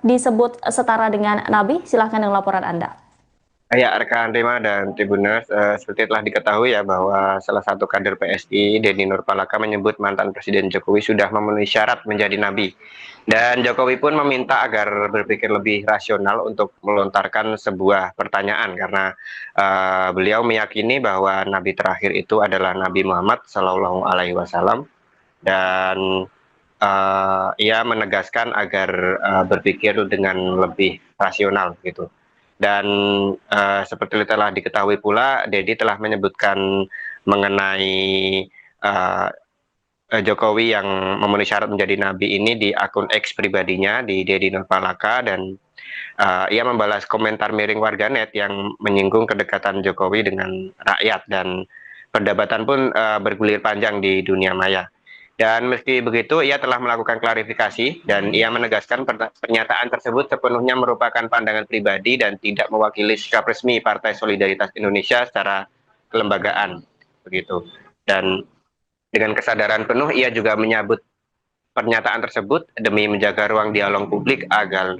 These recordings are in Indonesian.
disebut setara dengan Nabi? Silahkan dengan laporan Anda. Ya, rekan Rima dan Tribuners, seperti telah diketahui ya bahwa salah satu kader PSI, Denny Nurpalaka, menyebut mantan Presiden Jokowi sudah memenuhi syarat menjadi nabi. Dan Jokowi pun meminta agar berpikir lebih rasional untuk melontarkan sebuah pertanyaan karena beliau meyakini bahwa nabi terakhir itu adalah Nabi Muhammad Shallallahu Alaihi Wasallam, dan ia menegaskan agar berpikir dengan lebih rasional gitu. Dan seperti telah diketahui pula, Dedi telah menyebutkan mengenai uh, Jokowi yang memenuhi syarat menjadi nabi ini di akun X pribadinya, di Dedi Nurpalaka, dan ia membalas komentar miring warganet yang menyinggung kedekatan Jokowi dengan rakyat, dan perdebatan pun bergulir panjang di dunia maya. Dan meski begitu, ia telah melakukan klarifikasi dan ia menegaskan pernyataan tersebut sepenuhnya merupakan pandangan pribadi dan tidak mewakili sikap resmi Partai Solidaritas Indonesia secara kelembagaan, begitu. Dan dengan kesadaran penuh, ia juga menyambut pernyataan tersebut demi menjaga ruang dialog publik agar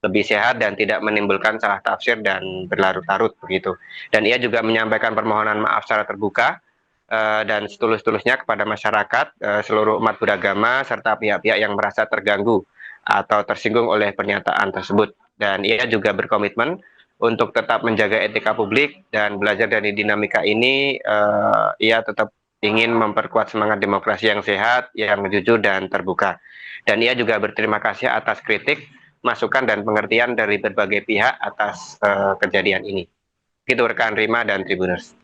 lebih sehat dan tidak menimbulkan salah tafsir dan berlarut-larut, begitu. Dan ia juga menyampaikan permohonan maaf secara terbuka dan setulus-tulusnya kepada masyarakat, seluruh umat beragama, serta pihak-pihak yang merasa terganggu atau tersinggung oleh pernyataan tersebut. Dan ia juga berkomitmen untuk tetap menjaga etika publik dan belajar dari dinamika ini. Ia tetap ingin memperkuat semangat demokrasi yang sehat, yang jujur dan terbuka. Dan ia juga berterima kasih atas kritik, masukan dan pengertian dari berbagai pihak atas kejadian ini. Gitu rekan Rima dan Tribuners.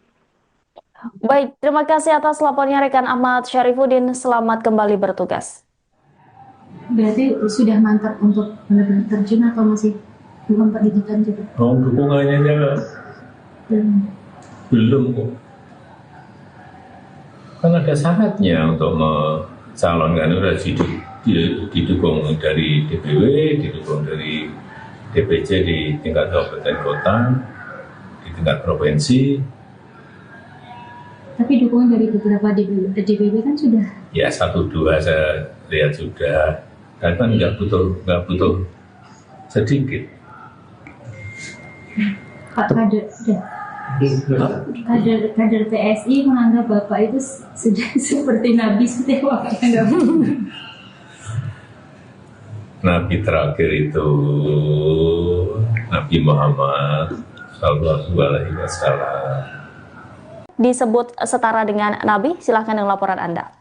Baik, terima kasih atas lapornya rekan Ahmad Syarifuddin. Selamat kembali bertugas. Berarti sudah mantap untuk benar-benar terjun atau masih memperhitungkan juga? Oh, dukungannya belum kok. Kan ada syaratnya untuk mencalonkan, harus didukung dari DPW, didukung dari DPC di tingkat kabupaten kota, di tingkat provinsi. Tapi dukungan dari beberapa DPW kan sudah? Ya, 1-2 saya lihat sudah. Dan kan nggak butuh sedikit. Pak kader PSI menganggap Bapak itu sudah seperti Nabi setewa. Nabi terakhir itu Nabi Muhammad Shallallahu Alaihi Wasallam. Disebut setara dengan Nabi? Silahkan dengan laporan Anda.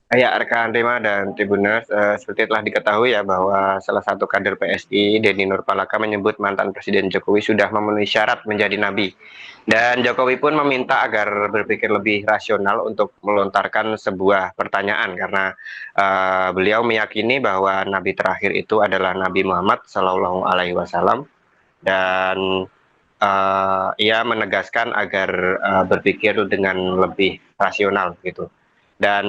Ya, rekan Rima dan Tribuners, seperti telah diketahui ya bahwa salah satu kader PSI, Denny Nurpalaka, menyebut mantan Presiden Jokowi sudah memenuhi syarat menjadi nabi. Dan Jokowi pun meminta agar berpikir lebih rasional untuk melontarkan sebuah pertanyaan karena beliau meyakini bahwa nabi terakhir itu adalah Nabi Muhammad Shallallahu Alaihi Wasallam, dan ia menegaskan agar berpikir dengan lebih rasional gitu. Dan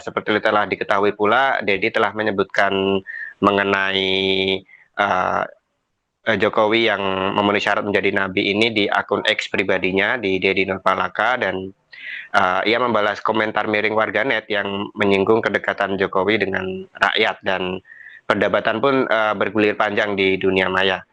seperti telah diketahui pula, Dedi telah menyebutkan mengenai Jokowi yang memenuhi syarat menjadi nabi ini di akun X pribadinya, di Dedi Nurpalaka, dan ia membalas komentar miring warganet yang menyinggung kedekatan Jokowi dengan rakyat, dan perdebatan pun bergulir panjang di dunia maya.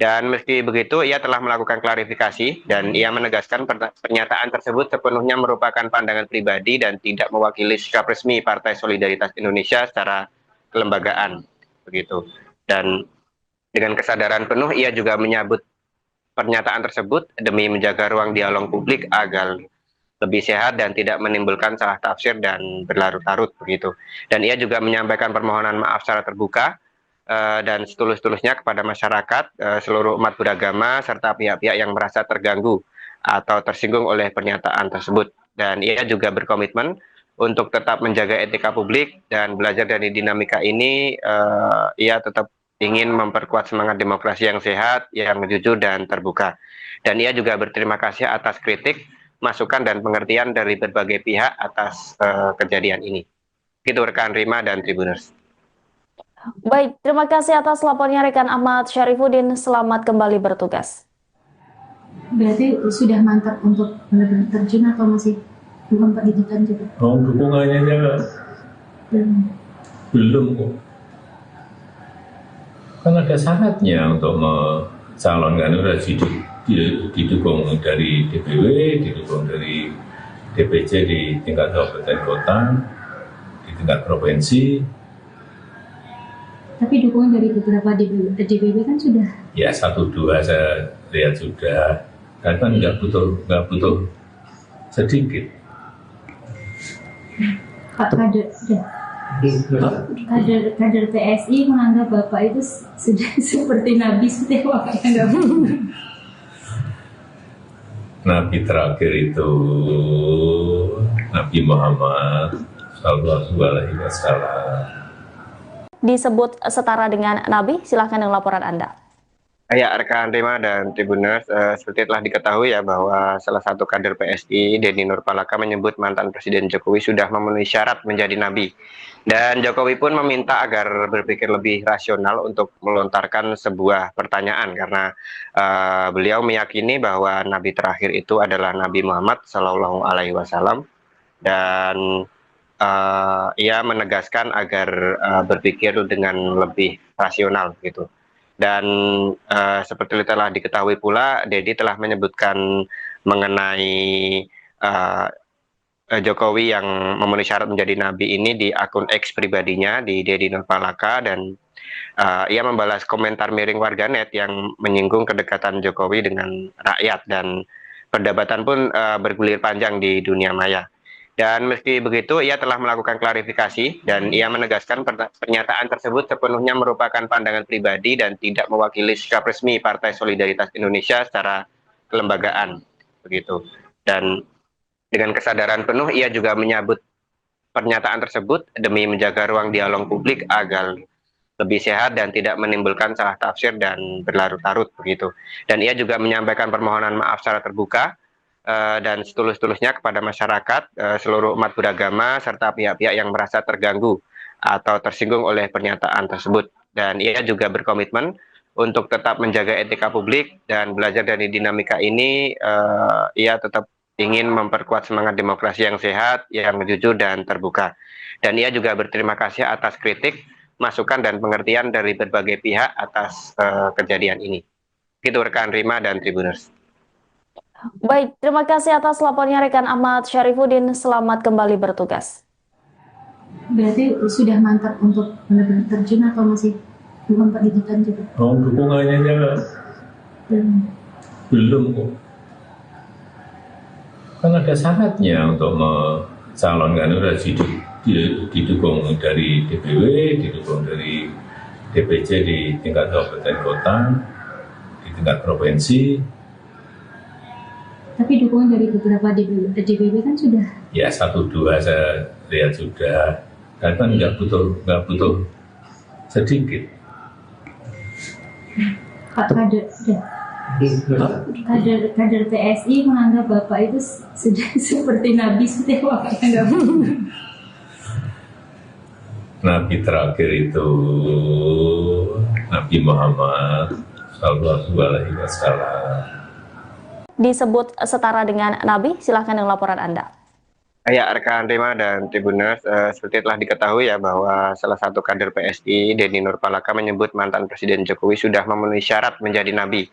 Dan meski begitu, ia telah melakukan klarifikasi dan ia menegaskan pernyataan tersebut sepenuhnya merupakan pandangan pribadi dan tidak mewakili sikap resmi Partai Solidaritas Indonesia secara kelembagaan, begitu. Dan dengan kesadaran penuh, ia juga menyambut pernyataan tersebut demi menjaga ruang dialog publik agar lebih sehat dan tidak menimbulkan salah tafsir dan berlarut-larut, begitu. Dan ia juga menyampaikan permohonan maaf secara terbuka dan setulus-tulusnya kepada masyarakat, seluruh umat beragama, serta pihak-pihak yang merasa terganggu atau tersinggung oleh pernyataan tersebut. Dan ia juga berkomitmen untuk tetap menjaga etika publik dan belajar dari dinamika ini. Ia tetap ingin memperkuat semangat demokrasi yang sehat, yang jujur dan terbuka. Dan ia juga berterima kasih atas kritik, masukan dan pengertian dari berbagai pihak atas kejadian ini. Gitu rekan Rima dan Tribuners. Baik, terima kasih atas lapornya rekan Ahmad Syarifuddin. Selamat kembali bertugas. Berarti sudah mantap untuk benar-benar terjun atau masih memperhitungkan juga? Oh, dukungannya belum kok. Kan ada syaratnya untuk mencalonkan itu harus didukung dari DPW, didukung dari DPC di tingkat kabupaten kota, di tingkat provinsi. Tapi dukungan dari beberapa DPW kan sudah. Ya 1-2 saya lihat sudah, dan kan nggak butuh sedikit. Pak kader PSI menganggap Bapak itu sudah seperti Nabi setiap waktu yang Nabi terakhir itu Nabi Muhammad Sallallahu Alaihi Wasallam. Disebut setara dengan Nabi, silahkan dengan laporan Anda. Ya, rekan Rima dan Tribuners, seperti telah diketahui ya bahwa salah satu kader PSI, Denny Nurpalaka, menyebut mantan Presiden Jokowi sudah memenuhi syarat menjadi nabi. Dan Jokowi pun meminta agar berpikir lebih rasional untuk melontarkan sebuah pertanyaan karena beliau meyakini bahwa nabi terakhir itu adalah Nabi Muhammad Shallallahu Alaihi Wasallam, dan ia menegaskan agar berpikir dengan lebih rasional gitu. Dan seperti telah diketahui pula, Dedi telah menyebutkan mengenai Jokowi yang memenuhi syarat menjadi nabi ini di akun X pribadinya, di Denny Nurpalaka, dan ia membalas komentar miring warganet yang menyinggung kedekatan Jokowi dengan rakyat, dan perdebatan pun bergulir panjang di dunia maya. Dan meski begitu, ia telah melakukan klarifikasi dan ia menegaskan pernyataan tersebut sepenuhnya merupakan pandangan pribadi dan tidak mewakili sikap resmi Partai Solidaritas Indonesia secara kelembagaan, begitu. Dan dengan kesadaran penuh, ia juga menyambut pernyataan tersebut demi menjaga ruang dialog publik agar lebih sehat dan tidak menimbulkan salah tafsir dan berlarut-larut, begitu. Dan ia juga menyampaikan permohonan maaf secara terbuka dan setulus-tulusnya kepada masyarakat, seluruh umat beragama, serta pihak-pihak yang merasa terganggu atau tersinggung oleh pernyataan tersebut. Dan ia juga berkomitmen untuk tetap menjaga etika publik dan belajar dari dinamika ini. Ia tetap ingin memperkuat semangat demokrasi yang sehat, yang jujur dan terbuka. Dan ia juga berterima kasih atas kritik, masukan dan pengertian dari berbagai pihak atas kejadian ini. Itu rekan Rima dan Tribuners. Baik, terima kasih atas lapornya rekan Ahmad Syarifuddin. Selamat kembali bertugas. Berarti sudah mantap untuk benar-benar terjun atau masih memperhitungkan juga? Oh, dukungannya belum kok. Kan ada syaratnya untuk mencalonkan itu harus didukung dari DPW, didukung dari DPC di tingkat kabupaten kota, di tingkat provinsi. Tapi dukungan dari beberapa DPW kan sudah. Ya 1-2 saya lihat sudah, dan kan nggak butuh sedikit. Pak kader PSI menganggap Bapak itu sudah seperti Nabi setiap waktu yang Nabi terakhir itu Nabi Muhammad Sallallahu Alaihi Wasallam. Disebut setara dengan Nabi, silahkan dengan laporan Anda. Ya, rekan Rima dan Tribuners, seperti telah diketahui ya bahwa salah satu kader PSI, Denny Nurpalaka, menyebut mantan Presiden Jokowi sudah memenuhi syarat menjadi nabi.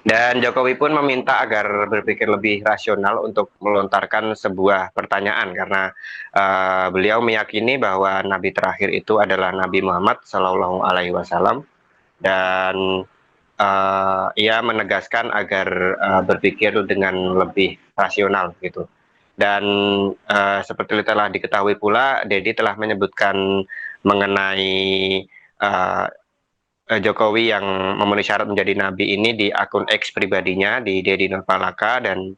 Dan Jokowi pun meminta agar berpikir lebih rasional untuk melontarkan sebuah pertanyaan karena beliau meyakini bahwa nabi terakhir itu adalah Nabi Muhammad Shallallahu Alaihi Wasallam, dan ia menegaskan agar berpikir dengan lebih rasional gitu. Dan seperti telah diketahui pula, Dedi telah menyebutkan mengenai Jokowi yang memenuhi syarat menjadi nabi ini di akun X pribadinya, di Denny Nurpalaka, dan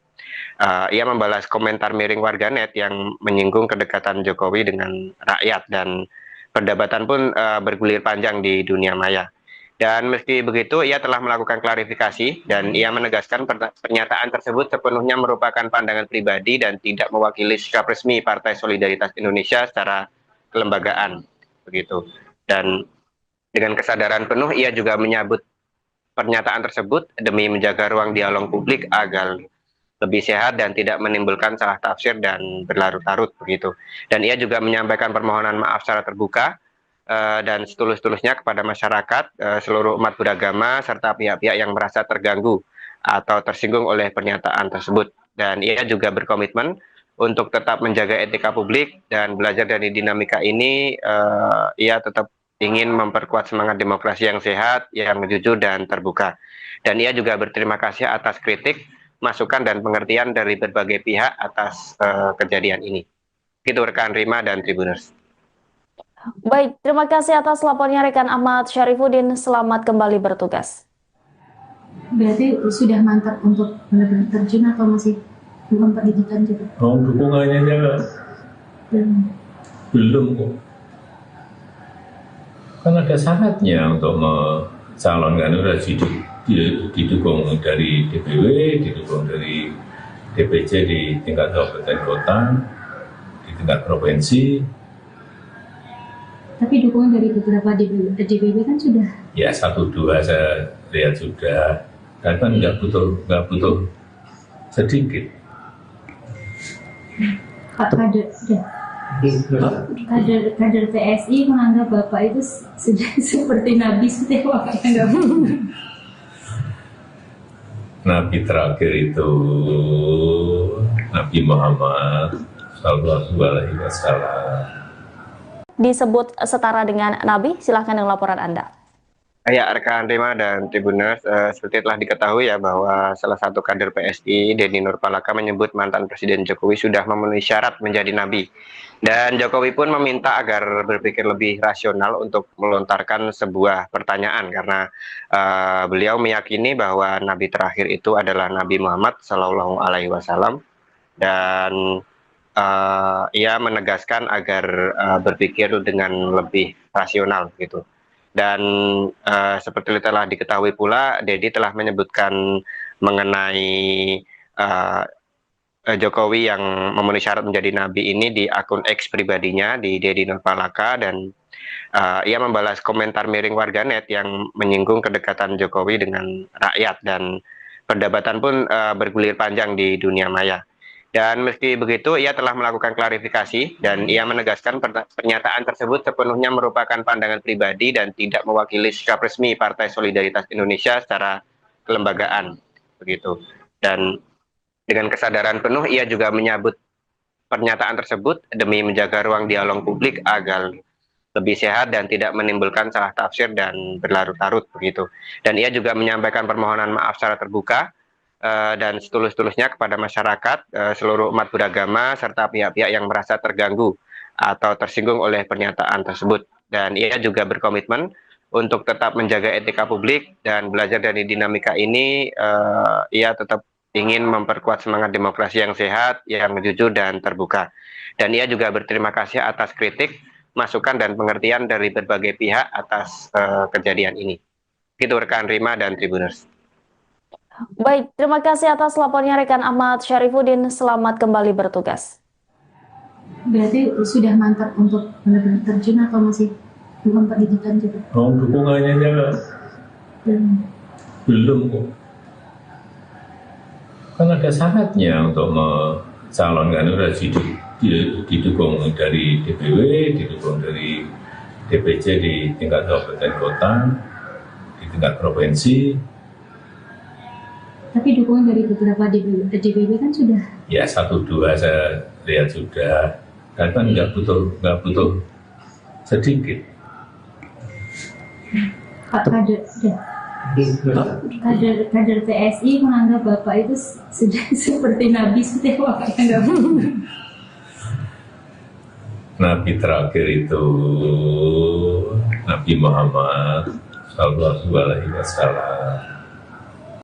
ia membalas komentar miring warganet yang menyinggung kedekatan Jokowi dengan rakyat, dan perdebatan pun bergulir panjang di dunia maya. Dan meski begitu, ia telah melakukan klarifikasi dan ia menegaskan pernyataan tersebut sepenuhnya merupakan pandangan pribadi dan tidak mewakili sikap resmi Partai Solidaritas Indonesia secara kelembagaan, begitu. Dan dengan kesadaran penuh, ia juga menyambut pernyataan tersebut demi menjaga ruang dialog publik agar lebih sehat dan tidak menimbulkan salah tafsir dan berlarut-larut, begitu. Dan ia juga menyampaikan permohonan maaf secara terbuka dan setulus-tulusnya kepada masyarakat, seluruh umat beragama, serta pihak-pihak yang merasa terganggu atau tersinggung oleh pernyataan tersebut. Dan ia juga berkomitmen untuk tetap menjaga etika publik dan belajar dari dinamika ini. Ia tetap ingin memperkuat semangat demokrasi yang sehat, yang jujur dan terbuka. Dan ia juga berterima kasih atas kritik, masukan dan pengertian dari berbagai pihak atas kejadian ini. Itu rekan Rima dan Tribuners. Baik, terima kasih atas laporannya rekan Ahmad Syarifuddin. Selamat kembali bertugas. Berarti sudah mantap untuk benar-benar terjun atau masih memperhitungkan juga? Oh, dukungannya belum kok. Kan ada syaratnya untuk mencalonkan, harus didukung dari DPW, didukung dari DPC di tingkat kabupaten kota, di tingkat provinsi. Tapi dukungan dari beberapa DPW kan sudah? Ya 1-2 saya lihat sudah, dan kan nggak butuh sedikit. Pak kader PSI menganggap Bapak itu sudah seperti Nabi setewa kayak nggak Nabi terakhir itu Nabi Muhammad Sallallahu Alaihi Wasallam. Disebut setara dengan Nabi, silahkan dengan laporan Anda. Ya, rekan Rima dan Tribuners, seperti telah diketahui ya bahwa salah satu kader PSI, Denny Nurpalaka, menyebut mantan Presiden Jokowi sudah memenuhi syarat menjadi nabi. Dan Jokowi pun meminta agar berpikir lebih rasional untuk melontarkan sebuah pertanyaan karena beliau meyakini bahwa nabi terakhir itu adalah Nabi Muhammad Shallallahu Alaihi Wasallam, dan ia menegaskan agar berpikir dengan lebih rasional gitu. Dan seperti telah diketahui pula, Dedi telah menyebutkan mengenai Jokowi yang memenuhi syarat menjadi nabi ini di akun X pribadinya, di Dedi Nurpalaka, dan ia membalas komentar miring warganet yang menyinggung kedekatan Jokowi dengan rakyat, dan perdebatan pun bergulir panjang di dunia maya. Dan meski begitu, ia telah melakukan klarifikasi dan ia menegaskan pernyataan tersebut sepenuhnya merupakan pandangan pribadi dan tidak mewakili sikap resmi Partai Solidaritas Indonesia secara kelembagaan, begitu. Dan dengan kesadaran penuh, ia juga menyambut pernyataan tersebut demi menjaga ruang dialog publik agar lebih sehat dan tidak menimbulkan salah tafsir dan berlarut-larut, begitu. Dan ia juga menyampaikan permohonan maaf secara terbuka dan setulus-tulusnya kepada masyarakat, seluruh umat beragama, serta pihak-pihak yang merasa terganggu atau tersinggung oleh pernyataan tersebut. Dan ia juga berkomitmen untuk tetap menjaga etika publik dan belajar dari dinamika ini. Ia tetap ingin memperkuat semangat demokrasi yang sehat, yang jujur dan terbuka. Dan ia juga berterima kasih atas kritik, masukan dan pengertian dari berbagai pihak atas kejadian ini. Itu rekan Rima dan Tribuners. Baik, terima kasih atas laporannya rekan Ahmad Syarifuddin. Selamat kembali bertugas. Berarti sudah mantap untuk benar-benar terjun atau masih memperhitungkan juga? Oh, dukungannya belum kok. Kan ada syaratnya untuk mencalonkan, harus didukung dari DPW, didukung dari DPC di tingkat kabupaten kota, di tingkat provinsi. Tapi dukungan dari beberapa DPW kan sudah? Ya 1-2 saya lihat sudah, dan kan nggak butuh sedikit. Pak kader PSI menganggap Bapak itu sudah seperti Nabi setewa kayak nggak Nabi terakhir itu Nabi Muhammad Sallallahu Alaihi Wasallam.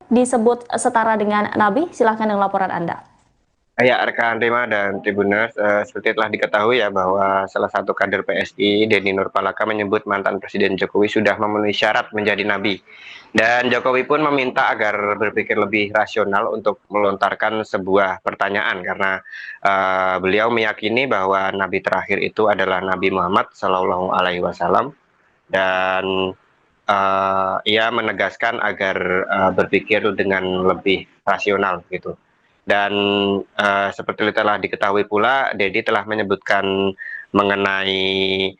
Disebut setara dengan Nabi, silahkan dengan laporan Anda. Ya, rekan Rima dan Tribuners, seperti telah diketahui ya bahwa salah satu kader PSI, Denny Nurpalaka, menyebut mantan Presiden Jokowi sudah memenuhi syarat menjadi nabi. Dan Jokowi pun meminta agar berpikir lebih rasional untuk melontarkan sebuah pertanyaan karena beliau meyakini bahwa nabi terakhir itu adalah Nabi Muhammad Shallallahu Alaihi Wasallam, dan ia menegaskan agar berpikir dengan lebih rasional gitu. Dan seperti telah diketahui pula, Dedi telah menyebutkan mengenai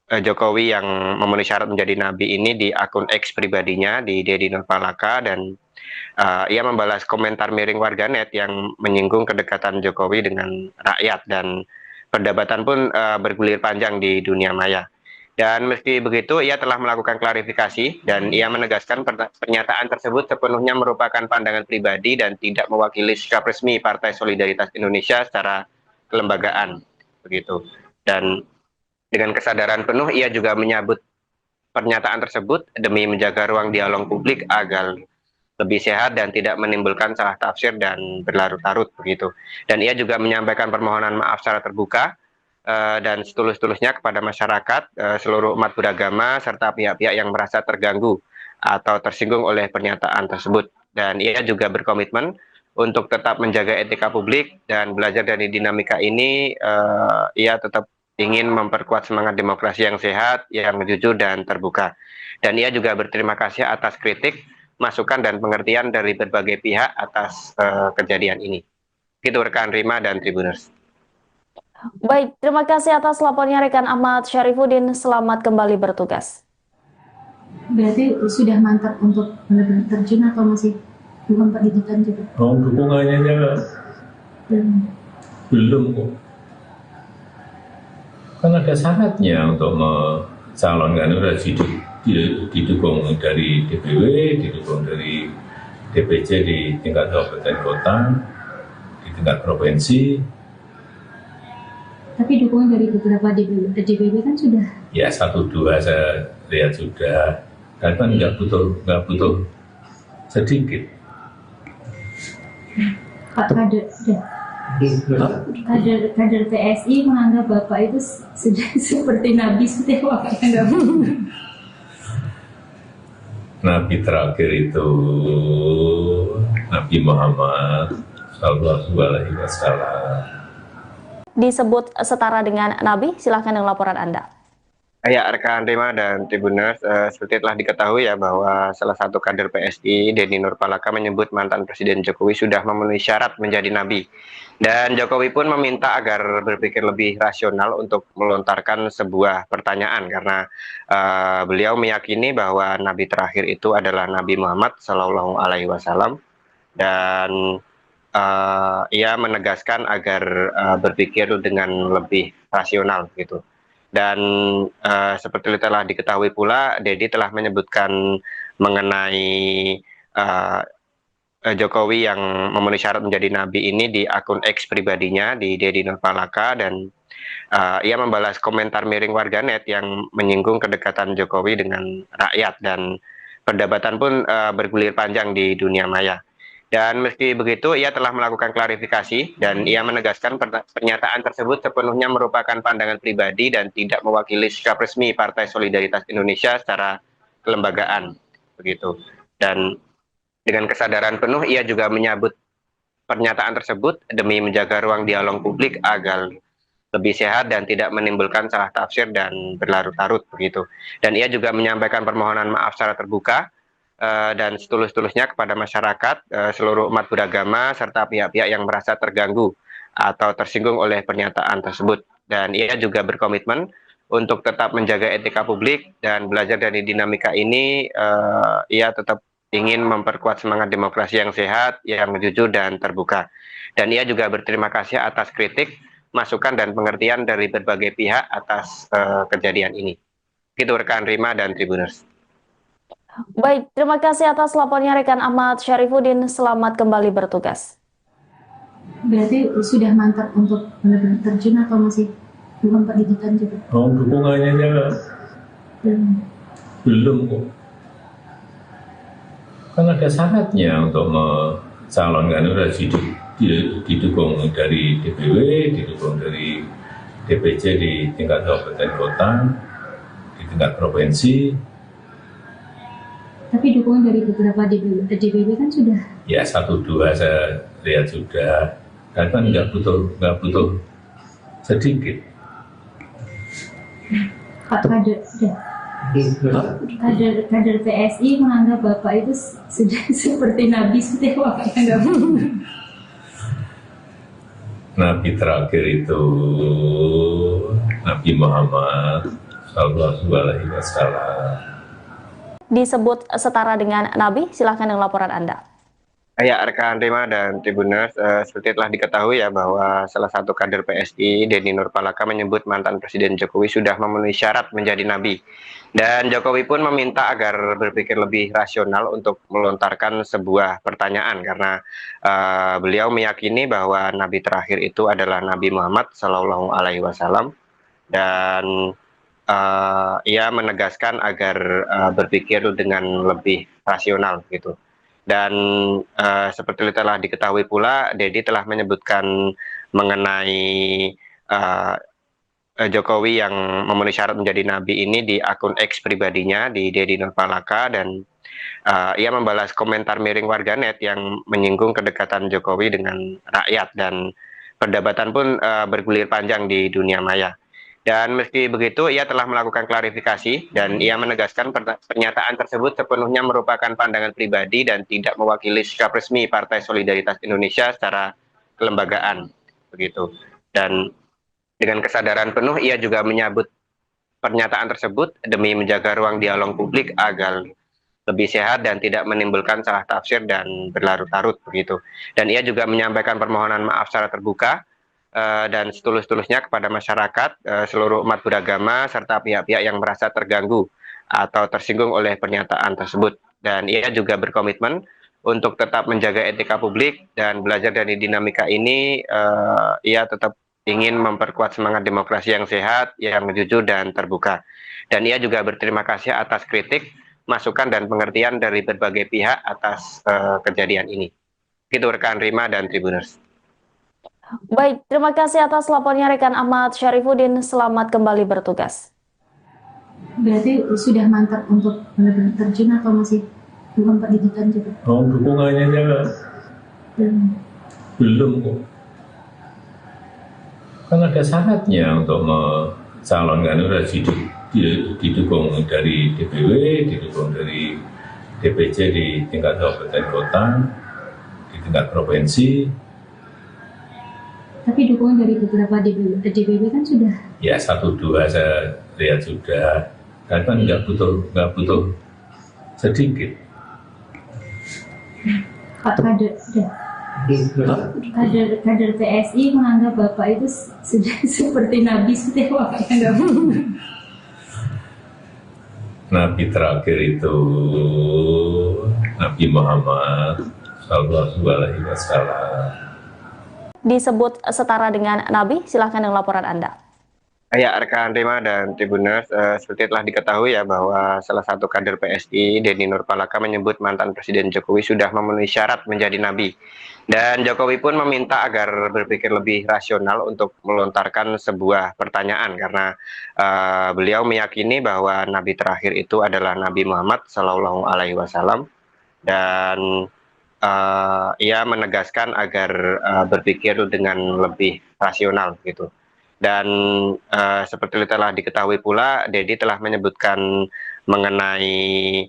Jokowi yang memenuhi syarat menjadi nabi ini di akun X pribadinya di Dedi Nurpalaka, dan ia membalas komentar miring warganet yang menyinggung kedekatan Jokowi dengan rakyat, dan perdebatan pun bergulir panjang di dunia maya. Dan meski begitu, ia telah melakukan klarifikasi dan ia menegaskan pernyataan tersebut sepenuhnya merupakan pandangan pribadi dan tidak mewakili sikap resmi Partai Solidaritas Indonesia secara kelembagaan, begitu. Dan dengan kesadaran penuh, ia juga menyambut pernyataan tersebut demi menjaga ruang dialog publik agar lebih sehat dan tidak menimbulkan salah tafsir dan berlarut-larut, begitu. Dan ia juga menyampaikan permohonan maaf secara terbuka dan setulus-tulusnya kepada masyarakat, seluruh umat beragama, serta pihak-pihak yang merasa terganggu atau tersinggung oleh pernyataan tersebut. Dan ia juga berkomitmen untuk tetap menjaga etika publik dan belajar dari dinamika ini. Ia tetap ingin memperkuat semangat demokrasi yang sehat, yang jujur dan terbuka. Dan ia juga berterima kasih atas kritik, masukan dan pengertian dari berbagai pihak atas kejadian ini. Itu rekan Rima dan Tribuners. Baik, terima kasih atas laporannya rekan Ahmad Syarifuddin. Selamat kembali bertugas. Berarti sudah mantap untuk benar-benar terjun atau masih memperhitungkan juga? Oh, dukungannya belum kok. Kan ada syaratnya untuk mencalonkan, harus didukung dari DPW, didukung dari DPC di tingkat kabupaten kota, di tingkat provinsi. Tapi dukungan dari beberapa DPW kan sudah? Ya 1-2 saya lihat sudah, kan nggak butuh sedikit. Pak kader PSI menganggap Bapak itu sudah seperti Nabi Setewa. Nabi terakhir itu Nabi Muhammad Sallallahu Alaihi Wasallam Disebut setara dengan Nabi, silahkan dengan laporan Anda. Ya, rekan Rima dan Tribuners, seperti telah diketahui ya bahwa salah satu kader PSI, Dedi Nurpalaka, menyebut mantan Presiden Jokowi sudah memenuhi syarat menjadi nabi. Dan Jokowi pun meminta agar berpikir lebih rasional untuk melontarkan sebuah pertanyaan, karena beliau meyakini bahwa nabi terakhir itu adalah Nabi Muhammad Sallallahu Alaihi Wasallam, dan ia menegaskan agar berpikir dengan lebih rasional gitu. Dan seperti telah diketahui pula, Dedi telah menyebutkan mengenai Jokowi yang memenuhi syarat menjadi nabi ini di akun X pribadinya di Dedi Nurpalaka, dan ia membalas komentar miring warganet yang menyinggung kedekatan Jokowi dengan rakyat, dan perdebatan pun bergulir panjang di dunia maya. Dan meski begitu, ia telah melakukan klarifikasi dan ia menegaskan pernyataan tersebut sepenuhnya merupakan pandangan pribadi dan tidak mewakili sikap resmi Partai Solidaritas Indonesia secara kelembagaan, begitu. Dan dengan kesadaran penuh, ia juga menyambut pernyataan tersebut demi menjaga ruang dialog publik agar lebih sehat dan tidak menimbulkan salah tafsir dan berlarut-larut, begitu. Dan ia juga menyampaikan permohonan maaf secara terbuka dan setulus-tulusnya kepada masyarakat, seluruh umat beragama, serta pihak-pihak yang merasa terganggu atau tersinggung oleh pernyataan tersebut. Dan ia juga berkomitmen untuk tetap menjaga etika publik dan belajar dari dinamika ini. Ia tetap ingin memperkuat semangat demokrasi yang sehat, yang jujur dan terbuka. Dan ia juga berterima kasih atas kritik, masukan dan pengertian dari berbagai pihak atas kejadian ini. Itu rekan Rima dan Tribuners. Baik, terima kasih atas laporannya rekan Ahmad Syarifuddin. Selamat kembali bertugas. Berarti sudah mantap untuk benar-benar terjun atau masih memperhitungkan juga? Oh, dukungannya belum kok. Kan ada syaratnya untuk mencalonkan, harus didukung dari DPW, didukung dari DPC di tingkat kabupaten kota, di tingkat provinsi. Tapi dukungan dari beberapa DPW kan sudah? Ya 1-2 saya lihat sudah, kan nggak butuh sedikit. Pak kader PSI menganggap Bapak itu sudah seperti Nabi Setewa. Nabi terakhir itu Nabi Muhammad Sallallahu Alaihi Wasallam. Disebut setara dengan Nabi? Silahkan dengan laporan Anda. Ya, rekan Rima dan Tribuners, seperti telah diketahui ya bahwa salah satu kader PSI, Denny Nurpalaka, menyebut mantan Presiden Jokowi sudah memenuhi syarat menjadi nabi. Dan Jokowi pun meminta agar berpikir lebih rasional untuk melontarkan sebuah pertanyaan karena beliau meyakini bahwa nabi terakhir itu adalah Nabi Muhammad Shallallahu Alaihi Wasallam, dan ia menegaskan agar berpikir dengan lebih rasional gitu. Dan seperti telah diketahui pula, Dedi telah menyebutkan mengenai Jokowi yang memenuhi syarat menjadi nabi ini di akun X pribadinya, di Dedi Nurpalaka, dan ia membalas komentar miring warganet yang menyinggung kedekatan Jokowi dengan rakyat, dan perdebatan pun bergulir panjang di dunia maya. Dan meski begitu, ia telah melakukan klarifikasi dan ia menegaskan pernyataan tersebut sepenuhnya merupakan pandangan pribadi dan tidak mewakili sikap resmi Partai Solidaritas Indonesia secara kelembagaan, begitu. Dan dengan kesadaran penuh, ia juga menyambut pernyataan tersebut demi menjaga ruang dialog publik agar lebih sehat dan tidak menimbulkan salah tafsir dan berlarut-larut, begitu. Dan ia juga menyampaikan permohonan maaf secara terbuka dan setulus-tulusnya kepada masyarakat, seluruh umat beragama, serta pihak-pihak yang merasa terganggu atau tersinggung oleh pernyataan tersebut. Dan ia juga berkomitmen untuk tetap menjaga etika publik dan belajar dari dinamika ini. Ia tetap ingin memperkuat semangat demokrasi yang sehat, yang jujur dan terbuka. Dan ia juga berterima kasih atas kritik, masukan, dan pengertian dari berbagai pihak atas kejadian ini. Itu rekan Rima dan Tribuners. Baik, terima kasih atas lapornya rekan Ahmad Syarifuddin. Selamat kembali bertugas. Berarti sudah mantap untuk benar-benar terjun atau masih belum Pak didukan juga? Oh, dukungannya belum kok. Kan ada syaratnya untuk mencalonkan, harus didukung dari DPW, didukung dari DPC di tingkat kabupaten kota, di tingkat provinsi. Tapi dukungan dari beberapa DPW kan sudah. Ya 1-2 saya lihat sudah. Kan nggak butuh sedikit. Pak kader PSI menganggap Bapak itu sudah seperti Nabi setiap waktunya, nggak Nabi terakhir itu Nabi Muhammad Sallallahu Alaihi Wasallam. Disebut setara dengan Nabi? Silahkan dengan laporan Anda. Ya, rekan Rima dan Tribuners, seperti telah diketahui ya bahwa salah satu kader PSI, Denny Nurpalaka, menyebut mantan Presiden Jokowi sudah memenuhi syarat menjadi nabi. Dan Jokowi pun meminta agar berpikir lebih rasional untuk melontarkan sebuah pertanyaan karena beliau meyakini bahwa nabi terakhir itu adalah Nabi Muhammad Shallallahu Alaihi Wasallam, dan ia menegaskan agar berpikir dengan lebih rasional gitu. Dan seperti telah diketahui pula, Dedi telah menyebutkan mengenai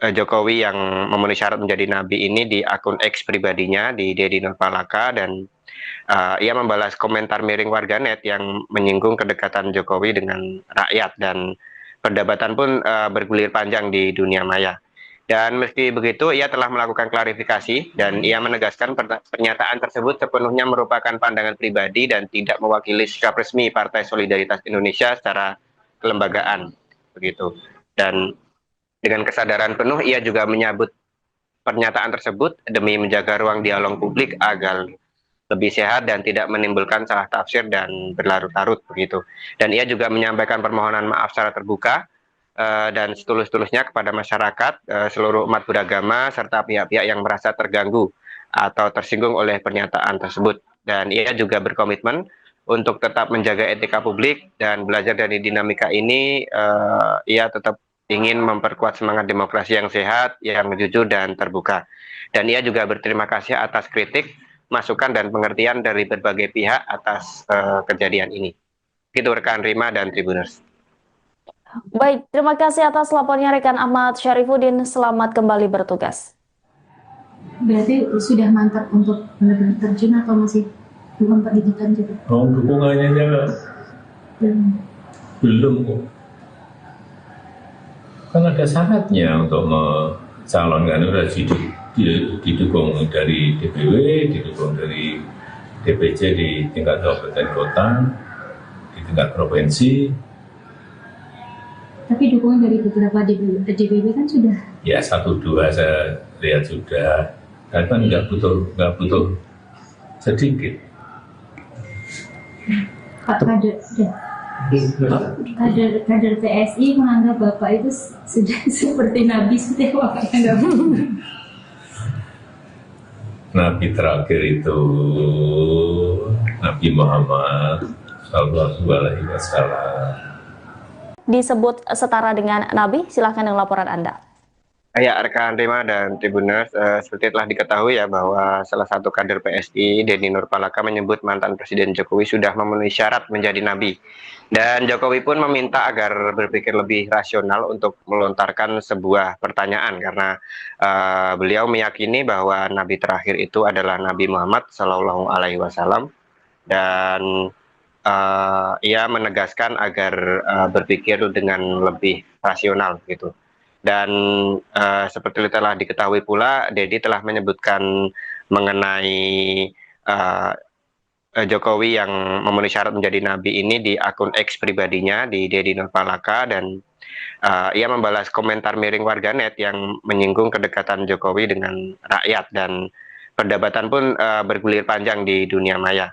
Jokowi yang memenuhi syarat menjadi nabi ini di akun X pribadinya, di Dedi Nurpalaka, dan ia membalas komentar miring warganet yang menyinggung kedekatan Jokowi dengan rakyat, dan perdebatan pun bergulir panjang di dunia maya. Dan meski begitu, ia telah melakukan klarifikasi dan ia menegaskan pernyataan tersebut sepenuhnya merupakan pandangan pribadi dan tidak mewakili sikap resmi Partai Solidaritas Indonesia secara kelembagaan, begitu. Dan dengan kesadaran penuh, ia juga menyambut pernyataan tersebut demi menjaga ruang dialog publik agar lebih sehat dan tidak menimbulkan salah tafsir dan berlarut-larut, begitu. Dan ia juga menyampaikan permohonan maaf secara terbuka dan setulus-tulusnya kepada masyarakat, seluruh umat beragama, serta pihak-pihak yang merasa terganggu atau tersinggung oleh pernyataan tersebut. Dan ia juga berkomitmen untuk tetap menjaga etika publik dan belajar dari dinamika ini. Ia tetap ingin memperkuat semangat demokrasi yang sehat, yang jujur dan terbuka. Dan ia juga berterima kasih atas kritik, masukan, dan pengertian dari berbagai pihak atas kejadian ini. Itu rekan Rima dan Tribuners. Baik, terima kasih atas lapornya rekan Ahmad Syarifuddin. Selamat kembali bertugas. Berarti sudah mantap untuk benar-benar terjun atau masih belum Pak didukan juga? Oh, dukungannya Belum kok. Kan ada syaratnya untuk mencalonkan itu harus didukung dari DPW, didukung dari DPC di tingkat kabupaten kota, di tingkat provinsi. Tapi dukungan dari beberapa DPW kan sudah. Ya 1-2 saya lihat sudah. Kan nggak butuh sedikit. Pak kader PSI menganggap Bapak itu sudah seperti Nabi setewa kayak Nabi terakhir itu Nabi Muhammad Sallallahu Alaihi Wasallam. Disebut setara dengan Nabi, silahkan dengan laporan Anda. Ya, rekan Rima dan Tribuners, seperti telah diketahui ya bahwa salah satu kader PSI, Denny Nurpalaka, menyebut mantan Presiden Jokowi sudah memenuhi syarat menjadi nabi. Dan Jokowi pun meminta agar berpikir lebih rasional untuk melontarkan sebuah pertanyaan karena beliau meyakini bahwa nabi terakhir itu adalah Nabi Muhammad Shallallahu Alaihi Wasallam dan ia menegaskan agar berpikir dengan lebih rasional gitu. Dan seperti telah diketahui pula, Dedi telah menyebutkan mengenai Jokowi yang memenuhi syarat menjadi nabi ini di akun X pribadinya di Denny Nurpalaka, dan ia membalas komentar miring warganet yang menyinggung kedekatan Jokowi dengan rakyat, dan perdebatan pun bergulir panjang di dunia maya.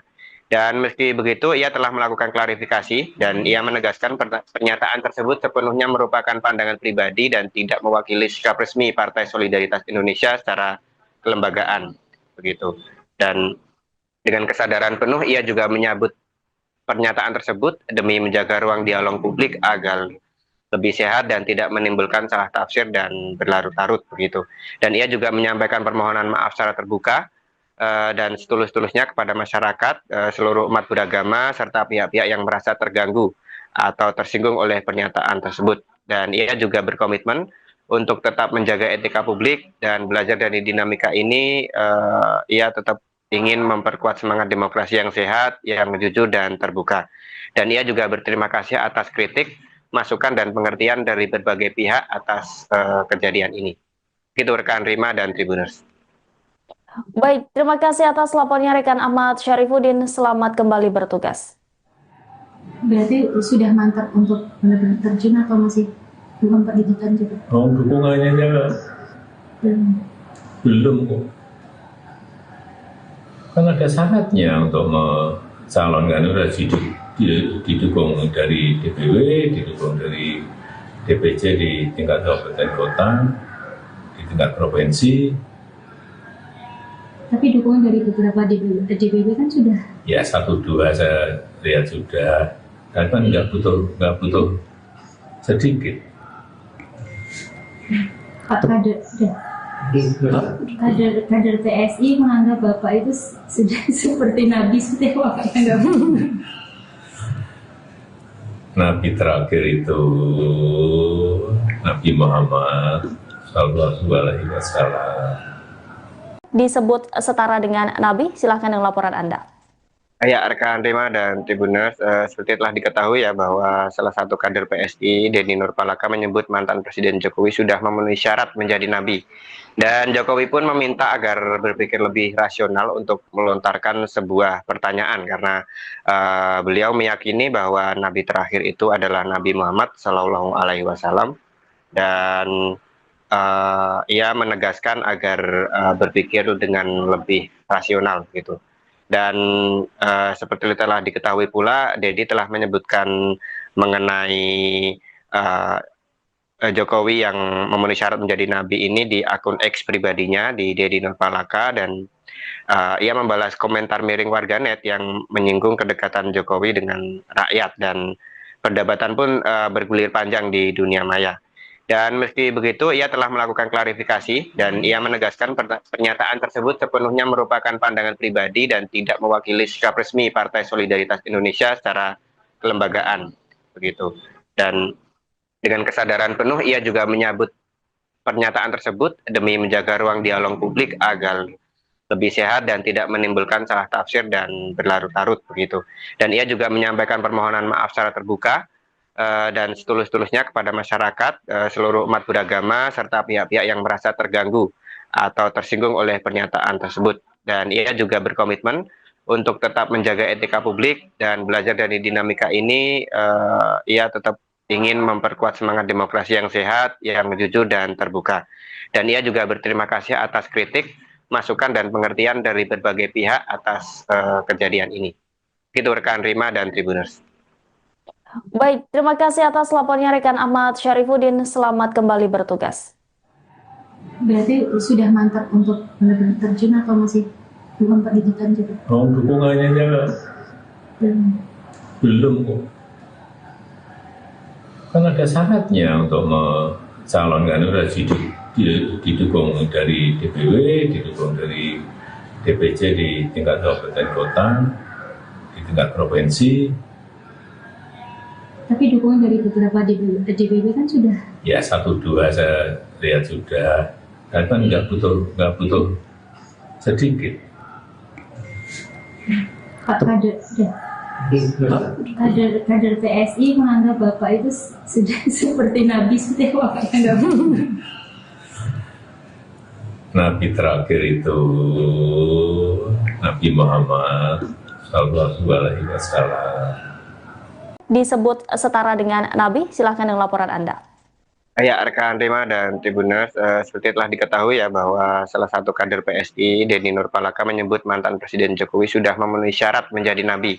Dan meski begitu, ia telah melakukan klarifikasi dan ia menegaskan pernyataan tersebut sepenuhnya merupakan pandangan pribadi dan tidak mewakili sikap resmi Partai Solidaritas Indonesia secara kelembagaan. Begitu. Dan dengan kesadaran penuh, ia juga menyambut pernyataan tersebut demi menjaga ruang dialog publik agar lebih sehat dan tidak menimbulkan salah tafsir dan berlarut-larut. Begitu. Dan ia juga menyampaikan permohonan maaf secara terbuka dan setulus-tulusnya kepada masyarakat, seluruh umat beragama, serta pihak-pihak yang merasa terganggu atau tersinggung oleh pernyataan tersebut. Dan ia juga berkomitmen untuk tetap menjaga etika publik dan belajar dari dinamika ini. Ia tetap ingin memperkuat semangat demokrasi yang sehat, yang jujur dan terbuka. Dan ia juga berterima kasih atas kritik, masukan, dan pengertian dari berbagai pihak atas kejadian ini. Itu rekan Rima dan Tribuners. Baik, terima kasih atas lapornya rekan Ahmad Syarifuddin. Selamat kembali bertugas. Berarti sudah mantap untuk benar-benar terjun atau masih belum perhitungan juga? Oh, dukungannya belum kok. Kan ada syaratnya untuk mencalonkan itu harus didukung dari DPW, didukung dari DPC di tingkat kabupaten kota, di tingkat provinsi. Tapi dukungan dari beberapa DPW kan sudah. Ya 1-2 saya lihat sudah. Kan nggak butuh sedikit. Pak kader PSI menganggap Bapak itu sudah seperti Nabi setewa kayak Nabi terakhir itu Nabi Muhammad Sallallahu Alaihi Wasallam. Disebut setara dengan Nabi, silahkan dengan laporan Anda. Ya, rekan Rima dan Tribuners, seperti telah diketahui ya bahwa salah satu kader PSI, Denny Nurpalaka, menyebut mantan Presiden Jokowi sudah memenuhi syarat menjadi nabi. Dan Jokowi pun meminta agar berpikir lebih rasional untuk melontarkan sebuah pertanyaan karena beliau meyakini bahwa nabi terakhir itu adalah Nabi Muhammad Shallallahu Alaihi Wasallam, dan ia menegaskan agar berpikir dengan lebih rasional gitu. Dan seperti telah diketahui pula, Dedi telah menyebutkan mengenai Jokowi yang memenuhi syarat menjadi nabi ini di akun X pribadinya di Denny Nurpalaka, dan ia membalas komentar miring warganet yang menyinggung kedekatan Jokowi dengan rakyat, dan perdebatan pun bergulir panjang di dunia maya. Dan meski begitu, ia telah melakukan klarifikasi dan ia menegaskan pernyataan tersebut sepenuhnya merupakan pandangan pribadi dan tidak mewakili sikap resmi Partai Solidaritas Indonesia secara kelembagaan. Begitu. Dan dengan kesadaran penuh, ia juga menyambut pernyataan tersebut demi menjaga ruang dialog publik agar lebih sehat dan tidak menimbulkan salah tafsir dan berlarut-larut. Begitu. Dan ia juga menyampaikan permohonan maaf secara terbuka dan setulus-tulusnya kepada masyarakat, seluruh umat beragama, serta pihak-pihak yang merasa terganggu atau tersinggung oleh pernyataan tersebut. Dan ia juga berkomitmen untuk tetap menjaga etika publik dan belajar dari dinamika ini. Ia tetap ingin memperkuat semangat demokrasi yang sehat, yang jujur dan terbuka. Dan ia juga berterima kasih atas kritik, masukan dan pengertian dari berbagai pihak atas kejadian ini. Itu rekan Rima dan Tribuners. Baik, terima kasih atas lapornya rekan Ahmad Syarifuddin. Selamat kembali bertugas. Berarti sudah mantap untuk benar-benar terjun atau masih belum perhitungan juga? Oh, dukungannya belum kok. Kan ada syaratnya untuk mencalonkan itu harus didukung dari DPW, didukung dari DPC di tingkat kabupaten kota, di tingkat provinsi. Tapi dukungan dari beberapa DPW kan sudah. Ya 1-2 saya lihat sudah. Kan nggak butuh sedikit. Pak kader PSI menganggap Bapak itu sudah seperti Nabi setiap waktunya. Nabi terakhir itu Nabi Muhammad Sallallahu Alaihi Wasallam. Disebut setara dengan Nabi, silahkan dengan laporan Anda. Ya, rekan Rima dan Tribuners, seperti telah diketahui ya bahwa salah satu kader PSI, Denny Nurpalaka, menyebut mantan Presiden Jokowi sudah memenuhi syarat menjadi nabi.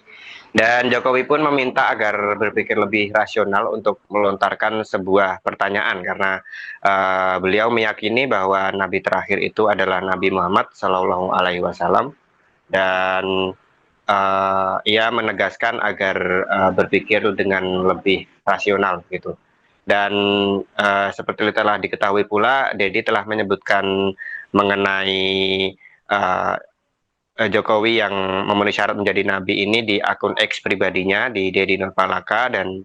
Dan Jokowi pun meminta agar berpikir lebih rasional untuk melontarkan sebuah pertanyaan karena beliau meyakini bahwa nabi terakhir itu adalah Nabi Muhammad Shallallahu Alaihi Wasallam, dan ia menegaskan agar berpikir dengan lebih rasional gitu. Dan seperti telah diketahui pula, Dedi telah menyebutkan mengenai Jokowi yang memenuhi syarat menjadi nabi ini di akun X pribadinya, di Dedi Nurpalaka, dan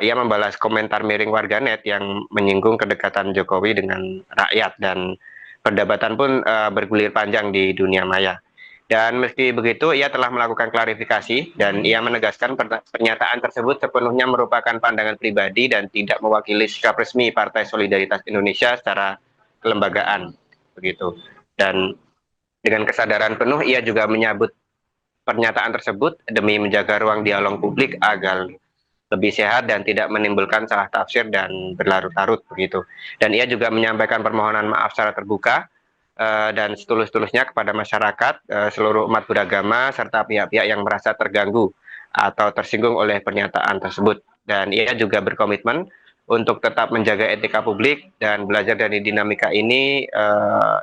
ia membalas komentar miring warganet yang menyinggung kedekatan Jokowi dengan rakyat, dan perdebatan pun bergulir panjang di dunia maya. Dan meski begitu, ia telah melakukan klarifikasi dan ia menegaskan pernyataan tersebut sepenuhnya merupakan pandangan pribadi dan tidak mewakili sikap resmi Partai Solidaritas Indonesia secara kelembagaan, begitu. Dan dengan kesadaran penuh, ia juga menyambut pernyataan tersebut demi menjaga ruang dialog publik agar lebih sehat dan tidak menimbulkan salah tafsir dan berlarut-larut, begitu. Dan ia juga menyampaikan permohonan maaf secara terbuka dan setulus-tulusnya kepada masyarakat, seluruh umat beragama, serta pihak-pihak yang merasa terganggu atau tersinggung oleh pernyataan tersebut. Dan ia juga berkomitmen untuk tetap menjaga etika publik dan belajar dari dinamika ini.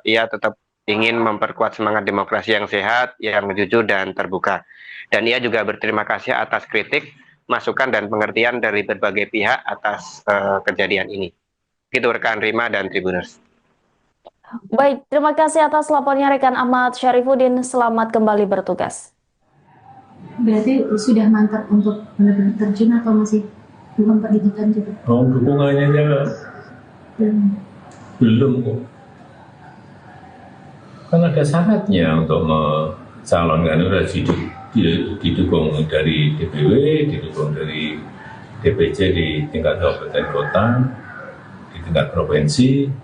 Ia tetap ingin memperkuat semangat demokrasi yang sehat, yang jujur dan terbuka. Dan ia juga berterima kasih atas kritik, masukan dan pengertian dari berbagai pihak atas kejadian ini. Itu rekan Rima dan Tribuners. Baik, terima kasih atas lapornya rekan Ahmad Syarifuddin. Selamat kembali bertugas. Berarti sudah mantap untuk benar-benar terjun atau masih belum perhitungan juga? Oh, dukungannya belum kok. Kan ada syaratnya untuk mencalonkan itu harus didukung dari DPW, didukung dari DPC di tingkat kabupaten kota, di tingkat provinsi.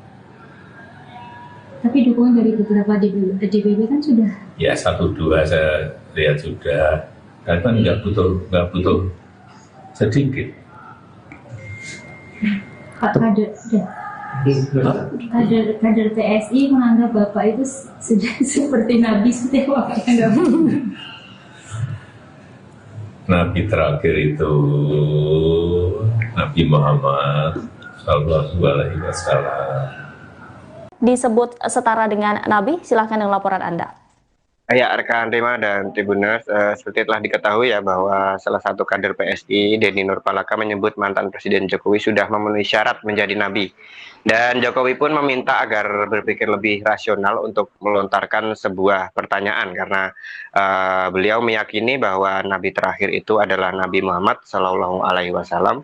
Tapi dukungan dari beberapa DPW kan sudah. Ya 1-2 saya lihat sudah. Kan nggak butuh sedikit. Pak kader PSI menganggap Bapak itu sudah seperti Nabi setiap waktunya. Nabi terakhir itu Nabi Muhammad Sallallahu Alaihi Wasallam. Disebut setara dengan Nabi, silahkan dengan laporan Anda. Ya, rekan Rima dan Tribuners, seperti telah diketahui ya bahwa salah satu kader PSI, Denny Nurpalaka, menyebut mantan Presiden Jokowi sudah memenuhi syarat menjadi nabi. Dan Jokowi pun meminta agar berpikir lebih rasional untuk melontarkan sebuah pertanyaan karena beliau meyakini bahwa nabi terakhir itu adalah Nabi Muhammad Shallallahu Alaihi Wasallam,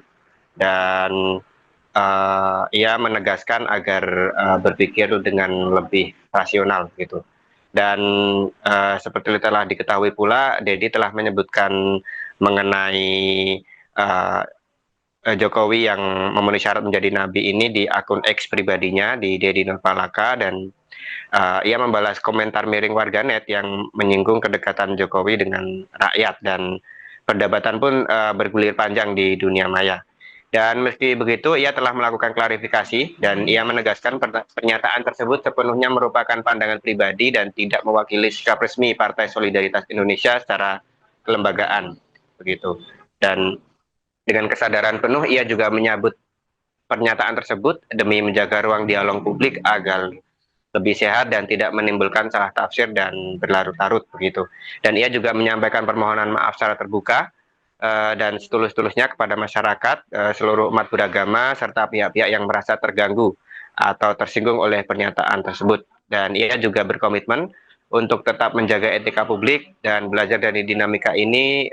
dan ia menegaskan agar berpikir dengan lebih rasional gitu. Dan seperti telah diketahui pula, Dedi telah menyebutkan mengenai Jokowi yang memenuhi syarat menjadi nabi ini di akun X pribadinya di Deddy Nurpalaka, dan ia membalas komentar miring warganet yang menyinggung kedekatan Jokowi dengan rakyat, dan perdebatan pun bergulir panjang di dunia maya. Dan meski begitu, ia telah melakukan klarifikasi dan ia menegaskan pernyataan tersebut sepenuhnya merupakan pandangan pribadi dan tidak mewakili sikap resmi Partai Solidaritas Indonesia secara kelembagaan, begitu. Dan dengan kesadaran penuh, ia juga menyambut pernyataan tersebut demi menjaga ruang dialog publik agar lebih sehat dan tidak menimbulkan salah tafsir dan berlarut-larut, begitu. Dan ia juga menyampaikan permohonan maaf secara terbuka dan setulus-tulusnya kepada masyarakat, seluruh umat beragama, serta pihak-pihak yang merasa terganggu atau tersinggung oleh pernyataan tersebut. Dan ia juga berkomitmen untuk tetap menjaga etika publik dan belajar dari dinamika ini.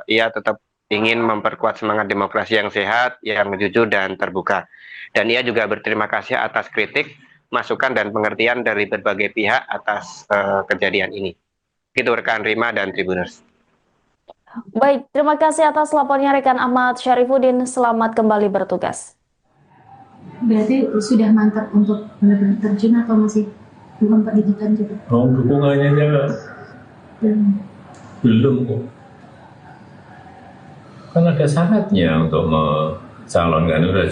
Ia tetap ingin memperkuat semangat demokrasi yang sehat, yang jujur dan terbuka. Dan ia juga berterima kasih atas kritik, masukan dan pengertian dari berbagai pihak atas kejadian ini. Itu rekan Rima dan Tribuners. Baik, terima kasih atas lapornya rekan Ahmad Syarifuddin. Selamat kembali bertugas. Berarti sudah mantap untuk benar-benar terjun atau masih belum pendidikan juga? Oh, dukungannya belum kok. Kan ada syaratnya untuk mencalonkan, udah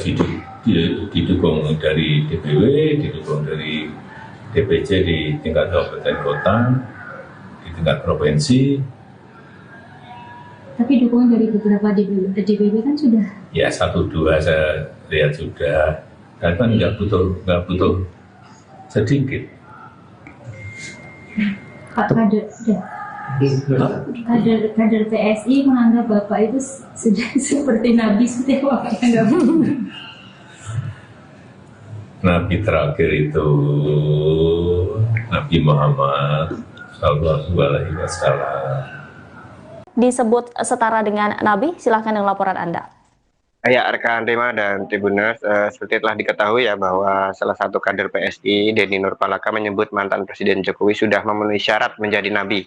didukung dari DPW, didukung dari DPC di tingkat kabupaten kota, di tingkat provinsi. Tapi dukungan dari beberapa DPW kan sudah? Ya 1-2 saya lihat sudah. Dan kan nggak butuh sedikit. Pak kader PSI menganggap Bapak itu sudah seperti Nabi setiap waktu. Nabi terakhir itu Nabi Muhammad Sallallahu Alaihi Wasallam. Disebut setara dengan Nabi, silahkan dengan laporan Anda. Ya, rekan Rima dan Tribuners, seperti telah diketahui ya bahwa salah satu kader PSI, Deddy Nurpalaka, menyebut mantan Presiden Jokowi sudah memenuhi syarat menjadi nabi.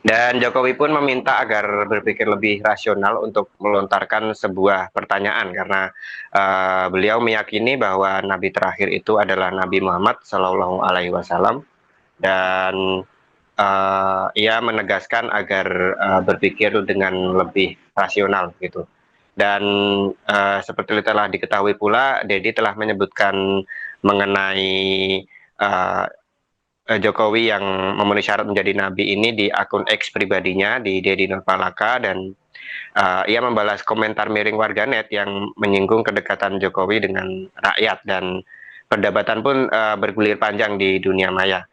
Dan Jokowi pun meminta agar berpikir lebih rasional untuk melontarkan sebuah pertanyaan, karena beliau meyakini bahwa nabi terakhir itu adalah Nabi Muhammad Sallallahu Alaihi Wasallam, dan ia menegaskan agar berpikir dengan lebih rasional gitu. Dan seperti telah diketahui pula, Deddy telah menyebutkan mengenai Jokowi yang memenuhi syarat menjadi nabi ini di akun X pribadinya di Deddy Nurpalaka, dan ia membalas komentar miring warganet yang menyinggung kedekatan Jokowi dengan rakyat, dan perdebatan pun bergulir panjang di dunia maya.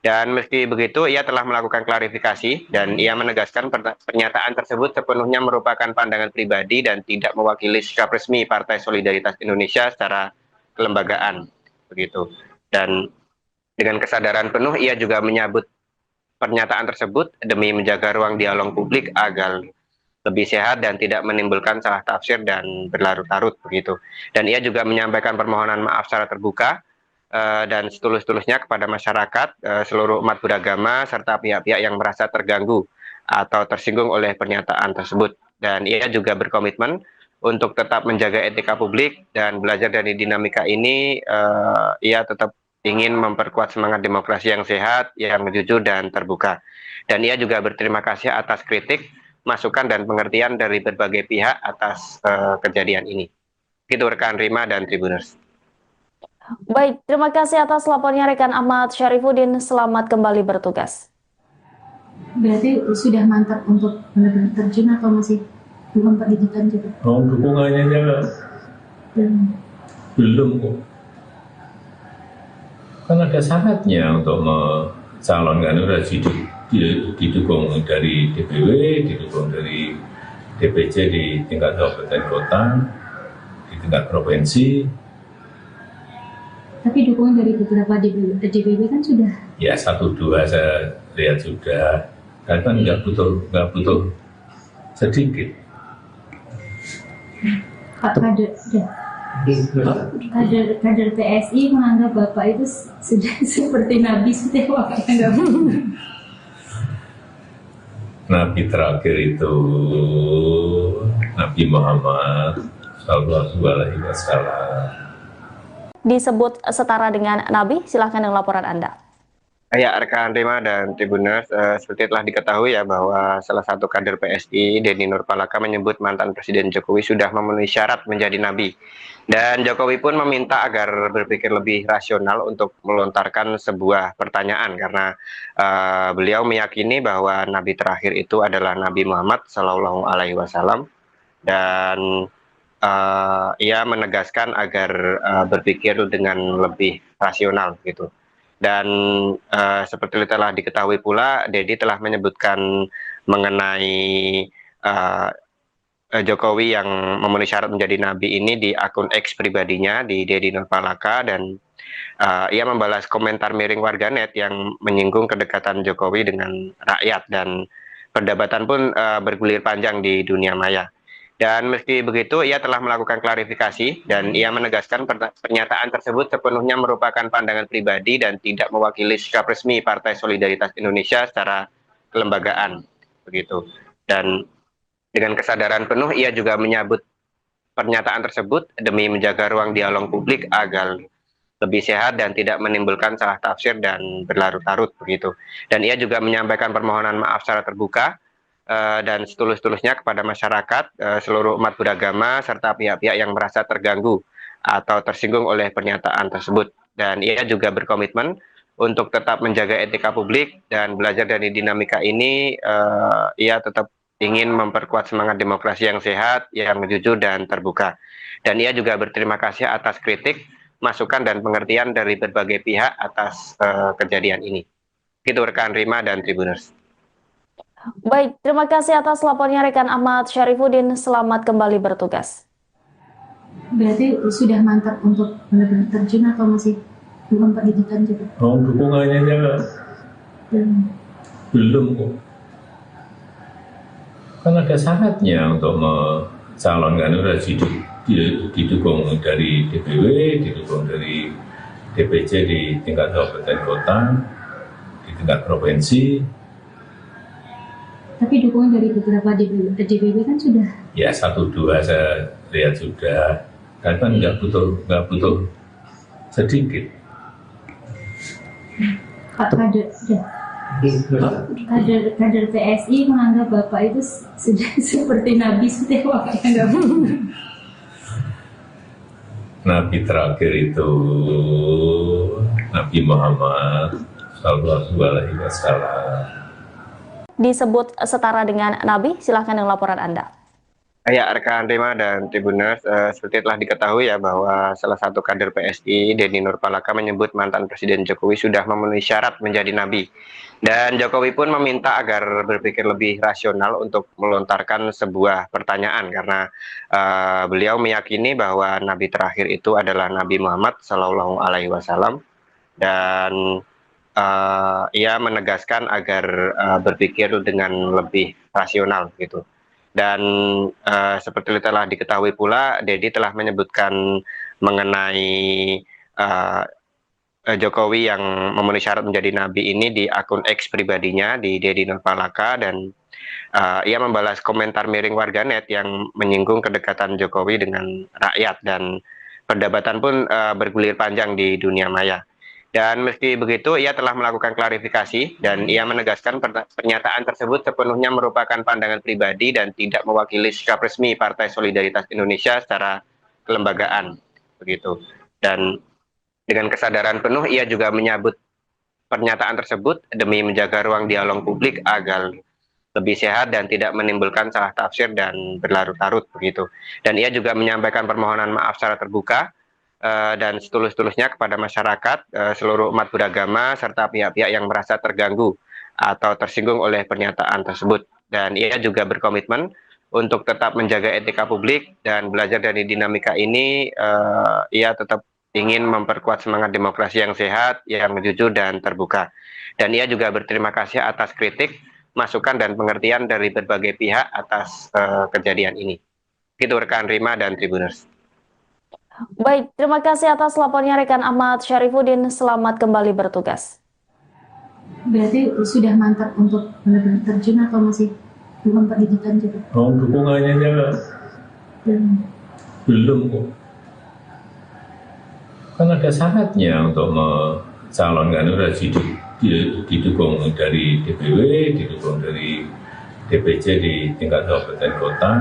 Dan meski begitu, ia telah melakukan klarifikasi dan ia menegaskan pernyataan tersebut sepenuhnya merupakan pandangan pribadi dan tidak mewakili sikap resmi Partai Solidaritas Indonesia secara kelembagaan, begitu. Dan dengan kesadaran penuh, ia juga menyambut pernyataan tersebut demi menjaga ruang dialog publik agar lebih sehat dan tidak menimbulkan salah tafsir dan berlarut-larut, begitu. Dan ia juga menyampaikan permohonan maaf secara terbuka dan setulus-tulusnya kepada masyarakat, seluruh umat beragama, serta pihak-pihak yang merasa terganggu atau tersinggung oleh pernyataan tersebut. Dan ia juga berkomitmen untuk tetap menjaga etika publik dan belajar dari dinamika ini. Ia tetap ingin memperkuat semangat demokrasi yang sehat, yang jujur dan terbuka. Dan ia juga berterima kasih atas kritik, masukan dan pengertian dari berbagai pihak atas kejadian ini. Itu rekan Rima dan Tribuners. Baik, terima kasih atas lapornya rekan Ahmad Syarifuddin. Selamat kembali bertugas. Berarti sudah mantap untuk benar-benar terjun atau masih belum pendidikan juga? Oh, dukungannya belum kok. Kan ada syaratnya untuk mencalonkan, udah didukung dari DPW, didukung dari DPC di tingkat kabupaten kota, di tingkat provinsi. Tapi dukungan dari beberapa DPW kan sudah? Ya 1-2 saya lihat sudah. Dan kan nggak butuh sedikit. Pak kader PSI menganggap Bapak itu sudah seperti Nabi setiap waktu. Nabi terakhir itu Nabi Muhammad Sallallahu alaihi wasallam. Disebut setara dengan Nabi? Silahkan dengan laporan Anda. Ya, rekan Rima dan Tribuners, seperti telah diketahui ya bahwa salah satu kader PSI, Denny Nurpalaka, menyebut mantan Presiden Jokowi sudah memenuhi syarat menjadi nabi. Dan Jokowi pun meminta agar berpikir lebih rasional untuk melontarkan sebuah pertanyaan karena beliau meyakini bahwa nabi terakhir itu adalah Nabi Muhammad Shallallahu Alaihi Wasallam, dan ia menegaskan agar berpikir dengan lebih rasional gitu. Dan seperti telah diketahui pula, Dedi telah menyebutkan mengenai Jokowi yang memenuhi syarat menjadi nabi ini di akun X pribadinya, di Denny Nurpalaka, dan ia membalas komentar miring warganet yang menyinggung kedekatan Jokowi dengan rakyat, dan perdebatan pun bergulir panjang di dunia maya. Dan meski begitu, ia telah melakukan klarifikasi dan ia menegaskan pernyataan tersebut sepenuhnya merupakan pandangan pribadi dan tidak mewakili sikap resmi Partai Solidaritas Indonesia secara kelembagaan, begitu. Dan dengan kesadaran penuh, ia juga menyambut pernyataan tersebut demi menjaga ruang dialog publik agar lebih sehat dan tidak menimbulkan salah tafsir dan berlarut-larut, begitu. Dan ia juga menyampaikan permohonan maaf secara terbuka dan setulus-tulusnya kepada masyarakat, seluruh umat beragama, serta pihak-pihak yang merasa terganggu atau tersinggung oleh pernyataan tersebut. Dan ia juga berkomitmen untuk tetap menjaga etika publik dan belajar dari dinamika ini. Ia tetap ingin memperkuat semangat demokrasi yang sehat, yang jujur dan terbuka. Dan ia juga berterima kasih atas kritik, masukan dan pengertian dari berbagai pihak atas kejadian ini. Itu rekan Rima dan Tribuners. Baik, terima kasih atas lapornya rekan Ahmad Syarifuddin. Selamat kembali bertugas. Berarti sudah mantap untuk benar-benar terjun atau masih belum perhitungan juga? Oh, dukungannya belum kok. Kan ada syaratnya untuk mencalonkan, udah didukung dari DPW, didukung dari DPC di tingkat kabupaten kota, di tingkat provinsi. Tapi dukungan dari beberapa DPW kan sudah. Ya 1-2 saya lihat sudah. Kan nggak butuh sedikit. Pak kader PSI menganggap Bapak itu sudah seperti Nabi setewa kayak Nabi terakhir itu Nabi Muhammad Sallallahu Alaihi Wasallam. Disebut setara dengan Nabi? Silahkan dengan laporan Anda. Ya, rekan Rima dan Tribuners, seperti telah diketahui ya bahwa salah satu kader PSI, Denny Nurpalaka, menyebut mantan Presiden Jokowi sudah memenuhi syarat menjadi nabi. Dan Jokowi pun meminta agar berpikir lebih rasional untuk melontarkan sebuah pertanyaan karena beliau meyakini bahwa nabi terakhir itu adalah Nabi Muhammad Shallallahu Alaihi Wasallam, dan ia menegaskan agar berpikir dengan lebih rasional gitu. Dan seperti telah diketahui pula, Dedi telah menyebutkan mengenai Jokowi yang memenuhi syarat menjadi nabi ini di akun X pribadinya, di Denny Nurpalaka, dan ia membalas komentar miring warganet yang menyinggung kedekatan Jokowi dengan rakyat, dan perdebatan pun bergulir panjang di dunia maya. Dan meski begitu, ia telah melakukan klarifikasi dan ia menegaskan pernyataan tersebut sepenuhnya merupakan pandangan pribadi dan tidak mewakili sikap resmi Partai Solidaritas Indonesia secara kelembagaan, begitu. Dan dengan kesadaran penuh, ia juga menyambut pernyataan tersebut demi menjaga ruang dialog publik agar lebih sehat dan tidak menimbulkan salah tafsir dan berlarut-larut, begitu. Dan ia juga menyampaikan permohonan maaf secara terbuka dan setulus-tulusnya kepada masyarakat, seluruh umat beragama, serta pihak-pihak yang merasa terganggu atau tersinggung oleh pernyataan tersebut. Dan ia juga berkomitmen untuk tetap menjaga etika publik dan belajar dari dinamika ini. Ia tetap ingin memperkuat semangat demokrasi yang sehat, yang jujur dan terbuka. Dan ia juga berterima kasih atas kritik, masukan dan pengertian dari berbagai pihak atas kejadian ini. Itu rekan Rima dan Tribuners. Baik, terima kasih atas lapornya rekan Ahmad Syarifuddin. Selamat kembali bertugas. Berarti sudah mantap untuk benar-benar terjun atau masih belum perhitungan juga? Oh, dukungannya Belum kok. Kan ada syaratnya untuk mencalonkan itu harus didukung dari DPW, didukung dari DPC di tingkat kabupaten kota,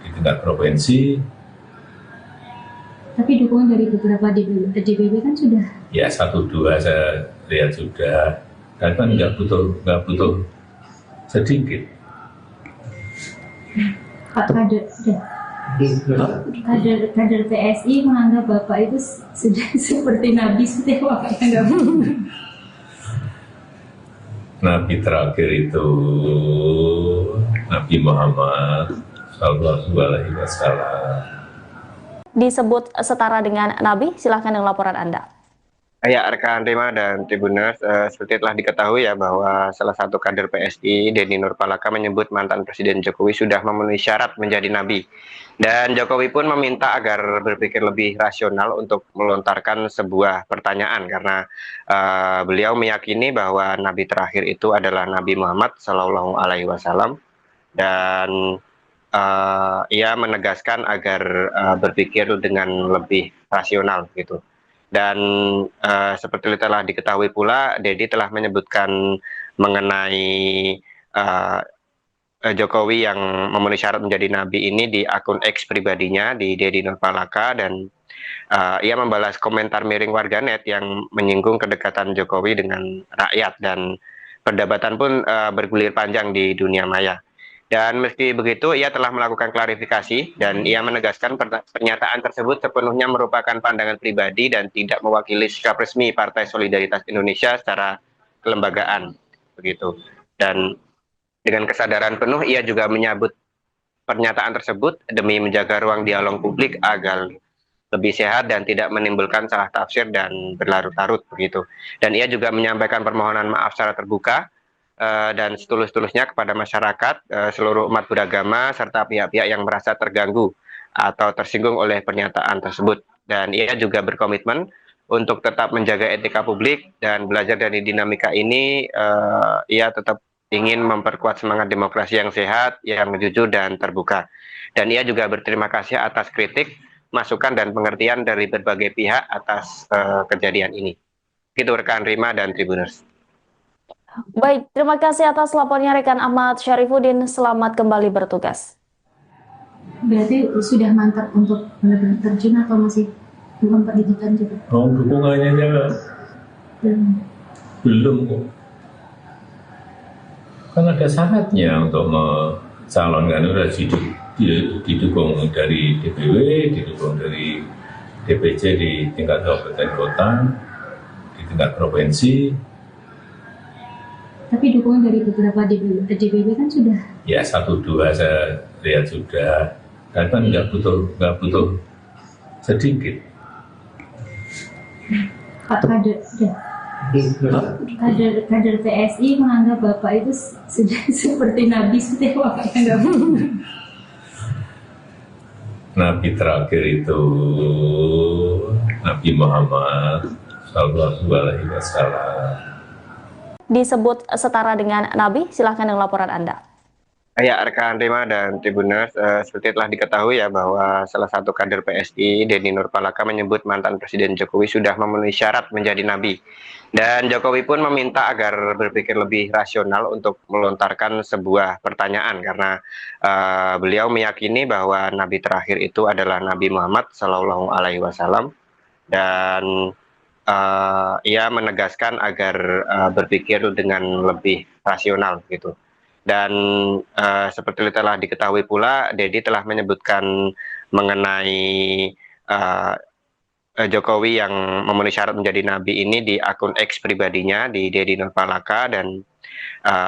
di tingkat provinsi. Tapi dukungan dari beberapa DPW kan sudah. Ya 1-2 saya lihat sudah. Kan nggak butuh sedikit. Pak kader PSI menganggap Bapak itu sudah seperti Nabi setiap waktu nggak Nabi terakhir itu Nabi Muhammad Sallallahu Alaihi Wasallam. Disebut setara dengan Nabi, silahkan dengan laporan Anda. Ya, rekan Rima dan Tribuners, seperti telah diketahui ya bahwa salah satu kader PSI, Denny Nurpalaka, menyebut mantan Presiden Jokowi sudah memenuhi syarat menjadi nabi. Dan Jokowi pun meminta agar berpikir lebih rasional untuk melontarkan sebuah pertanyaan karena beliau meyakini bahwa nabi terakhir itu adalah Nabi Muhammad Shallallahu Alaihi Wasallam, dan ia menegaskan agar berpikir dengan lebih rasional gitu. Dan seperti telah diketahui pula, Dedi telah menyebutkan mengenai Jokowi yang memenuhi syarat menjadi nabi ini di akun X pribadinya di Denny Nurpalaka, dan ia membalas komentar miring warganet yang menyinggung kedekatan Jokowi dengan rakyat, dan perdebatan pun bergulir panjang di dunia maya. Dan meski begitu, ia telah melakukan klarifikasi dan ia menegaskan pernyataan tersebut sepenuhnya merupakan pandangan pribadi dan tidak mewakili sikap resmi Partai Solidaritas Indonesia secara kelembagaan, begitu. Dan dengan kesadaran penuh, ia juga menyambut pernyataan tersebut demi menjaga ruang dialog publik agar lebih sehat dan tidak menimbulkan salah tafsir dan berlarut-larut, begitu. Dan ia juga menyampaikan permohonan maaf secara terbuka dan setulus-tulusnya kepada masyarakat, seluruh umat beragama, serta pihak-pihak yang merasa terganggu atau tersinggung oleh pernyataan tersebut. Dan ia juga berkomitmen untuk tetap menjaga etika publik dan belajar dari dinamika ini. Ia tetap ingin memperkuat semangat demokrasi yang sehat, yang jujur dan terbuka. Dan ia juga berterima kasih atas kritik, masukan dan pengertian dari berbagai pihak atas kejadian ini. Itu rekan Rima dan Tribuners. Baik, terima kasih atas lapornya rekan Ahmad Syarifuddin. Selamat kembali bertugas. Berarti sudah mantap untuk benar-benar terjun atau masih belum perhitungan juga? Oh, dukungannya belum kok. Kan ada syaratnya untuk mencalonkan itu harus didukung dari DPW, didukung dari DPC di tingkat kabupaten kota, di tingkat provinsi. Tapi dukungan dari beberapa DPW kan sudah. Ya 1-2 saya lihat sudah. Kan nggak butuh sedikit. Pak kader PSI menganggap Bapak itu sudah seperti Nabi setiap waktu nggak Nabi terakhir itu Nabi Muhammad Sallallahu Alaihi Wasallam. Disebut setara dengan Nabi, silahkan dengan laporan Anda. Ya, rekan Rima dan Tribuners, seperti telah diketahui ya bahwa salah satu kader PSI, Denny Nurpalaka, menyebut mantan Presiden Jokowi sudah memenuhi syarat menjadi nabi. Dan Jokowi pun meminta agar berpikir lebih rasional untuk melontarkan sebuah pertanyaan karena beliau meyakini bahwa nabi terakhir itu adalah Nabi Muhammad Shallallahu Alaihi Wasallam, dan ia menegaskan agar berpikir dengan lebih rasional gitu. Dan seperti telah diketahui pula, Dedi telah menyebutkan mengenai Jokowi yang memenuhi syarat menjadi nabi ini di akun X pribadinya di Denny Nurpalaka, dan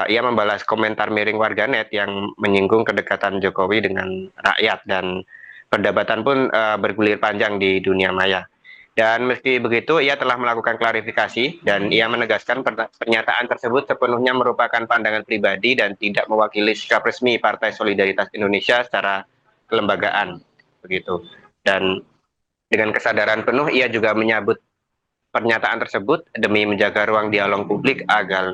ia membalas komentar miring warganet yang menyinggung kedekatan Jokowi dengan rakyat, dan perdebatan pun bergulir panjang di dunia maya. Dan meski begitu, ia telah melakukan klarifikasi dan ia menegaskan pernyataan tersebut sepenuhnya merupakan pandangan pribadi dan tidak mewakili sikap resmi Partai Solidaritas Indonesia secara kelembagaan, begitu. Dan dengan kesadaran penuh, ia juga menyambut pernyataan tersebut demi menjaga ruang dialog publik agar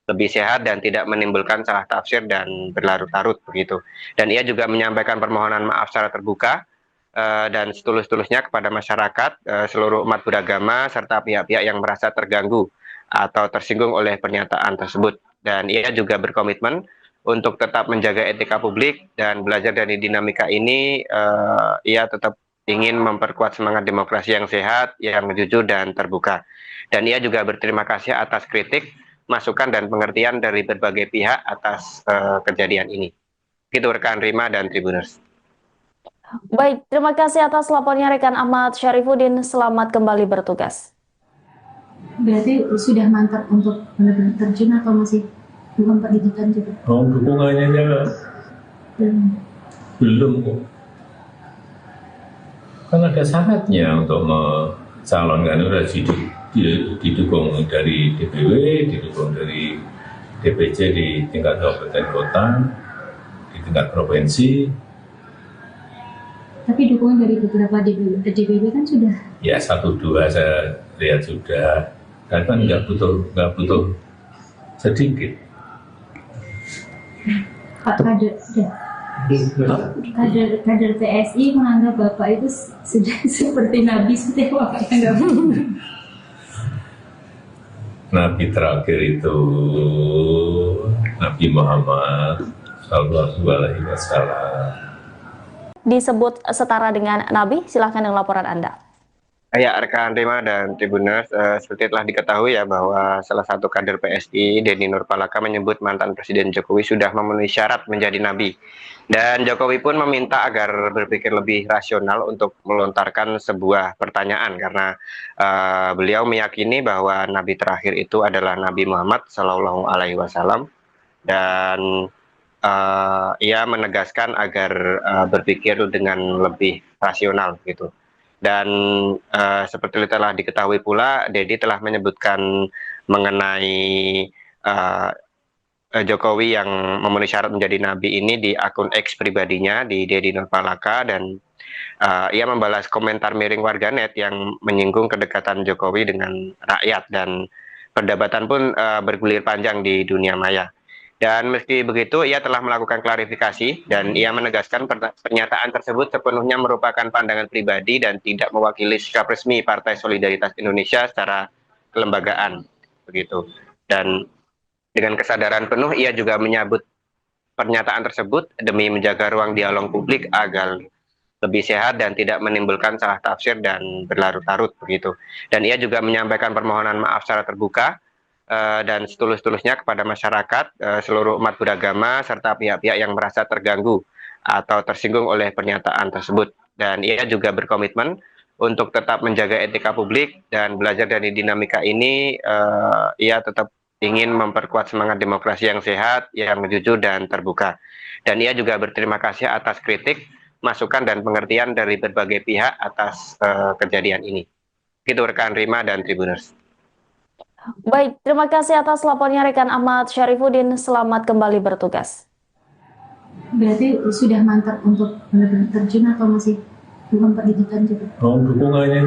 lebih sehat dan tidak menimbulkan salah tafsir dan berlarut-larut, begitu. Dan ia juga menyampaikan permohonan maaf secara terbuka dan setulus-tulusnya kepada masyarakat, seluruh umat beragama, serta pihak-pihak yang merasa terganggu atau tersinggung oleh pernyataan tersebut. Dan ia juga berkomitmen untuk tetap menjaga etika publik dan belajar dari dinamika ini. Ia tetap ingin memperkuat semangat demokrasi yang sehat, yang jujur dan terbuka. Dan ia juga berterima kasih atas kritik, masukan dan pengertian dari berbagai pihak atas kejadian ini. Itu rekan Rima dan Tribuners. Baik, terima kasih atas lapornya rekan Ahmad Syarifuddin. Selamat kembali bertugas. Berarti sudah mantap untuk benar-benar terjun atau masih memperhitungkan juga? Oh, dukungannya belum kok. Kan ada syaratnya untuk mencalonkan itu harus didukung dari DPW, didukung dari DPC di tingkat kabupaten kota, di tingkat provinsi. Tapi dukungan dari beberapa DPW kan sudah. Ya 1-2 saya lihat sudah. Kan nggak butuh sedikit. Pak kader PSI menganggap Bapak itu sudah seperti Nabi setiap waktu nggak Nabi terakhir itu Nabi Muhammad Sallallahu Alaihi Wasallam. Disebut setara dengan Nabi, silahkan dengan laporan Anda. Ya, rekan Rima dan Tribuners, seperti telah diketahui ya bahwa salah satu kader PSI, Denny Nurpalaka, menyebut mantan Presiden Jokowi sudah memenuhi syarat menjadi nabi. Dan Jokowi pun meminta agar berpikir lebih rasional untuk melontarkan sebuah pertanyaan karena beliau meyakini bahwa nabi terakhir itu adalah Nabi Muhammad Shallallahu Alaihi Wasallam, dan ia menegaskan agar berpikir dengan lebih rasional gitu. Dan seperti telah diketahui pula, Dedi telah menyebutkan mengenai Jokowi yang memenuhi syarat menjadi nabi ini di akun X pribadinya, di Dedi Nurpalaka, dan ia membalas komentar miring warganet yang menyinggung kedekatan Jokowi dengan rakyat, dan perdebatan pun bergulir panjang di dunia maya. Dan meski begitu, ia telah melakukan klarifikasi dan ia menegaskan pernyataan tersebut sepenuhnya merupakan pandangan pribadi dan tidak mewakili sikap resmi Partai Solidaritas Indonesia secara kelembagaan, begitu. Dan dengan kesadaran penuh, ia juga menyambut pernyataan tersebut demi menjaga ruang dialog publik agar lebih sehat dan tidak menimbulkan salah tafsir dan berlarut-larut, begitu. Dan ia juga menyampaikan permohonan maaf secara terbuka dan setulus-tulusnya kepada masyarakat, seluruh umat beragama, serta pihak-pihak yang merasa terganggu atau tersinggung oleh pernyataan tersebut. Dan ia juga berkomitmen untuk tetap menjaga etika publik dan belajar dari dinamika ini. Ia tetap ingin memperkuat semangat demokrasi yang sehat, yang jujur dan terbuka. Dan ia juga berterima kasih atas kritik, masukan dan pengertian dari berbagai pihak atas kejadian ini. Itu rekan Rima dan Tribuners. Baik, terima kasih atas lapornya rekan Ahmad Syarifuddin. Selamat kembali bertugas. Berarti sudah mantap untuk benar-benar terjun atau masih memperhitungkan juga? Oh, dukungannya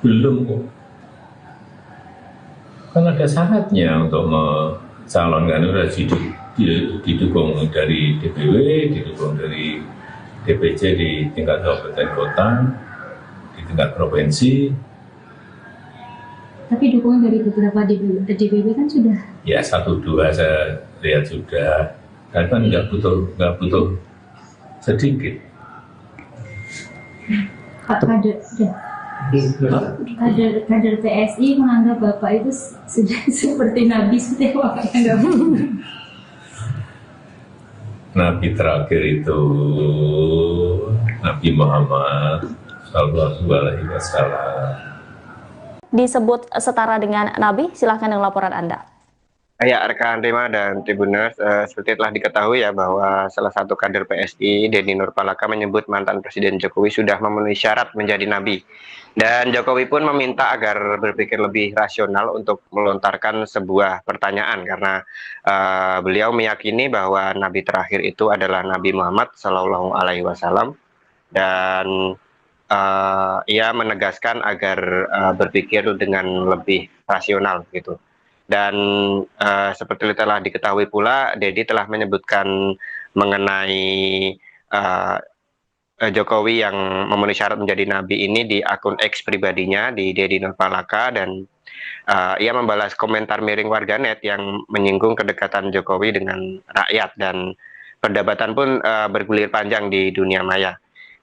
belum kok. Kan ada syaratnya untuk mencalonkan itu harus didukung dari DPW, didukung dari DPC di tingkat kabupaten kota, di tingkat provinsi. Tapi dukungan dari beberapa DPW kan sudah. Ya 1-2 saya lihat sudah. Kan nggak butuh sedikit. Pak kader PSI menganggap Bapak itu sudah seperti Nabi setiap waktu nggak Nabi terakhir itu Nabi Muhammad Sallallahu Alaihi Wasallam. Disebut setara dengan Nabi, silahkan dengan laporan Anda. Ya, rekan Rima dan Tribuners, seperti telah diketahui ya bahwa salah satu kader PSI, Denny Nurpalaka, menyebut mantan Presiden Jokowi sudah memenuhi syarat menjadi nabi. Dan Jokowi pun meminta agar berpikir lebih rasional untuk melontarkan sebuah pertanyaan karena beliau meyakini bahwa nabi terakhir itu adalah Nabi Muhammad Shallallahu Alaihi Wasallam, dan ia menegaskan agar berpikir dengan lebih rasional gitu. Dan seperti telah diketahui pula, Dedi telah menyebutkan mengenai Jokowi yang memenuhi syarat menjadi nabi ini di akun X pribadinya di Dedi Nurpalaka, dan ia membalas komentar miring warganet yang menyinggung kedekatan Jokowi dengan rakyat, dan perdebatan pun bergulir panjang di dunia maya.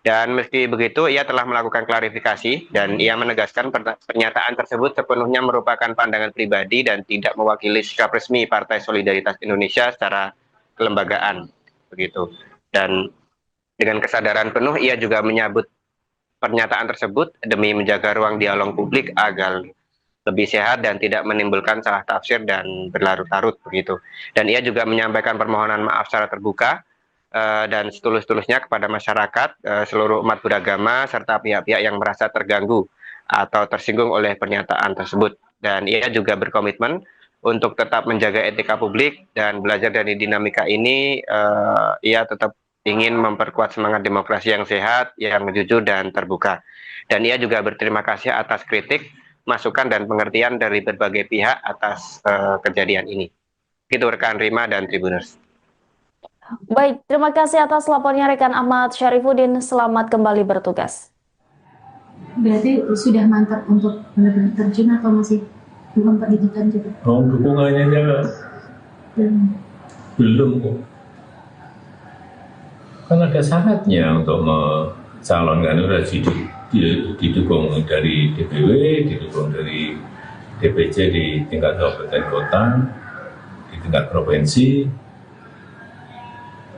Dan meski begitu, ia telah melakukan klarifikasi dan ia menegaskan pernyataan tersebut sepenuhnya merupakan pandangan pribadi dan tidak mewakili sikap resmi Partai Solidaritas Indonesia secara kelembagaan, begitu. Dan dengan kesadaran penuh, ia juga menyambut pernyataan tersebut demi menjaga ruang dialog publik agar lebih sehat dan tidak menimbulkan salah tafsir dan berlarut-larut, begitu. Dan ia juga menyampaikan permohonan maaf secara terbuka dan setulus-tulusnya kepada masyarakat, seluruh umat beragama, serta pihak-pihak yang merasa terganggu atau tersinggung oleh pernyataan tersebut. Dan ia juga berkomitmen untuk tetap menjaga etika publik dan belajar dari dinamika ini. Ia tetap ingin memperkuat semangat demokrasi yang sehat, yang jujur dan terbuka. Dan ia juga berterima kasih atas kritik, masukan dan pengertian dari berbagai pihak atas kejadian ini. Itu rekan Rima dan Tribuners. Baik, terima kasih atas laporannya rekan Ahmad Syarifuddin. Selamat kembali bertugas. Berarti sudah mantap untuk benar-benar terjun atau masih belum perhitungan juga? Oh, dukungannya belum kok. Kan ada syaratnya untuk mencalonkan, harus didukung dari DPW, didukung dari DPC di tingkat kabupaten kota, di tingkat provinsi.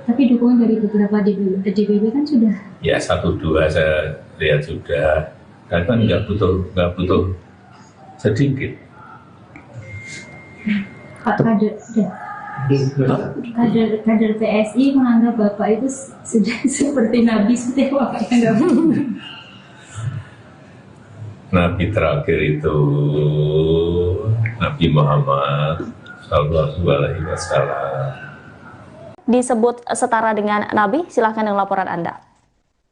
Tapi dukungan dari beberapa DPW kan sudah? Ya 1-2 saya lihat sudah. Kan nggak butuh sedikit. Kader PSI menganggap Bapak itu sudah seperti Nabi, seperti Bapak yang nggak Nabi terakhir itu Nabi Muhammad Sallallahu Alaihi Wasallam. Disebut setara dengan Nabi, silahkan dengan laporan Anda.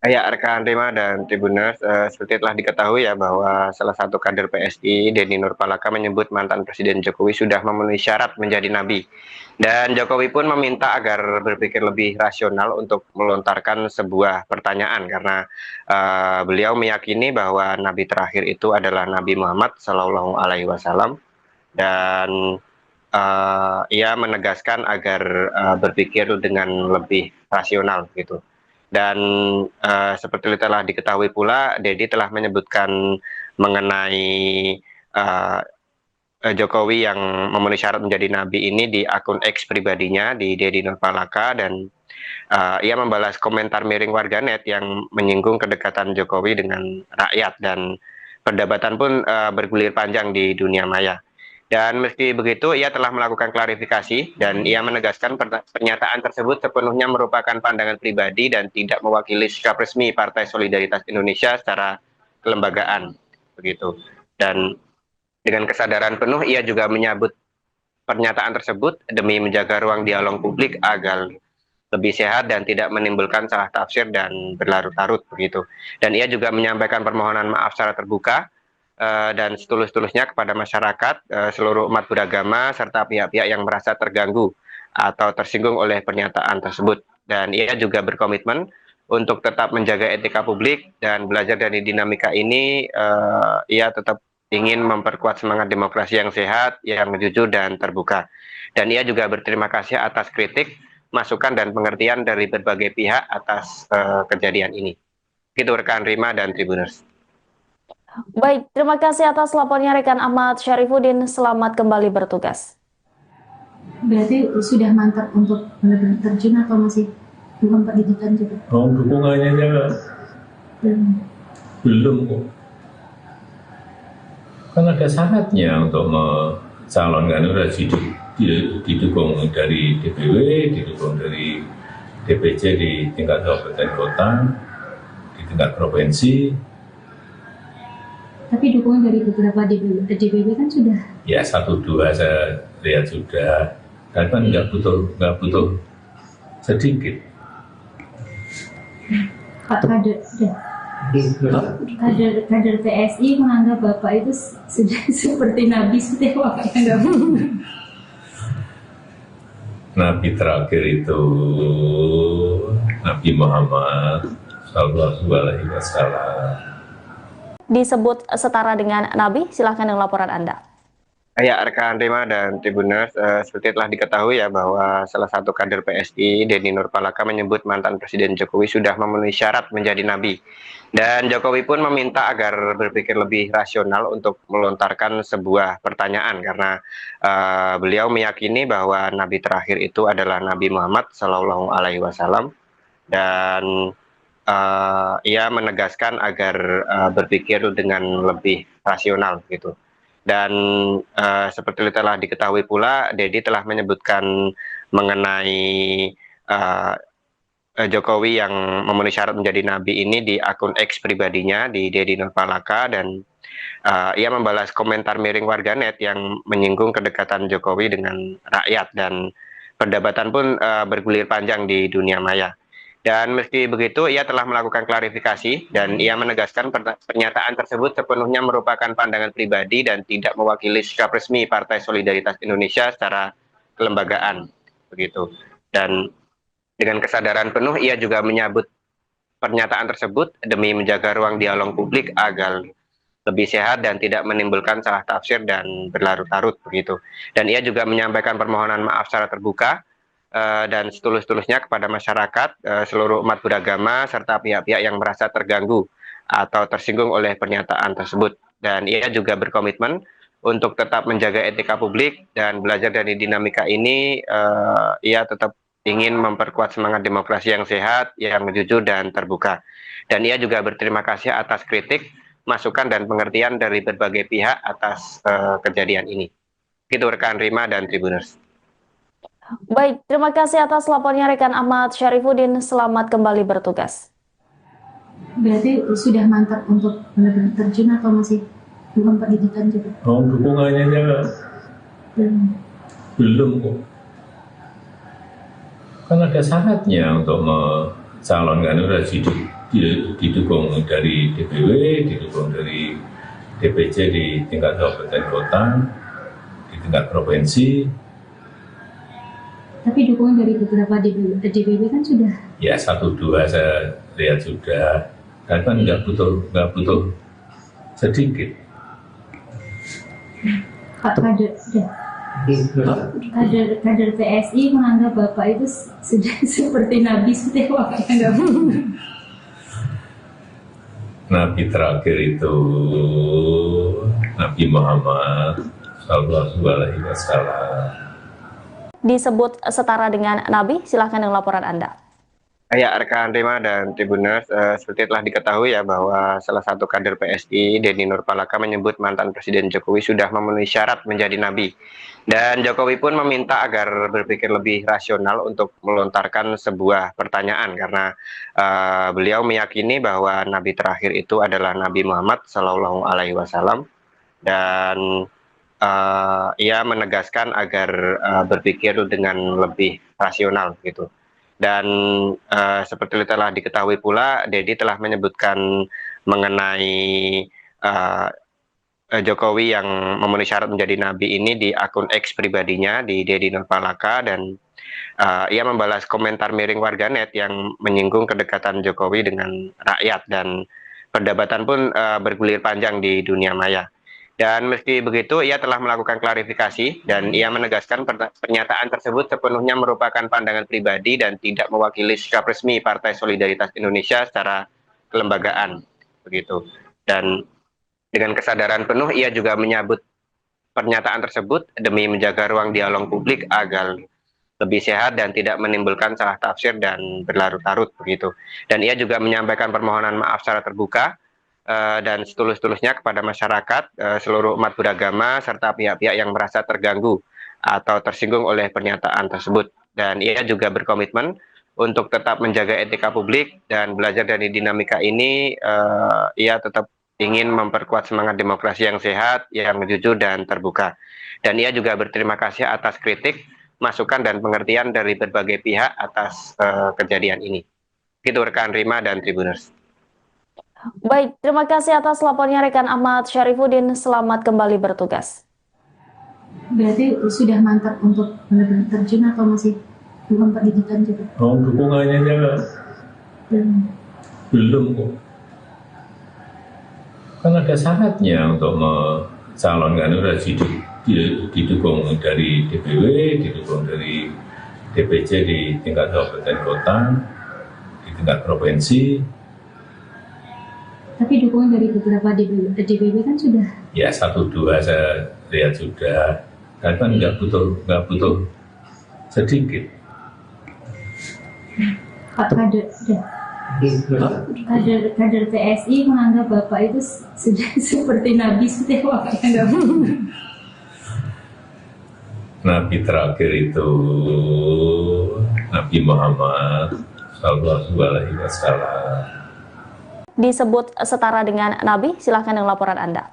Ya, rekan Rima dan Tribuners, seperti telah diketahui ya bahwa salah satu kader PSI, Dedi Nurpalaka, menyebut mantan Presiden Jokowi sudah memenuhi syarat menjadi nabi. Dan Jokowi pun meminta agar berpikir lebih rasional untuk melontarkan sebuah pertanyaan, karena beliau meyakini bahwa nabi terakhir itu adalah Nabi Muhammad Sallallahu Alaihi Wasallam, dan ia menegaskan agar berpikir dengan lebih rasional gitu. Dan seperti telah diketahui pula, Dedi telah menyebutkan mengenai Jokowi yang memenuhi syarat menjadi nabi ini di akun X pribadinya di Dedi Nurpalaka, dan ia membalas komentar miring warganet yang menyinggung kedekatan Jokowi dengan rakyat, dan perdebatan pun bergulir panjang di dunia maya. Dan meski begitu, ia telah melakukan klarifikasi dan ia menegaskan pernyataan tersebut sepenuhnya merupakan pandangan pribadi dan tidak mewakili sikap resmi Partai Solidaritas Indonesia secara kelembagaan, begitu. Dan dengan kesadaran penuh, ia juga menyambut pernyataan tersebut demi menjaga ruang dialog publik agar lebih sehat dan tidak menimbulkan salah tafsir dan berlarut-larut, begitu. Dan ia juga menyampaikan permohonan maaf secara terbuka dan setulus-tulusnya kepada masyarakat, seluruh umat beragama, serta pihak-pihak yang merasa terganggu atau tersinggung oleh pernyataan tersebut. Dan ia juga berkomitmen untuk tetap menjaga etika publik dan belajar dari dinamika ini. Ia tetap ingin memperkuat semangat demokrasi yang sehat, yang jujur dan terbuka. Dan ia juga berterima kasih atas kritik, masukan dan pengertian dari berbagai pihak atas kejadian ini. Itu rekan Rima dan Tribuners. Baik, terima kasih atas laporannya rekan Ahmad Syarifuddin. Selamat kembali bertugas. Berarti sudah mantap untuk benar-benar terjun atau masih belum perhitungan juga? Oh, dukungannya belum kok. Kan ada syaratnya untuk mencalonkan, harus didukung dari DPW, didukung dari DPC di tingkat kabupaten kota, di tingkat provinsi. Tapi dukungan dari beberapa DPW kan sudah? Ya 1-2 saya lihat sudah. Kan nggak butuh sedikit. Kader PSI menganggap Bapak itu sudah seperti Nabi, seperti Bapak yang nggak Nabi terakhir itu Nabi Muhammad Sallallahu Alaihi Wasallam. Disebut setara dengan Nabi? Silahkan dengan laporan Anda. Ya, rekan Rima dan Tribuners, seperti telah diketahui ya bahwa salah satu kader PSI, Denny Nurpalaka, menyebut mantan Presiden Jokowi sudah memenuhi syarat menjadi nabi. Dan Jokowi pun meminta agar berpikir lebih rasional untuk melontarkan sebuah pertanyaan karena beliau meyakini bahwa nabi terakhir itu adalah Nabi Muhammad Shallallahu Alaihi Wasallam, dan ia menegaskan agar berpikir dengan lebih rasional gitu. Dan seperti telah diketahui pula, Dedi telah menyebutkan mengenai Jokowi yang memenuhi syarat menjadi nabi ini di akun X pribadinya, di Dedi Nurpalaka, dan ia membalas komentar miring warganet yang menyinggung kedekatan Jokowi dengan rakyat, dan perdebatan pun bergulir panjang di dunia maya. Dan meski begitu, ia telah melakukan klarifikasi dan ia menegaskan pernyataan tersebut sepenuhnya merupakan pandangan pribadi dan tidak mewakili sikap resmi Partai Solidaritas Indonesia secara kelembagaan, begitu. Dan dengan kesadaran penuh, ia juga menyambut pernyataan tersebut demi menjaga ruang dialog publik agar lebih sehat dan tidak menimbulkan salah tafsir dan berlarut-larut, begitu. Dan ia juga menyampaikan permohonan maaf secara terbuka dan setulus-tulusnya kepada masyarakat, seluruh umat beragama, serta pihak-pihak yang merasa terganggu atau tersinggung oleh pernyataan tersebut. Dan ia juga berkomitmen untuk tetap menjaga etika publik dan belajar dari dinamika ini. Ia tetap ingin memperkuat semangat demokrasi yang sehat, yang jujur dan terbuka. Dan ia juga berterima kasih atas kritik, masukan, dan pengertian dari berbagai pihak atas kejadian ini. Itu rekan Rima dan Tribuners. Baik, terima kasih atas lapornya rekan Ahmad Syarifuddin. Selamat kembali bertugas. Berarti sudah mantap untuk benar-benar terjun atau masih belum pendidikan juga? Oh, dukungannya belum kok. Kan ada syaratnya untuk mencalonkan, harus didukung dari DPW, didukung dari DPC di tingkat kabupaten kota, di tingkat provinsi. Tapi dukungan dari beberapa DPW kan sudah? Ya 1-2 saya lihat sudah. Dan kan nggak butuh sedikit. Pak kader PSI menganggap Bapak itu sudah seperti Nabi, seperti wakilnya nggak benar. Nabi terakhir itu Nabi Muhammad Sallallahu Alaihi Wasallam. Disebut setara dengan Nabi? Silahkan dengan laporan Anda. Ya, rekan Rima dan Tribuners, seperti telah diketahui ya bahwa salah satu kader PSI, Denny Nurpalaka, menyebut mantan Presiden Jokowi sudah memenuhi syarat menjadi nabi. Dan Jokowi pun meminta agar berpikir lebih rasional untuk melontarkan sebuah pertanyaan karena beliau meyakini bahwa nabi terakhir itu adalah Nabi Muhammad Shallallahu Alaihi Wasallam, dan ia menegaskan agar berpikir dengan lebih rasional gitu. Dan seperti telah diketahui pula, Dedi telah menyebutkan mengenai Jokowi yang memenuhi syarat menjadi nabi ini di akun X pribadinya, di Dedi Nurpalaka, dan ia membalas komentar miring warganet yang menyinggung kedekatan Jokowi dengan rakyat, dan perdebatan pun bergulir panjang di dunia maya. Dan meski begitu, ia telah melakukan klarifikasi dan ia menegaskan pernyataan tersebut sepenuhnya merupakan pandangan pribadi dan tidak mewakili sikap resmi Partai Solidaritas Indonesia secara kelembagaan, begitu. Dan dengan kesadaran penuh, ia juga menyambut pernyataan tersebut demi menjaga ruang dialog publik agar lebih sehat dan tidak menimbulkan salah tafsir dan berlarut-larut, begitu. Dan ia juga menyampaikan permohonan maaf secara terbuka dan setulus-tulusnya kepada masyarakat, seluruh umat beragama, serta pihak-pihak yang merasa terganggu atau tersinggung oleh pernyataan tersebut. Dan ia juga berkomitmen untuk tetap menjaga etika publik dan belajar dari dinamika ini. Ia tetap ingin memperkuat semangat demokrasi yang sehat, yang jujur dan terbuka. Dan ia juga berterima kasih atas kritik, masukan, dan pengertian dari berbagai pihak atas kejadian ini. Itu rekan Rima dan Tribuners. Baik, terima kasih atas lapornya rekan Ahmad Syarifuddin. Selamat kembali bertugas. Berarti sudah mantap untuk benar-benar terjun atau masih belum pendidikan juga? Oh, dukungannya Belum kok. Kan ada syaratnya untuk mencalonkan itu harus didukung dari DPW, didukung dari DPC di tingkat kabupaten kota, di tingkat provinsi. Tapi dukungan dari beberapa DPW kan sudah. Ya 1-2 saya lihat sudah. Kan nggak butuh sedikit. Pak kader PSI menganggap Bapak itu sudah seperti Nabi Setewa kayak Nabi terakhir itu Nabi Muhammad Sallallahu Alaihi Wasallam. Disebut setara dengan Nabi, silahkan dengan laporan Anda.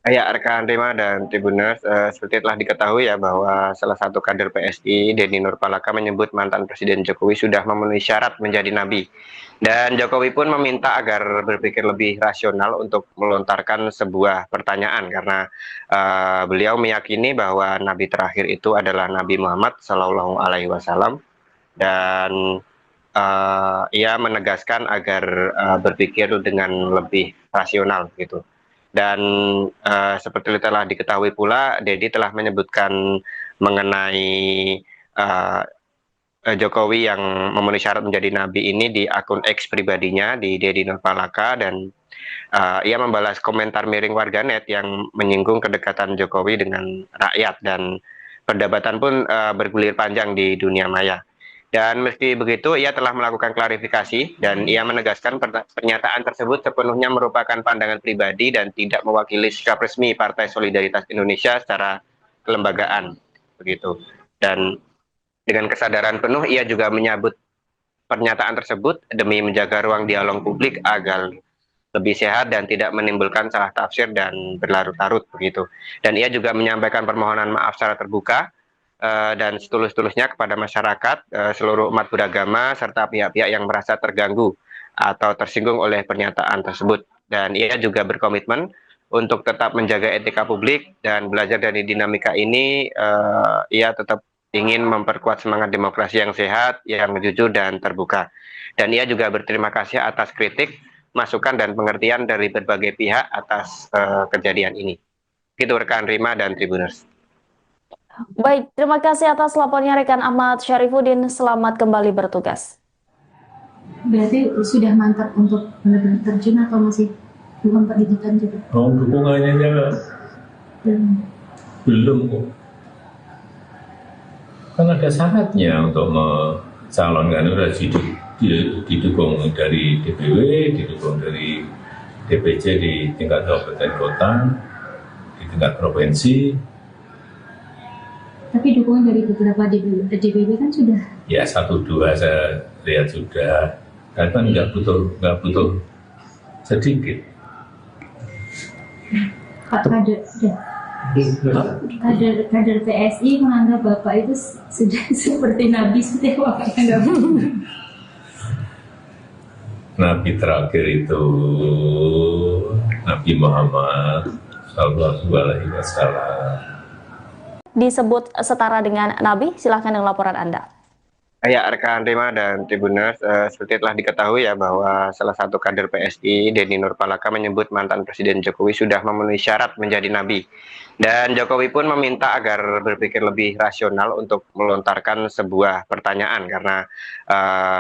Ya, rekan Rima dan Tribuners, seperti telah diketahui ya bahwa salah satu kader PSI, Denny Nurpalaka, menyebut mantan Presiden Jokowi sudah memenuhi syarat menjadi nabi. Dan Jokowi pun meminta agar berpikir lebih rasional untuk melontarkan sebuah pertanyaan karena beliau meyakini bahwa nabi terakhir itu adalah Nabi Muhammad Shallallahu Alaihi Wasallam dan ia menegaskan agar berpikir dengan lebih rasional gitu. Dan seperti telah diketahui pula, Dedi telah menyebutkan mengenai Jokowi yang memenuhi syarat menjadi nabi ini di akun X pribadinya di Denny Nurpalaka, dan ia membalas komentar miring warganet yang menyinggung kedekatan Jokowi dengan rakyat, dan perdebatan pun bergulir panjang di dunia maya. Dan meski begitu, ia telah melakukan klarifikasi dan ia menegaskan pernyataan tersebut sepenuhnya merupakan pandangan pribadi dan tidak mewakili sikap resmi Partai Solidaritas Indonesia secara kelembagaan. Begitu. Dan dengan kesadaran penuh, ia juga menyambut pernyataan tersebut demi menjaga ruang dialog publik agar lebih sehat dan tidak menimbulkan salah tafsir dan berlarut-larut. Begitu. Dan ia juga menyampaikan permohonan maaf secara terbuka dan setulus-tulusnya kepada masyarakat, seluruh umat beragama, serta pihak-pihak yang merasa terganggu atau tersinggung oleh pernyataan tersebut. Dan ia juga berkomitmen untuk tetap menjaga etika publik dan belajar dari dinamika ini. Ia tetap ingin memperkuat semangat demokrasi yang sehat, yang jujur dan terbuka. Dan ia juga berterima kasih atas kritik, masukan, dan pengertian dari berbagai pihak atas kejadian ini. Itu rekan Rima dan Tribuners. Baik, terima kasih atas lapornya rekan Ahmad Syarifuddin. Selamat kembali bertugas. Berarti sudah mantap untuk benar-benar terjun atau masih belum perhitungan juga? Oh, dukungannya belum kok. Kan ada syaratnya untuk mencalonkan itu harus didukung dari DPW, didukung dari DPC di tingkat kabupaten kota, di tingkat provinsi. Tapi dukungan dari beberapa DPW kan sudah. Ya 1-2 saya lihat sudah. Kan nggak butuh sedikit. Pak kader PSI menganggap Bapak itu sudah seperti Nabi Setewa kayak Nabi terakhir itu Nabi Muhammad Sallallahu Alaihi Wasallam. Disebut setara dengan Nabi, silahkan dengan laporan Anda. Ya, rekan Rima dan Tribuners, seperti telah diketahui ya bahwa salah satu kader PSI, Denny Nurpalaka, menyebut mantan Presiden Jokowi sudah memenuhi syarat menjadi nabi. Dan Jokowi pun meminta agar berpikir lebih rasional untuk melontarkan sebuah pertanyaan karena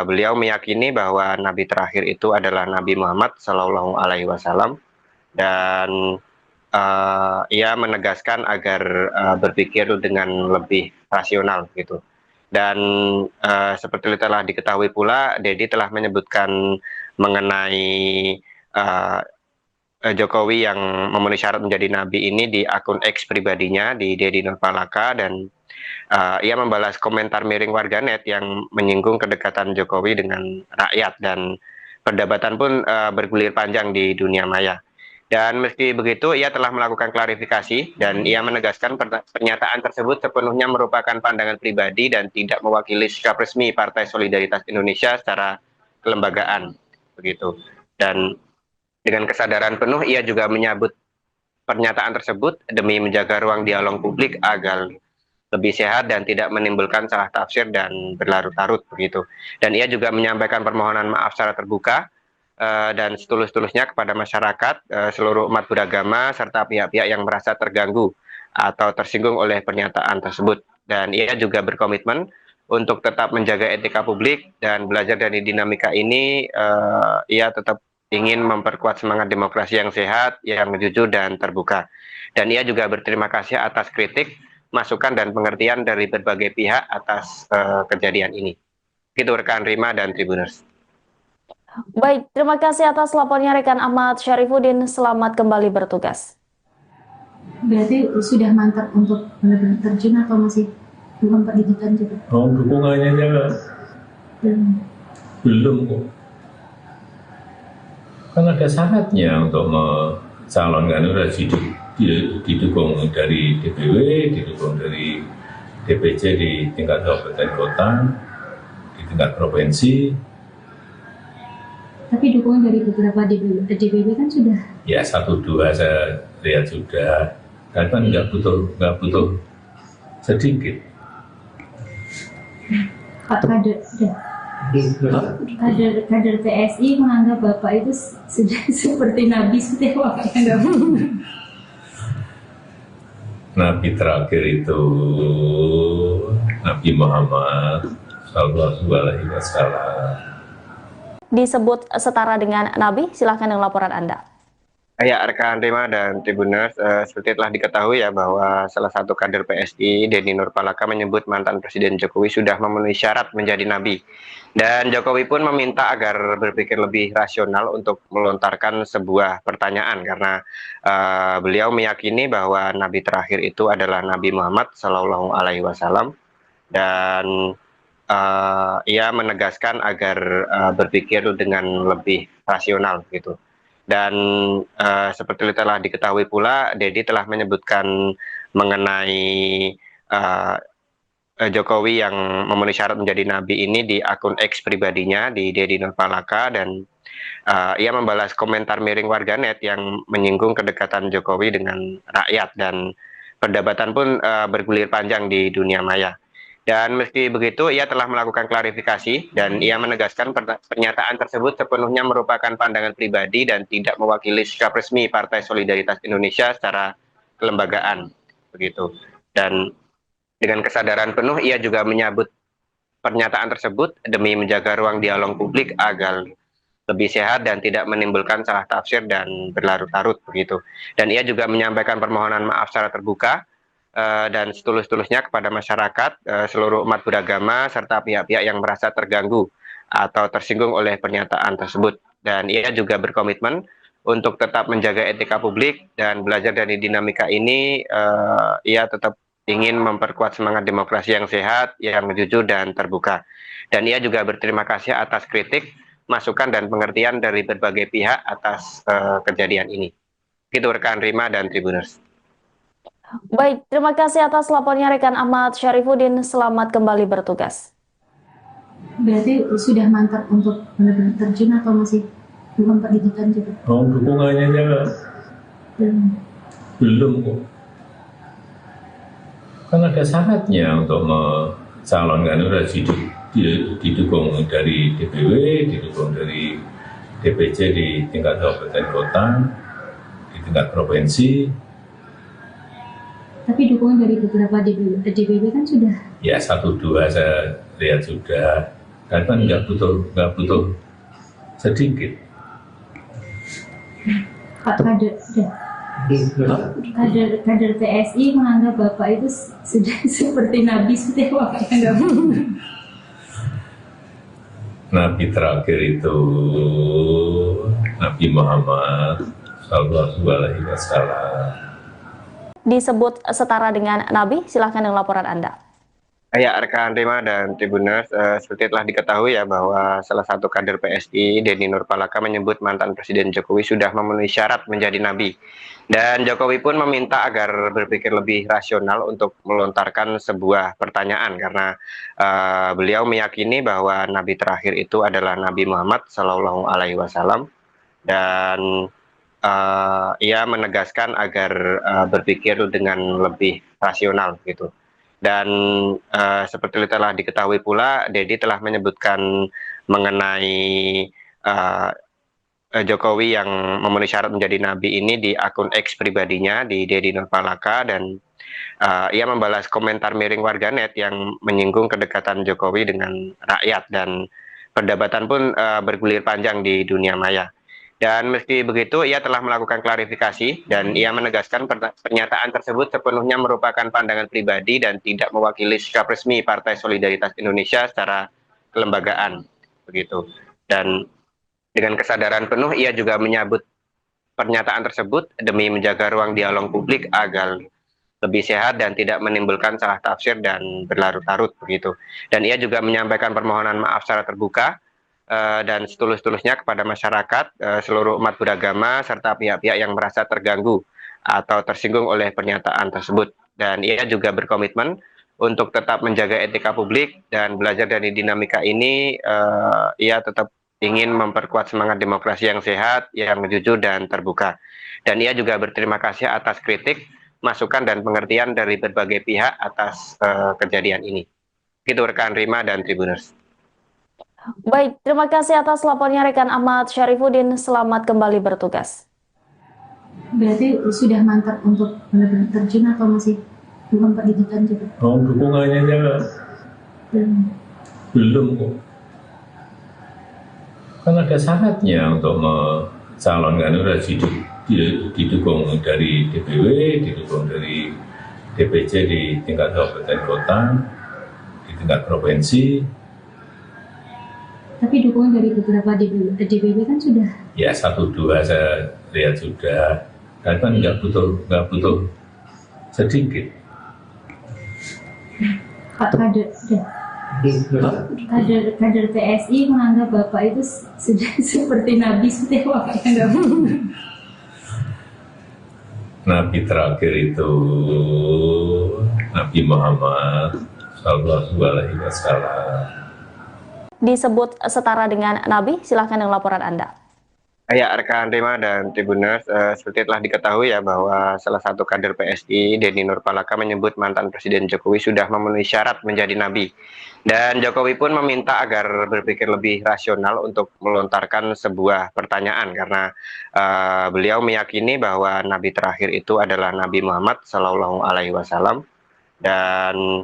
beliau meyakini bahwa nabi terakhir itu adalah Nabi Muhammad Shallallahu Alaihi Wasallam, dan ia menegaskan agar berpikir dengan lebih rasional gitu. Dan seperti telah diketahui pula, Dedi telah menyebutkan mengenai Jokowi yang memenuhi syarat menjadi nabi ini di akun X pribadinya di Denny Nurpalaka, dan ia membalas komentar miring warganet yang menyinggung kedekatan Jokowi dengan rakyat, dan perdebatan pun bergulir panjang di dunia maya. Dan meski begitu, ia telah melakukan klarifikasi dan ia menegaskan pernyataan tersebut sepenuhnya merupakan pandangan pribadi dan tidak mewakili sikap resmi Partai Solidaritas Indonesia secara kelembagaan. Begitu. Dan dengan kesadaran penuh, ia juga menyambut pernyataan tersebut demi menjaga ruang dialog publik agar lebih sehat dan tidak menimbulkan salah tafsir dan berlarut-larut. Begitu. Dan ia juga menyampaikan permohonan maaf secara terbuka dan setulus-tulusnya kepada masyarakat, seluruh umat beragama, serta pihak-pihak yang merasa terganggu atau tersinggung oleh pernyataan tersebut. Dan ia juga berkomitmen untuk tetap menjaga etika publik dan belajar dari dinamika ini. Ia tetap ingin memperkuat semangat demokrasi yang sehat, yang jujur dan terbuka. Dan ia juga berterima kasih atas kritik, masukan dan pengertian dari berbagai pihak atas kejadian ini. Itu rekan Rima dan Tribuners. Baik, terima kasih atas lapornya rekan Ahmad Syarifuddin. Selamat kembali bertugas. Berarti sudah mantap untuk benar-benar terjun atau masih belum perhitungan juga? Oh, dukungannya belum kok. Kan ada syaratnya untuk mencalonkan, harus didukung dari DPW, didukung dari DPC di tingkat kabupaten kota, di tingkat provinsi. Tapi dukungan dari beberapa DPW kan sudah. Ya 1-2 saya lihat sudah. Kan nggak butuh sedikit. Pak kader PSI menganggap Bapak itu sudah seperti Nabi Setiawa kayak Nabi terakhir itu Nabi Muhammad Sallallahu Alaihi Wasallam. Disebut setara dengan Nabi, silahkan dengan laporan Anda. Ya, rekan Rima dan Tribuners, seperti telah diketahui ya bahwa salah satu kader PSI, Denny Nurpalaka, menyebut mantan Presiden Jokowi sudah memenuhi syarat menjadi nabi. Dan Jokowi pun meminta agar berpikir lebih rasional untuk melontarkan sebuah pertanyaan karena beliau meyakini bahwa nabi terakhir itu adalah Nabi Muhammad Shallallahu Alaihi Wasallam, dan ia menegaskan agar berpikir dengan lebih rasional gitu. Dan seperti telah diketahui pula, Dedi telah menyebutkan mengenai Jokowi yang memenuhi syarat menjadi nabi ini di akun X pribadinya, di Dedi Nurpalaka, dan ia membalas komentar miring warganet yang menyinggung kedekatan Jokowi dengan rakyat, dan perdebatan pun bergulir panjang di dunia maya. Dan meski begitu, ia telah melakukan klarifikasi dan ia menegaskan pernyataan tersebut sepenuhnya merupakan pandangan pribadi dan tidak mewakili sikap resmi Partai Solidaritas Indonesia secara kelembagaan, begitu. Dan dengan kesadaran penuh, ia juga menyambut pernyataan tersebut demi menjaga ruang dialog publik agar lebih sehat dan tidak menimbulkan salah tafsir dan berlarut-larut, begitu. Dan ia juga menyampaikan permohonan maaf secara terbuka dan setulus-tulusnya kepada masyarakat, seluruh umat beragama, serta pihak-pihak yang merasa terganggu atau tersinggung oleh pernyataan tersebut. Dan ia juga berkomitmen untuk tetap menjaga etika publik dan belajar dari dinamika ini. Ia tetap ingin memperkuat semangat demokrasi yang sehat, yang jujur dan terbuka. Dan ia juga berterima kasih atas kritik, masukan dan pengertian dari berbagai pihak atas kejadian ini. Itu rekan Rima dan Tribuners. Baik, terima kasih atas lapornya rekan Ahmad Syarifuddin. Selamat kembali bertugas. Berarti sudah mantap untuk benar-benar terjun atau masih belum perhitungan juga? Oh, dukungannya belum kok. Kan ada syaratnya untuk mencalonkan, harus didukung dari DPW, didukung dari DPC di tingkat kabupaten kota, di tingkat provinsi. Tapi dukungan dari beberapa DPW kan sudah. Ya 1-2 saya lihat sudah. Kan nggak butuh sedikit. Pak kader PSI menganggap Bapak itu sudah seperti Nabi Setiawa kayak Nabi terakhir itu Nabi Muhammad Sallallahu Alaihi Wasallam. Disebut setara dengan Nabi, silahkan dengan laporan Anda. Ya, rekan Rima dan Tribuners, seperti telah diketahui ya bahwa salah satu kader PSI, Denny Nurpalaka, menyebut mantan Presiden Jokowi sudah memenuhi syarat menjadi nabi. Dan Jokowi pun meminta agar berpikir lebih rasional untuk melontarkan sebuah pertanyaan karena beliau meyakini bahwa nabi terakhir itu adalah Nabi Muhammad Shallallahu Alaihi Wasallam, dan ia menegaskan agar berpikir dengan lebih rasional gitu. Dan seperti telah diketahui pula, Dedi telah menyebutkan mengenai Jokowi yang memenuhi syarat menjadi nabi ini di akun X pribadinya di Dedi Nurpalaka, dan ia membalas komentar miring warganet yang menyinggung kedekatan Jokowi dengan rakyat, dan perdebatan pun bergulir panjang di dunia maya. Dan meski begitu, ia telah melakukan klarifikasi dan ia menegaskan pernyataan tersebut sepenuhnya merupakan pandangan pribadi dan tidak mewakili sikap resmi Partai Solidaritas Indonesia secara kelembagaan, begitu. Dan dengan kesadaran penuh, ia juga menyambut pernyataan tersebut demi menjaga ruang dialog publik agar lebih sehat dan tidak menimbulkan salah tafsir dan berlarut-larut, begitu. Dan ia juga menyampaikan permohonan maaf secara terbuka dan setulus-tulusnya kepada masyarakat, seluruh umat beragama, serta pihak-pihak yang merasa terganggu atau tersinggung oleh pernyataan tersebut. Dan ia juga berkomitmen untuk tetap menjaga etika publik dan belajar dari dinamika ini. Ia tetap ingin memperkuat semangat demokrasi yang sehat, yang jujur dan terbuka. Dan ia juga berterima kasih atas kritik, masukan dan pengertian dari berbagai pihak atas kejadian ini. Itu rekan Rima dan Tribuners. Baik, terima kasih atas lapornya rekan Ahmad Syarifuddin. Selamat kembali bertugas. Berarti sudah mantap untuk benar-benar terjun atau masih belum pendidikan juga? Oh, dukungannya belum kok. Kan ada syaratnya untuk mencalonkan, udah didukung dari DPW, didukung dari DPC di tingkat kabupaten kota, di tingkat provinsi. Tapi dukungan dari beberapa DPW kan sudah? Ya 1-2 saya lihat sudah. Dan kan nggak butuh sedikit. Pak kader PSI menganggap Bapak itu sudah seperti Nabi, seperti apa yang Nabi terakhir itu Nabi Muhammad Sallallahu Alaihi Wasallam. Disebut setara dengan Nabi, silahkan dengan laporan Anda. Ya, rekan Rima dan Tribuners, seperti telah diketahui ya bahwa salah satu kader PSI, Dedi Nurpalaka, menyebut mantan Presiden Jokowi sudah memenuhi syarat menjadi nabi. Dan Jokowi pun meminta agar berpikir lebih rasional untuk melontarkan sebuah pertanyaan, karena beliau meyakini bahwa nabi terakhir itu adalah Nabi Muhammad Sallallahu Alaihi Wasallam, dan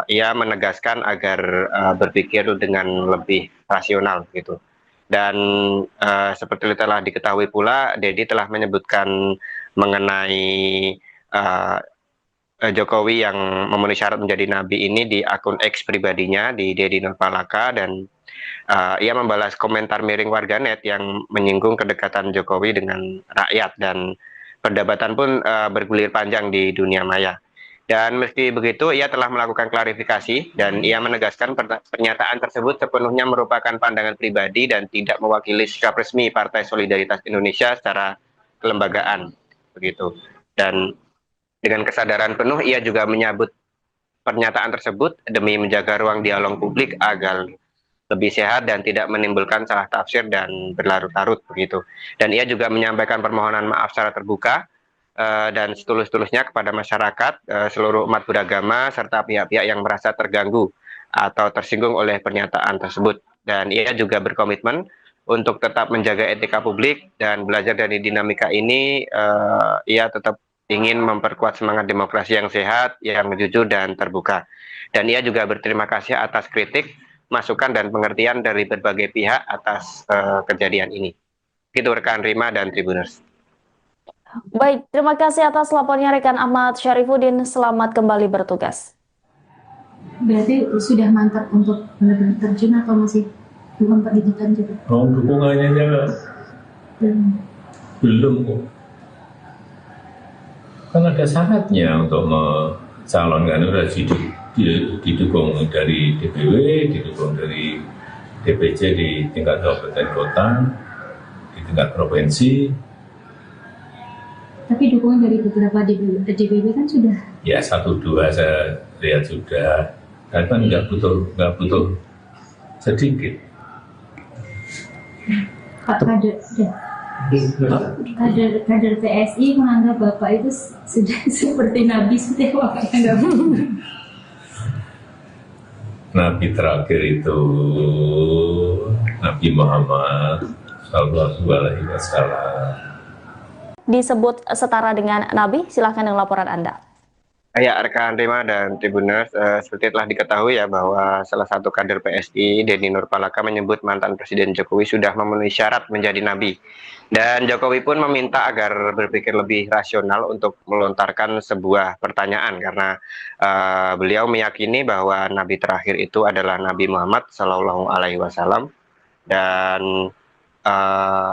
ia menegaskan agar berpikir dengan lebih rasional gitu. Dan seperti telah diketahui pula, Dedi telah menyebutkan mengenai Jokowi yang memenuhi syarat menjadi nabi ini di akun X pribadinya di Dedi Nurpalaka, dan ia membalas komentar miring warganet yang menyinggung kedekatan Jokowi dengan rakyat, dan perdebatan pun bergulir panjang di dunia maya. Dan meski begitu, ia telah melakukan klarifikasi dan ia menegaskan pernyataan tersebut sepenuhnya merupakan pandangan pribadi dan tidak mewakili sikap resmi Partai Solidaritas Indonesia secara kelembagaan, begitu. Dan dengan kesadaran penuh, ia juga menyambut pernyataan tersebut demi menjaga ruang dialog publik agar lebih sehat dan tidak menimbulkan salah tafsir dan berlarut-larut, begitu. Dan ia juga menyampaikan permohonan maaf secara terbuka dan setulus-tulusnya kepada masyarakat, seluruh umat beragama, serta pihak-pihak yang merasa terganggu atau tersinggung oleh pernyataan tersebut. Dan ia juga berkomitmen untuk tetap menjaga etika publik dan belajar dari dinamika ini. Ia tetap ingin memperkuat semangat demokrasi yang sehat, yang jujur dan terbuka. Dan ia juga berterima kasih atas kritik, masukan dan pengertian dari berbagai pihak atas kejadian ini. Itu rekan Rima dan Tribuners. Baik, terima kasih atas lapornya rekan Ahmad Syarifuddin. Selamat kembali bertugas. Berarti sudah mantap untuk benar-benar terjun atau masih belum pendidikan juga? Oh, dukungannya belum kok. Kan ada syaratnya untuk mencalonkan, udah didukung dari DPW, didukung dari DPC di tingkat kabupaten kota, di tingkat provinsi. Tapi dukungan dari beberapa DPW kan sudah? Ya 1-2 saya lihat sudah. Dan kan nggak butuh sedikit. Pak kader PSI menganggap Bapak itu sudah seperti Nabi, seperti apa yang Nabi terakhir itu Nabi Muhammad Sallallahu alaihi wasallam. Disebut setara dengan Nabi? Silahkan dengan laporan Anda. Ya, rekan Rima dan Tribuners, seperti telah diketahui ya bahwa salah satu kader PSI, Denny Nurpalaka, menyebut mantan Presiden Jokowi sudah memenuhi syarat menjadi nabi. Dan Jokowi pun meminta agar berpikir lebih rasional untuk melontarkan sebuah pertanyaan karena beliau meyakini bahwa nabi terakhir itu adalah Nabi Muhammad Shallallahu Alaihi Wasallam, dan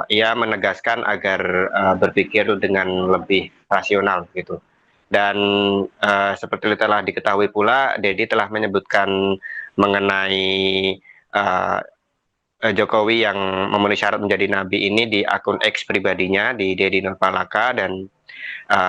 ia menegaskan agar berpikir dengan lebih rasional gitu. Dan seperti telah diketahui pula, Dedi telah menyebutkan mengenai Jokowi yang memenuhi syarat menjadi nabi ini di akun X pribadinya, di Denny Nurpalaka, dan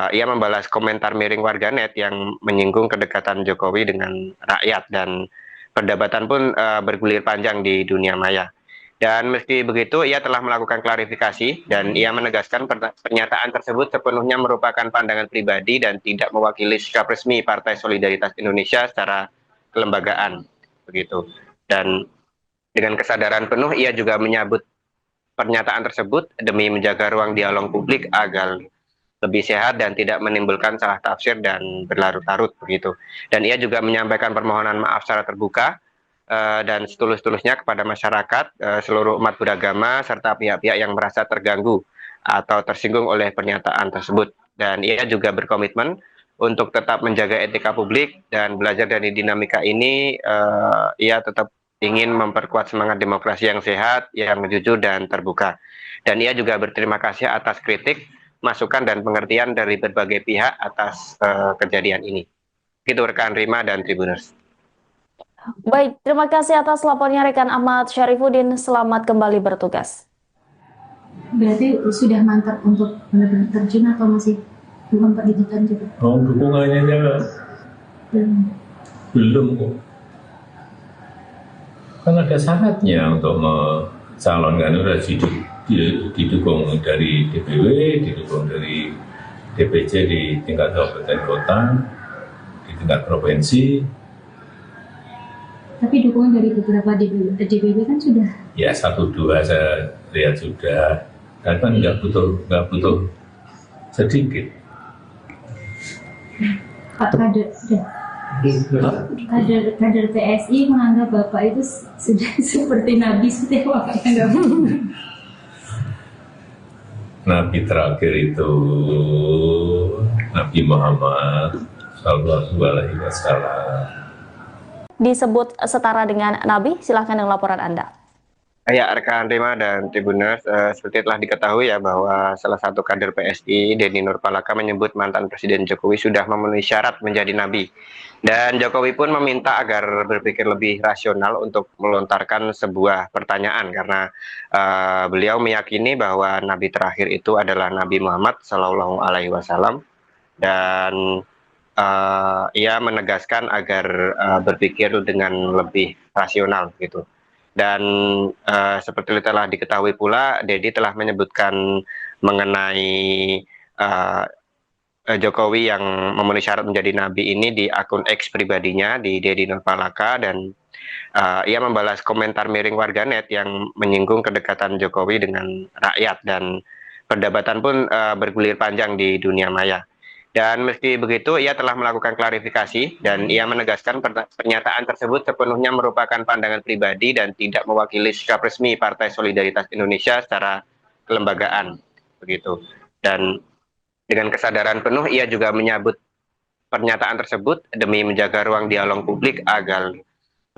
ia membalas komentar miring warganet yang menyinggung kedekatan Jokowi dengan rakyat, dan perdebatan pun bergulir panjang di dunia maya. Dan meski begitu, ia telah melakukan klarifikasi dan ia menegaskan pernyataan tersebut sepenuhnya merupakan pandangan pribadi dan tidak mewakili sikap resmi Partai Solidaritas Indonesia secara kelembagaan, begitu. Dan dengan kesadaran penuh, ia juga menyambut pernyataan tersebut demi menjaga ruang dialog publik agar lebih sehat dan tidak menimbulkan salah tafsir dan berlarut-larut, begitu. Dan ia juga menyampaikan permohonan maaf secara terbuka dan setulus-tulusnya kepada masyarakat, seluruh umat beragama, serta pihak-pihak yang merasa terganggu atau tersinggung oleh pernyataan tersebut. Dan ia juga berkomitmen untuk tetap menjaga etika publik dan belajar dari dinamika ini. Ia tetap ingin memperkuat semangat demokrasi yang sehat, yang jujur dan terbuka. Dan ia juga berterima kasih atas kritik, masukan dan pengertian dari berbagai pihak atas kejadian ini. Itu rekan Rima dan Tribuners. Baik, terima kasih atas lapornya rekan Ahmad Syarifuddin. Selamat kembali bertugas. Berarti sudah mantap untuk benar-benar terjun atau masih belum perhitungan juga? Oh, dukungannya belum kok. Kan ada syaratnya untuk mencalonkan, udah didukung dari DPW, didukung dari DPC di tingkat kabupaten kota, di tingkat provinsi. Tapi dukungan dari beberapa DPW kan sudah. Ya 1-2 saya lihat sudah. Dan kan nggak butuh sedikit. Pak kader PSI menganggap Bapak itu sudah seperti Nabi setewa kayak nggak. Nabi terakhir itu Nabi Muhammad Sallallahu Alaihi Wasallam. Disebut setara dengan Nabi? Silahkan dengan laporan Anda. Ya, rekan Rima dan Tribuners, seperti telah diketahui ya bahwa salah satu kader PSI, Denny Nurpalaka, menyebut mantan Presiden Jokowi sudah memenuhi syarat menjadi nabi. Dan Jokowi pun meminta agar berpikir lebih rasional untuk melontarkan sebuah pertanyaan karena beliau meyakini bahwa nabi terakhir itu adalah Nabi Muhammad Shallallahu Alaihi Wasallam, dan ia menegaskan agar berpikir dengan lebih rasional gitu. Dan seperti telah diketahui pula, Dedi telah menyebutkan mengenai Jokowi yang memenuhi syarat menjadi nabi ini di akun X pribadinya, di Denny Nurpalaka, dan ia membalas komentar miring warganet yang menyinggung kedekatan Jokowi dengan rakyat, dan perdebatan pun bergulir panjang di dunia maya. Dan meski begitu, ia telah melakukan klarifikasi dan ia menegaskan pernyataan tersebut sepenuhnya merupakan pandangan pribadi dan tidak mewakili sikap resmi Partai Solidaritas Indonesia secara kelembagaan, begitu. Dan dengan kesadaran penuh, ia juga menyambut pernyataan tersebut demi menjaga ruang dialog publik agar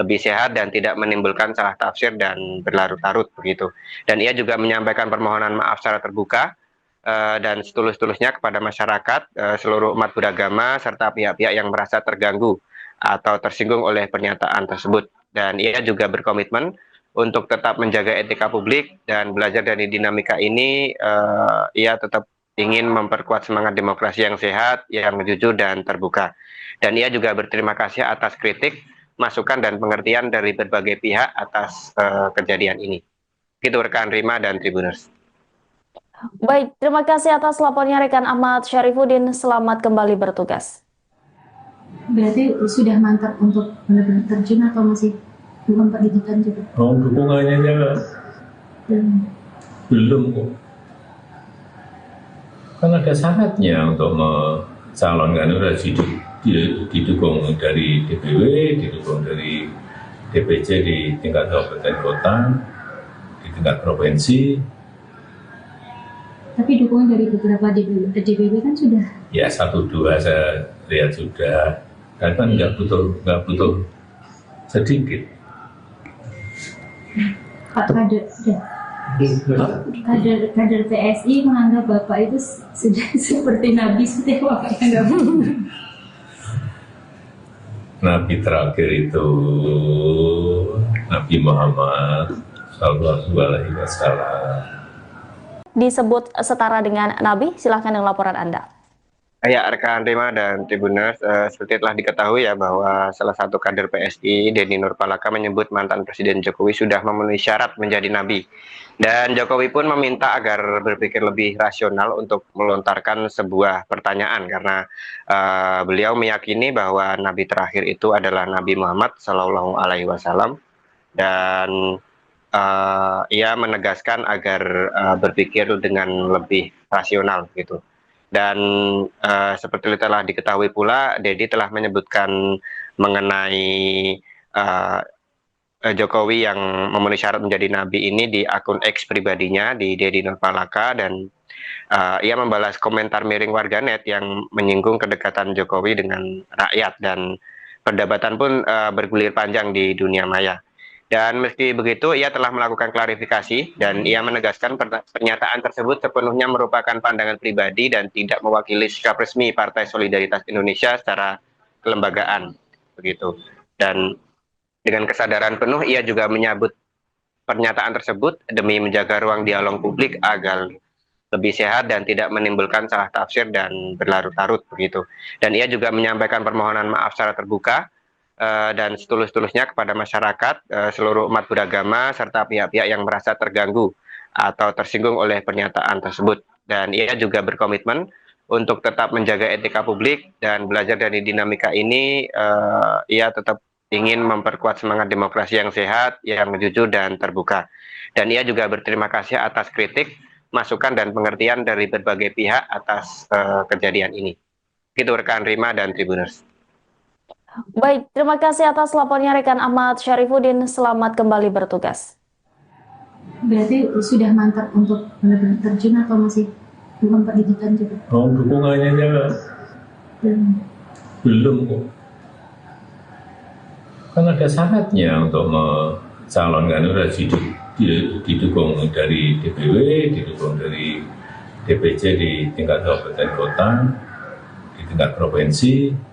lebih sehat dan tidak menimbulkan salah tafsir dan berlarut-larut, begitu. Dan ia juga menyampaikan permohonan maaf secara terbuka dan setulus-tulusnya kepada masyarakat, seluruh umat beragama, serta pihak-pihak yang merasa terganggu atau tersinggung oleh pernyataan tersebut. Dan ia juga berkomitmen untuk tetap menjaga etika publik dan belajar dari dinamika ini. Ia tetap ingin memperkuat semangat demokrasi yang sehat, yang jujur dan terbuka. Dan ia juga berterima kasih atas kritik, masukan dan pengertian dari berbagai pihak atas kejadian ini. Itu rekan Rima dan Tribuners. Baik, terima kasih atas lapornya rekan Ahmad Syarifuddin. Selamat kembali bertugas. Berarti sudah mantap untuk benar-benar terjun atau masih belum perhitungan juga? Oh, dukungannya Belum kok. Kan ada syaratnya untuk mencalonkan itu harus didukung dari DPW, didukung dari DPC di tingkat kabupaten kota, di tingkat provinsi. Tapi dukungan dari beberapa DPW kan sudah. Ya 1-2 saya lihat sudah. Kan nggak butuh sedikit. Pak kader PSI menganggap Bapak itu sudah seperti Nabi setewa kayak nggak Nabi terakhir itu Nabi Muhammad Sallallahu Alaihi Wasallam. Disebut setara dengan Nabi, silahkan dengan laporan Anda. Ya, rekan Rima dan Tribuners, seperti telah diketahui ya bahwa salah satu kader PSI, Denny Nurpalaka, menyebut mantan Presiden Jokowi sudah memenuhi syarat menjadi nabi. Dan Jokowi pun meminta agar berpikir lebih rasional untuk melontarkan sebuah pertanyaan karena beliau meyakini bahwa nabi terakhir itu adalah Nabi Muhammad Shallallahu Alaihi Wasallam, dan ia menegaskan agar berpikir dengan lebih rasional gitu. Dan seperti telah diketahui pula, Dedi telah menyebutkan mengenai Jokowi yang memenuhi syarat menjadi nabi ini di akun X pribadinya di Dedi Nurpalaka, dan ia membalas komentar miring warganet yang menyinggung kedekatan Jokowi dengan rakyat, dan perdebatan pun bergulir panjang di dunia maya. Dan meski begitu, ia telah melakukan klarifikasi dan ia menegaskan pernyataan tersebut sepenuhnya merupakan pandangan pribadi dan tidak mewakili sikap resmi Partai Solidaritas Indonesia secara kelembagaan, begitu. Dan dengan kesadaran penuh, ia juga menyambut pernyataan tersebut demi menjaga ruang dialog publik agar lebih sehat dan tidak menimbulkan salah tafsir dan berlarut-larut, begitu. Dan ia juga menyampaikan permohonan maaf secara terbuka dan setulus-tulusnya kepada masyarakat, seluruh umat beragama, serta pihak-pihak yang merasa terganggu atau tersinggung oleh pernyataan tersebut. Dan ia juga berkomitmen untuk tetap menjaga etika publik dan belajar dari dinamika ini. Ia tetap ingin memperkuat semangat demokrasi yang sehat, yang jujur dan terbuka. Dan ia juga berterima kasih atas kritik, masukan dan pengertian dari berbagai pihak atas kejadian ini. Itu rekan Rima dan Tribuners. Baik, terima kasih atas lapornya rekan Ahmad Syarifuddin. Selamat kembali bertugas. Berarti sudah mantap untuk benar-benar terjun atau masih belum pendidikan juga? Oh, dukungannya belum kok. Kan ada syaratnya untuk mencalonkan itu harus didukung dari DPW, didukung dari DPC di tingkat kabupaten kota, di tingkat provinsi.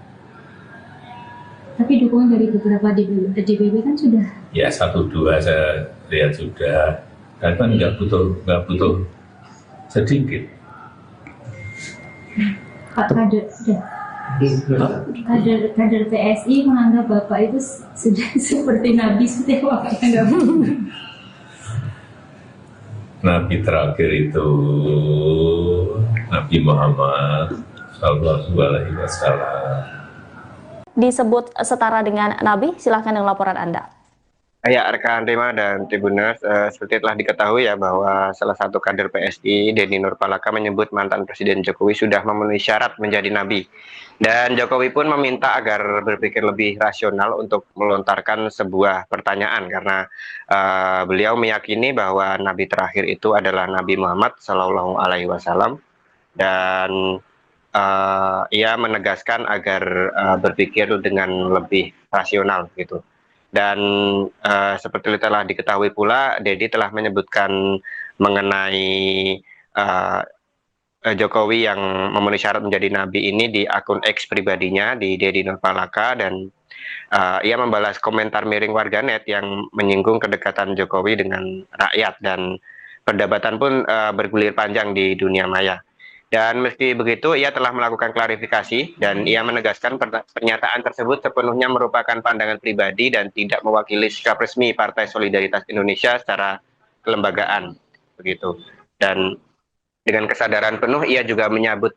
Tapi dukungan dari beberapa DPW kan sudah. Ya 1-2 saya lihat sudah. Kan nggak butuh sedikit. Pak kader PSI menganggap Bapak itu sudah seperti Nabi setewa kayak nggak Nabi terakhir itu Nabi Muhammad Sallallahu Alaihi Wasallam. Disebut setara dengan Nabi, silahkan dengan laporan Anda. Ya, rekan Rima dan Tribuners, seperti telah diketahui ya bahwa salah satu kader PSI, Denny Nurpalaka, menyebut mantan Presiden Jokowi sudah memenuhi syarat menjadi nabi. Dan Jokowi pun meminta agar berpikir lebih rasional untuk melontarkan sebuah pertanyaan karena beliau meyakini bahwa nabi terakhir itu adalah Nabi Muhammad Shallallahu Alaihi Wasallam, dan ia menegaskan agar berpikir dengan lebih rasional gitu. Dan seperti telah diketahui pula, Dedi telah menyebutkan mengenai Jokowi yang memenuhi syarat menjadi nabi ini di akun X pribadinya di Dedi Nurpalaka, dan ia membalas komentar miring warganet yang menyinggung kedekatan Jokowi dengan rakyat, dan perdebatan pun bergulir panjang di dunia maya. Dan meski begitu, ia telah melakukan klarifikasi dan ia menegaskan pernyataan tersebut sepenuhnya merupakan pandangan pribadi dan tidak mewakili sikap resmi Partai Solidaritas Indonesia secara kelembagaan, begitu. Dan dengan kesadaran penuh, ia juga menyambut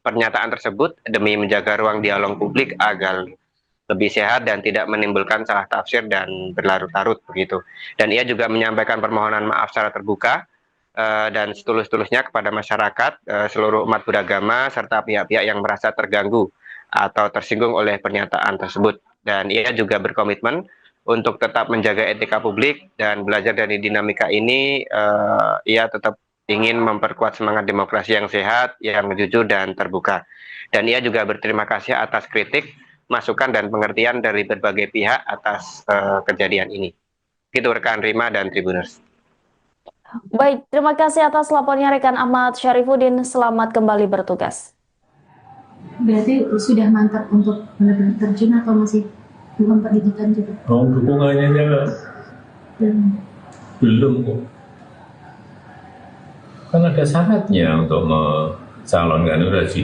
pernyataan tersebut demi menjaga ruang dialog publik agar lebih sehat dan tidak menimbulkan salah tafsir dan berlarut-larut, begitu. Dan ia juga menyampaikan permohonan maaf secara terbuka dan setulus-tulusnya kepada masyarakat, seluruh umat beragama, serta pihak-pihak yang merasa terganggu atau tersinggung oleh pernyataan tersebut. Dan ia juga berkomitmen untuk tetap menjaga etika publik dan belajar dari dinamika ini. Ia tetap ingin memperkuat semangat demokrasi yang sehat, yang jujur dan terbuka. Dan ia juga berterima kasih atas kritik, masukan dan pengertian dari berbagai pihak atas kejadian ini. Itu rekan Rima dan Tribuners. Baik, terima kasih atas lapornya rekan Ahmad Syarifuddin. Selamat kembali bertugas. Berarti sudah mantap untuk benar-benar terjun atau masih memperhitungkan juga? Oh, dukungannya belum kok. Kan ada syaratnya untuk mencalonkan, harus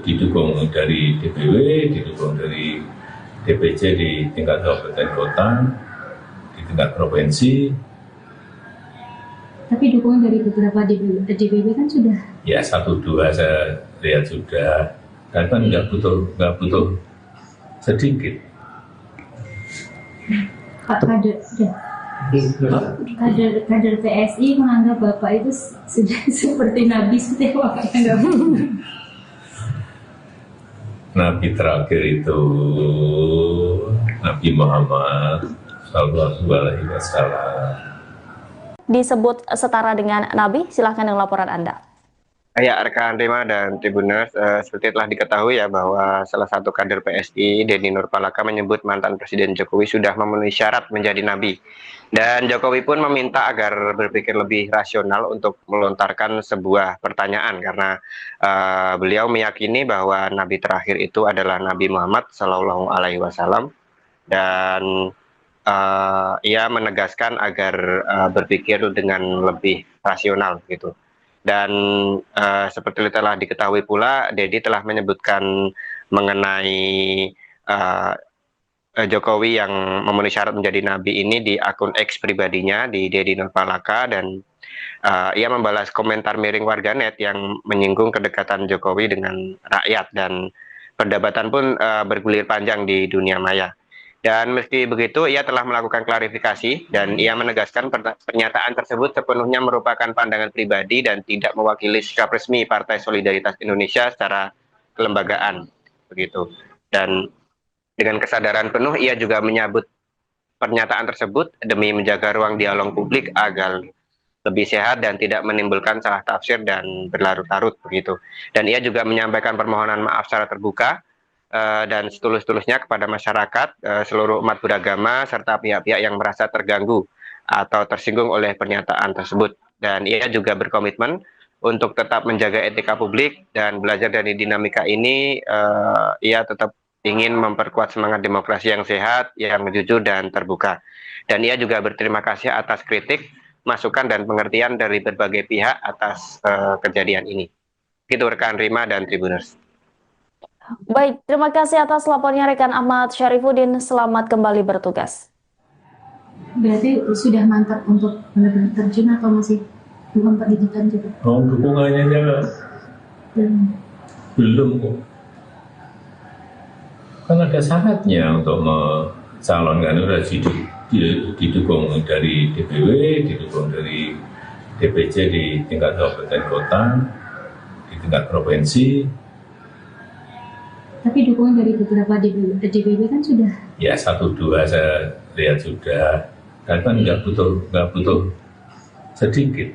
didukung dari DPW, didukung dari DPC di tingkat kabupaten kota, di tingkat provinsi. Tapi dukungan dari beberapa DPW kan sudah. Ya 1-2 saya lihat sudah, dan kan nggak butuh sedikit. Pak kader PSI menganggap Bapak itu sudah seperti Nabi setewa kayak nggak Nabi terakhir itu Nabi Muhammad Sallallahu Alaihi Wasallam. Disebut setara dengan Nabi, silahkan dengan laporan Anda. Ya, rekan Rima dan Tribuners, seperti telah diketahui ya bahwa salah satu kader PSI, Denny Nurpalaka, menyebut mantan Presiden Jokowi sudah memenuhi syarat menjadi nabi. Dan Jokowi pun meminta agar berpikir lebih rasional untuk melontarkan sebuah pertanyaan karena beliau meyakini bahwa nabi terakhir itu adalah Nabi Muhammad Shallallahu Alaihi Wasallam, dan ia menegaskan agar berpikir dengan lebih rasional gitu. Dan seperti telah diketahui pula, Dedi telah menyebutkan mengenai Jokowi yang memenuhi syarat menjadi nabi ini di akun X pribadinya, di Dedi Nurpalaka, dan ia membalas komentar miring warganet yang menyinggung kedekatan Jokowi dengan rakyat, dan perdebatan pun bergulir panjang di dunia maya. Dan meski begitu, ia telah melakukan klarifikasi dan ia menegaskan pernyataan tersebut sepenuhnya merupakan pandangan pribadi dan tidak mewakili sikap resmi Partai Solidaritas Indonesia secara kelembagaan, begitu. Dan dengan kesadaran penuh, ia juga menyambut pernyataan tersebut demi menjaga ruang dialog publik agar lebih sehat dan tidak menimbulkan salah tafsir dan berlarut-larut, begitu. Dan ia juga menyampaikan permohonan maaf secara terbuka dan setulus-tulusnya kepada masyarakat, seluruh umat beragama, serta pihak-pihak yang merasa terganggu atau tersinggung oleh pernyataan tersebut. Dan ia juga berkomitmen untuk tetap menjaga etika publik dan belajar dari dinamika ini. Ia tetap ingin memperkuat semangat demokrasi yang sehat, yang jujur dan terbuka. Dan ia juga berterima kasih atas kritik, masukan dan pengertian dari berbagai pihak atas kejadian ini. Itu rekan Rima dan Tribuners. Baik, terima kasih atas lapornya rekan Ahmad Syarifuddin. Selamat kembali bertugas. Berarti sudah mantap untuk benar-benar terjun atau masih memperhitungkan juga? Oh, dukungannya belum kok. Kan ada syaratnya untuk mencalonkan, harus didukung dari DPW, didukung dari DPC di tingkat kabupaten kota, di tingkat provinsi. Tapi dukungan dari beberapa DPW kan sudah. Ya 1-2 saya lihat sudah, dan kan nggak butuh sedikit.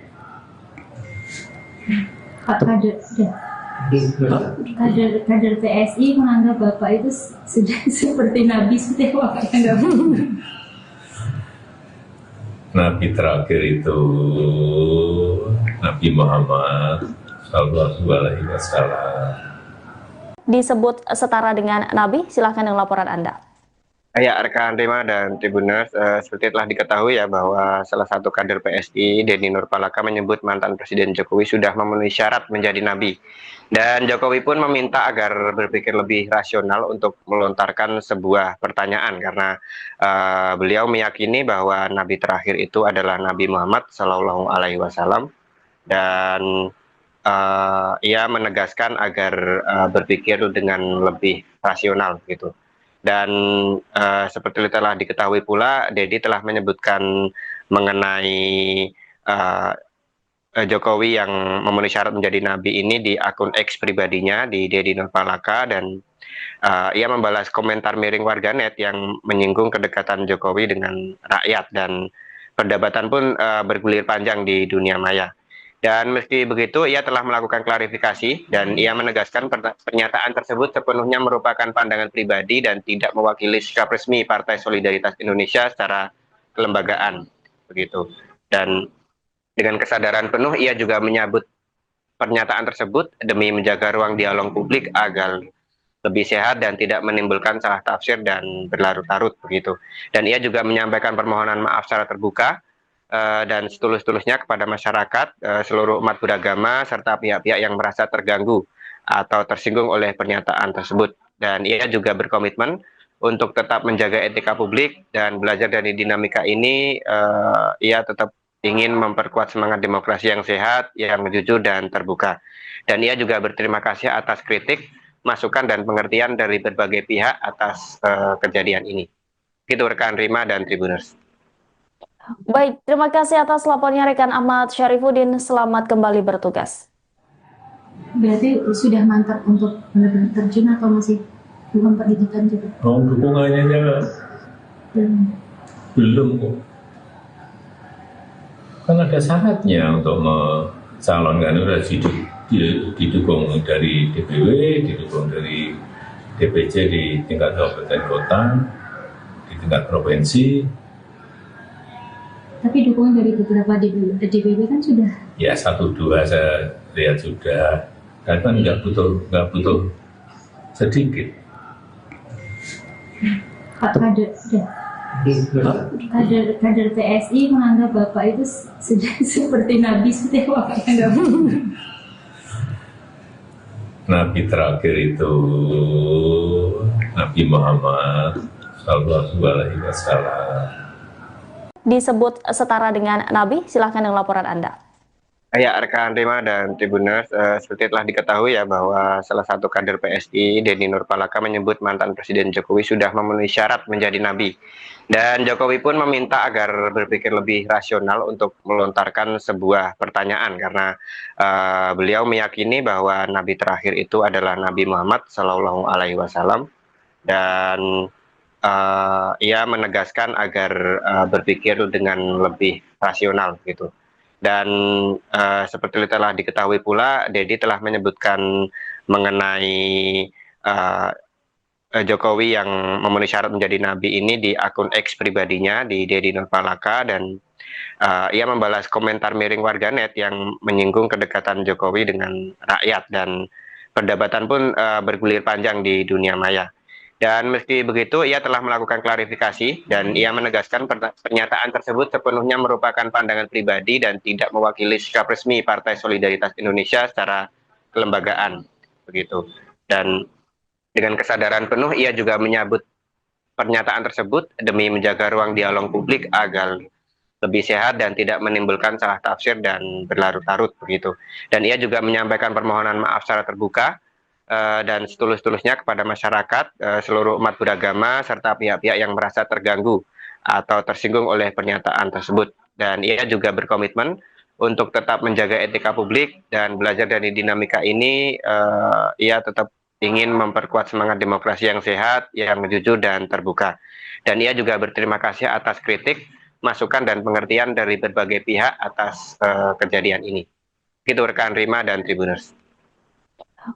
Pak kader PSI menganggap Bapak itu sudah seperti Nabi setewa kayak nggak Nabi terakhir itu Nabi Muhammad Sallallahu Alaihi Wasallam. Disebut setara dengan Nabi, silahkan dengan laporan Anda. Ya, rekan Rima dan Tribuners, seperti telah diketahui ya bahwa salah satu kader PSI, Denny Nurpalaka, menyebut mantan Presiden Jokowi sudah memenuhi syarat menjadi nabi. Dan Jokowi pun meminta agar berpikir lebih rasional untuk melontarkan sebuah pertanyaan karena beliau meyakini bahwa nabi terakhir itu adalah Nabi Muhammad Shallallahu Alaihi Wasallam, dan ia menegaskan agar berpikir dengan lebih rasional gitu. Dan seperti telah diketahui pula, Dedi telah menyebutkan mengenai Jokowi yang memenuhi syarat menjadi nabi ini di akun X pribadinya di Deddy Nurpalaka, dan ia membalas komentar miring warganet yang menyinggung kedekatan Jokowi dengan rakyat, dan perdebatan pun bergulir panjang di dunia maya. Dan meski begitu, ia telah melakukan klarifikasi dan ia menegaskan pernyataan tersebut sepenuhnya merupakan pandangan pribadi dan tidak mewakili sikap resmi Partai Solidaritas Indonesia secara kelembagaan, begitu. Dan dengan kesadaran penuh, ia juga menyambut pernyataan tersebut demi menjaga ruang dialog publik agar lebih sehat dan tidak menimbulkan salah tafsir dan berlarut-larut, begitu. Dan ia juga menyampaikan permohonan maaf secara terbuka dan setulus-tulusnya kepada masyarakat, seluruh umat beragama, serta pihak-pihak yang merasa terganggu atau tersinggung oleh pernyataan tersebut. Dan ia juga berkomitmen untuk tetap menjaga etika publik dan belajar dari dinamika ini. Ia tetap ingin memperkuat semangat demokrasi yang sehat, yang jujur dan terbuka. Dan ia juga berterima kasih atas kritik, masukan dan pengertian dari berbagai pihak atas kejadian ini. Itu rekan Rima dan Tribuners. Baik, terima kasih atas laporannya rekan Ahmad Syarifuddin. Selamat kembali bertugas. Berarti sudah mantap untuk benar-benar terjun atau masih belum pendidikan juga? Oh, dukungannya belum kok. Kan ada syaratnya untuk mencalonkan, harus didukung dari DPW, didukung dari DPC di tingkat kabupaten kota, di tingkat provinsi. Tapi dukungan dari beberapa DPW kan sudah? Ya 1-2 saya lihat sudah. Kan nggak butuh sedikit. Pak kader PSI menganggap Bapak itu sudah seperti Nabi seperti wakaknya nggak benar. Nabi terakhir itu Nabi Muhammad Sallallahu Alaihi Wasallam. Disebut setara dengan Nabi, silahkan dengan laporan Anda. Ya, rekan Rima dan Tribuners, seperti telah diketahui ya bahwa salah satu kader PSI, Denny Nurpalaka, menyebut mantan Presiden Jokowi sudah memenuhi syarat menjadi nabi. Dan Jokowi pun meminta agar berpikir lebih rasional untuk melontarkan sebuah pertanyaan, karena beliau meyakini bahwa nabi terakhir itu adalah Nabi Muhammad Sallallahu Alaihi Wasallam, dan ia menegaskan agar berpikir dengan lebih rasional gitu. Dan seperti telah diketahui pula, Deddy telah menyebutkan mengenai Jokowi yang memenuhi syarat menjadi nabi ini di akun X pribadinya di Deddy Nurpalaka, dan ia membalas komentar miring warganet yang menyinggung kedekatan Jokowi dengan rakyat, dan perdebatan pun bergulir panjang di dunia maya. Dan meski begitu, ia telah melakukan klarifikasi dan ia menegaskan pernyataan tersebut sepenuhnya merupakan pandangan pribadi dan tidak mewakili sikap resmi Partai Solidaritas Indonesia secara kelembagaan, begitu. Dan dengan kesadaran penuh, ia juga menyambut pernyataan tersebut demi menjaga ruang dialog publik agar lebih sehat dan tidak menimbulkan salah tafsir dan berlarut-larut, begitu. Dan ia juga menyampaikan permohonan maaf secara terbuka dan setulus-tulusnya kepada masyarakat, seluruh umat beragama, serta pihak-pihak yang merasa terganggu atau tersinggung oleh pernyataan tersebut. Dan ia juga berkomitmen untuk tetap menjaga etika publik dan belajar dari dinamika ini. Ia tetap ingin memperkuat semangat demokrasi yang sehat, yang jujur dan terbuka. Dan ia juga berterima kasih atas kritik, masukan dan pengertian dari berbagai pihak atas kejadian ini. Itu rekan Rima dan Tribuners.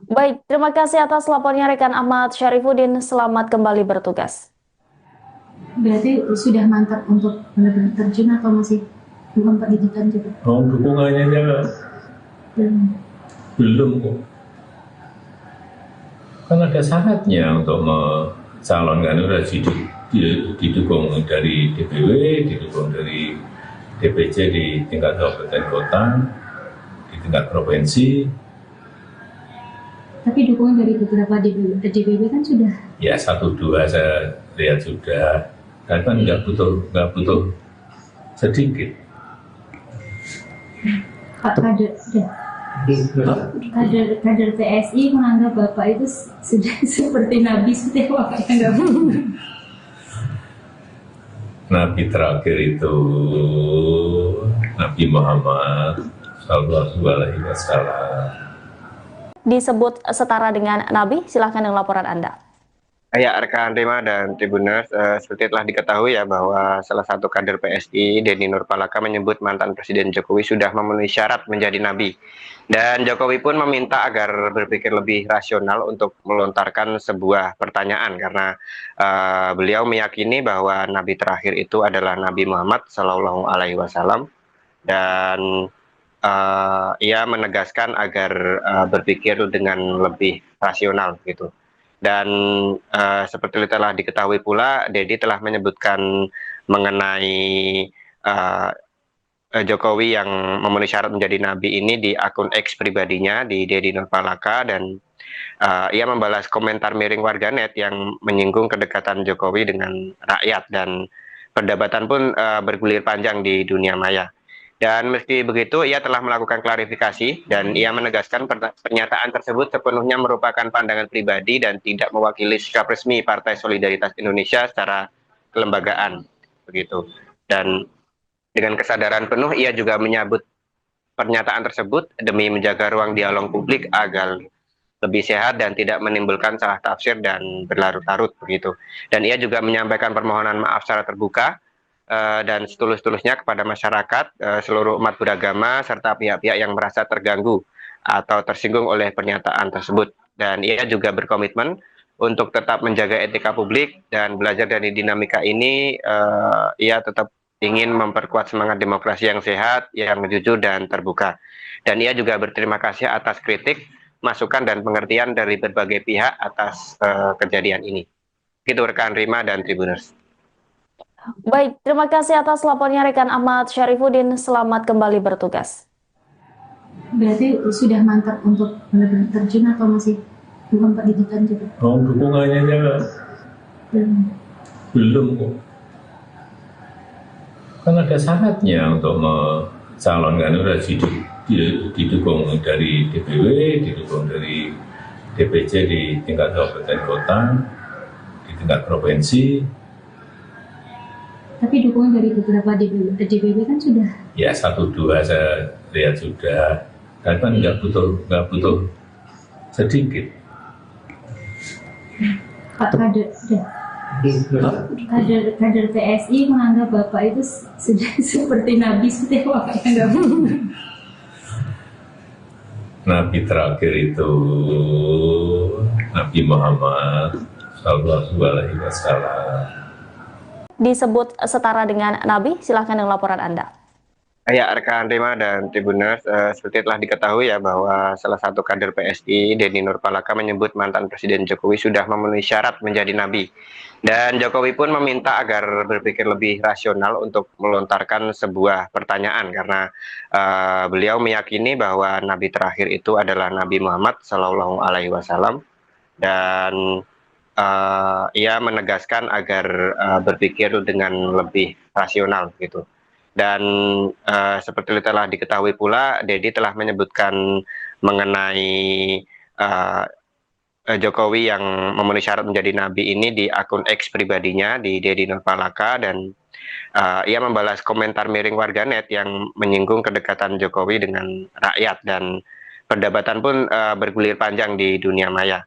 Baik, terima kasih atas laporannya rekan Ahmad Syarifuddin. Selamat kembali bertugas. Berarti sudah mantap untuk benar-benar terjun atau masih belum pendidikan juga? Oh, dukungannya belum kok. Kan ada syaratnya untuk mencalonkan, harus didukung dari DPW, didukung dari DPC di tingkat kabupaten kota, di tingkat provinsi. Tapi dukungan dari beberapa DPW kan sudah? Ya 1-2 saya lihat sudah. Kan nggak butuh sedikit. Pak kader PSI menganggap Bapak itu sudah seperti Nabi seperti wakaknya nggak benar. Nabi terakhir itu Nabi Muhammad Sallallahu alaihi wasallam. Disebut setara dengan Nabi? Silahkan dengan laporan Anda. Ya, rekan Rima dan Tribuners, seperti telah diketahui ya bahwa salah satu kader PSI, Denny Nurpalaka, menyebut mantan Presiden Jokowi sudah memenuhi syarat menjadi nabi. Dan Jokowi pun meminta agar berpikir lebih rasional untuk melontarkan sebuah pertanyaan karena beliau meyakini bahwa nabi terakhir itu adalah Nabi Muhammad Shallallahu Alaihi Wasallam, dan ia menegaskan agar berpikir dengan lebih rasional gitu. Dan seperti telah diketahui pula, Dedi telah menyebutkan mengenai Jokowi yang memenuhi syarat menjadi nabi ini di akun X pribadinya, di Dedi Nurpalaka, dan ia membalas komentar miring warganet yang menyinggung kedekatan Jokowi dengan rakyat, dan perdebatan pun bergulir panjang di dunia maya. Dan meski begitu, ia telah melakukan klarifikasi dan ia menegaskan pernyataan tersebut sepenuhnya merupakan pandangan pribadi dan tidak mewakili sikap resmi Partai Solidaritas Indonesia secara kelembagaan, begitu. Dan dengan kesadaran penuh, ia juga menyambut pernyataan tersebut demi menjaga ruang dialog publik agar lebih sehat dan tidak menimbulkan salah tafsir dan berlarut-larut, begitu. Dan ia juga menyampaikan permohonan maaf secara terbuka dan setulus-tulusnya kepada masyarakat, seluruh umat beragama, serta pihak-pihak yang merasa terganggu atau tersinggung oleh pernyataan tersebut. Dan ia juga berkomitmen untuk tetap menjaga etika publik dan belajar dari dinamika ini. Ia tetap ingin memperkuat semangat demokrasi yang sehat, yang jujur dan terbuka. Dan ia juga berterima kasih atas kritik, masukan, dan pengertian dari berbagai pihak atas kejadian ini. Itu rekan Rima dan Tribuners. Baik, terima kasih atas lapornya rekan Ahmad Syarifuddin. Selamat kembali bertugas. Berarti sudah mantap untuk benar-benar terjun atau masih belum Pak didukan juga? Oh, dukungannya belum kok. Kan ada syaratnya untuk mencalonkan, harus didukung dari DPW, didukung dari DPC di tingkat kabupaten kota, di tingkat provinsi. Tapi dukungan dari beberapa DPW kan sudah. Ya 1-2 saya lihat sudah. Kan nggak butuh sedikit. Pak kader PSI menganggap Bapak itu sudah seperti Nabi, seperti apa yang nggak Nabi terakhir itu Nabi Muhammad Sallallahu Alaihi Wasallam. Disebut setara dengan Nabi? Silahkan dengan laporan Anda. Ya, rekan Rima dan Tribuners, seperti telah diketahui ya bahwa salah satu kader PSI, Denny Nurpalaka, menyebut mantan Presiden Jokowi sudah memenuhi syarat menjadi nabi. Dan Jokowi pun meminta agar berpikir lebih rasional untuk melontarkan sebuah pertanyaan karena beliau meyakini bahwa nabi terakhir itu adalah Nabi Muhammad Shallallahu Alaihi Wasallam, dan ia menegaskan agar berpikir dengan lebih rasional gitu. Dan seperti telah diketahui pula, Dedi telah menyebutkan mengenai Jokowi yang memenuhi syarat menjadi nabi ini di akun X pribadinya, di Dedi Nurpalaka, dan ia membalas komentar miring warganet yang menyinggung kedekatan Jokowi dengan rakyat, dan perdebatan pun bergulir panjang di dunia maya.